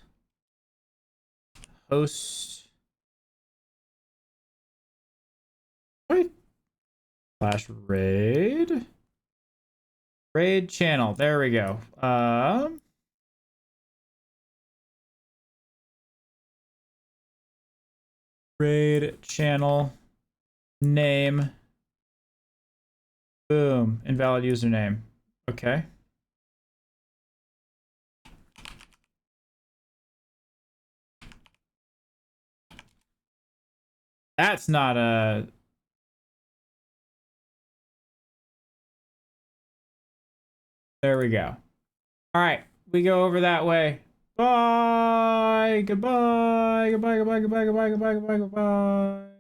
[SPEAKER 1] Host. Right. /raid. Raid channel. There we go. Raid channel. Name. Boom. Invalid username. Okay. That's not a... There we go. All right. We go over that way. Bye. Goodbye. goodbye, goodbye, goodbye, goodbye, goodbye, goodbye, goodbye, goodbye.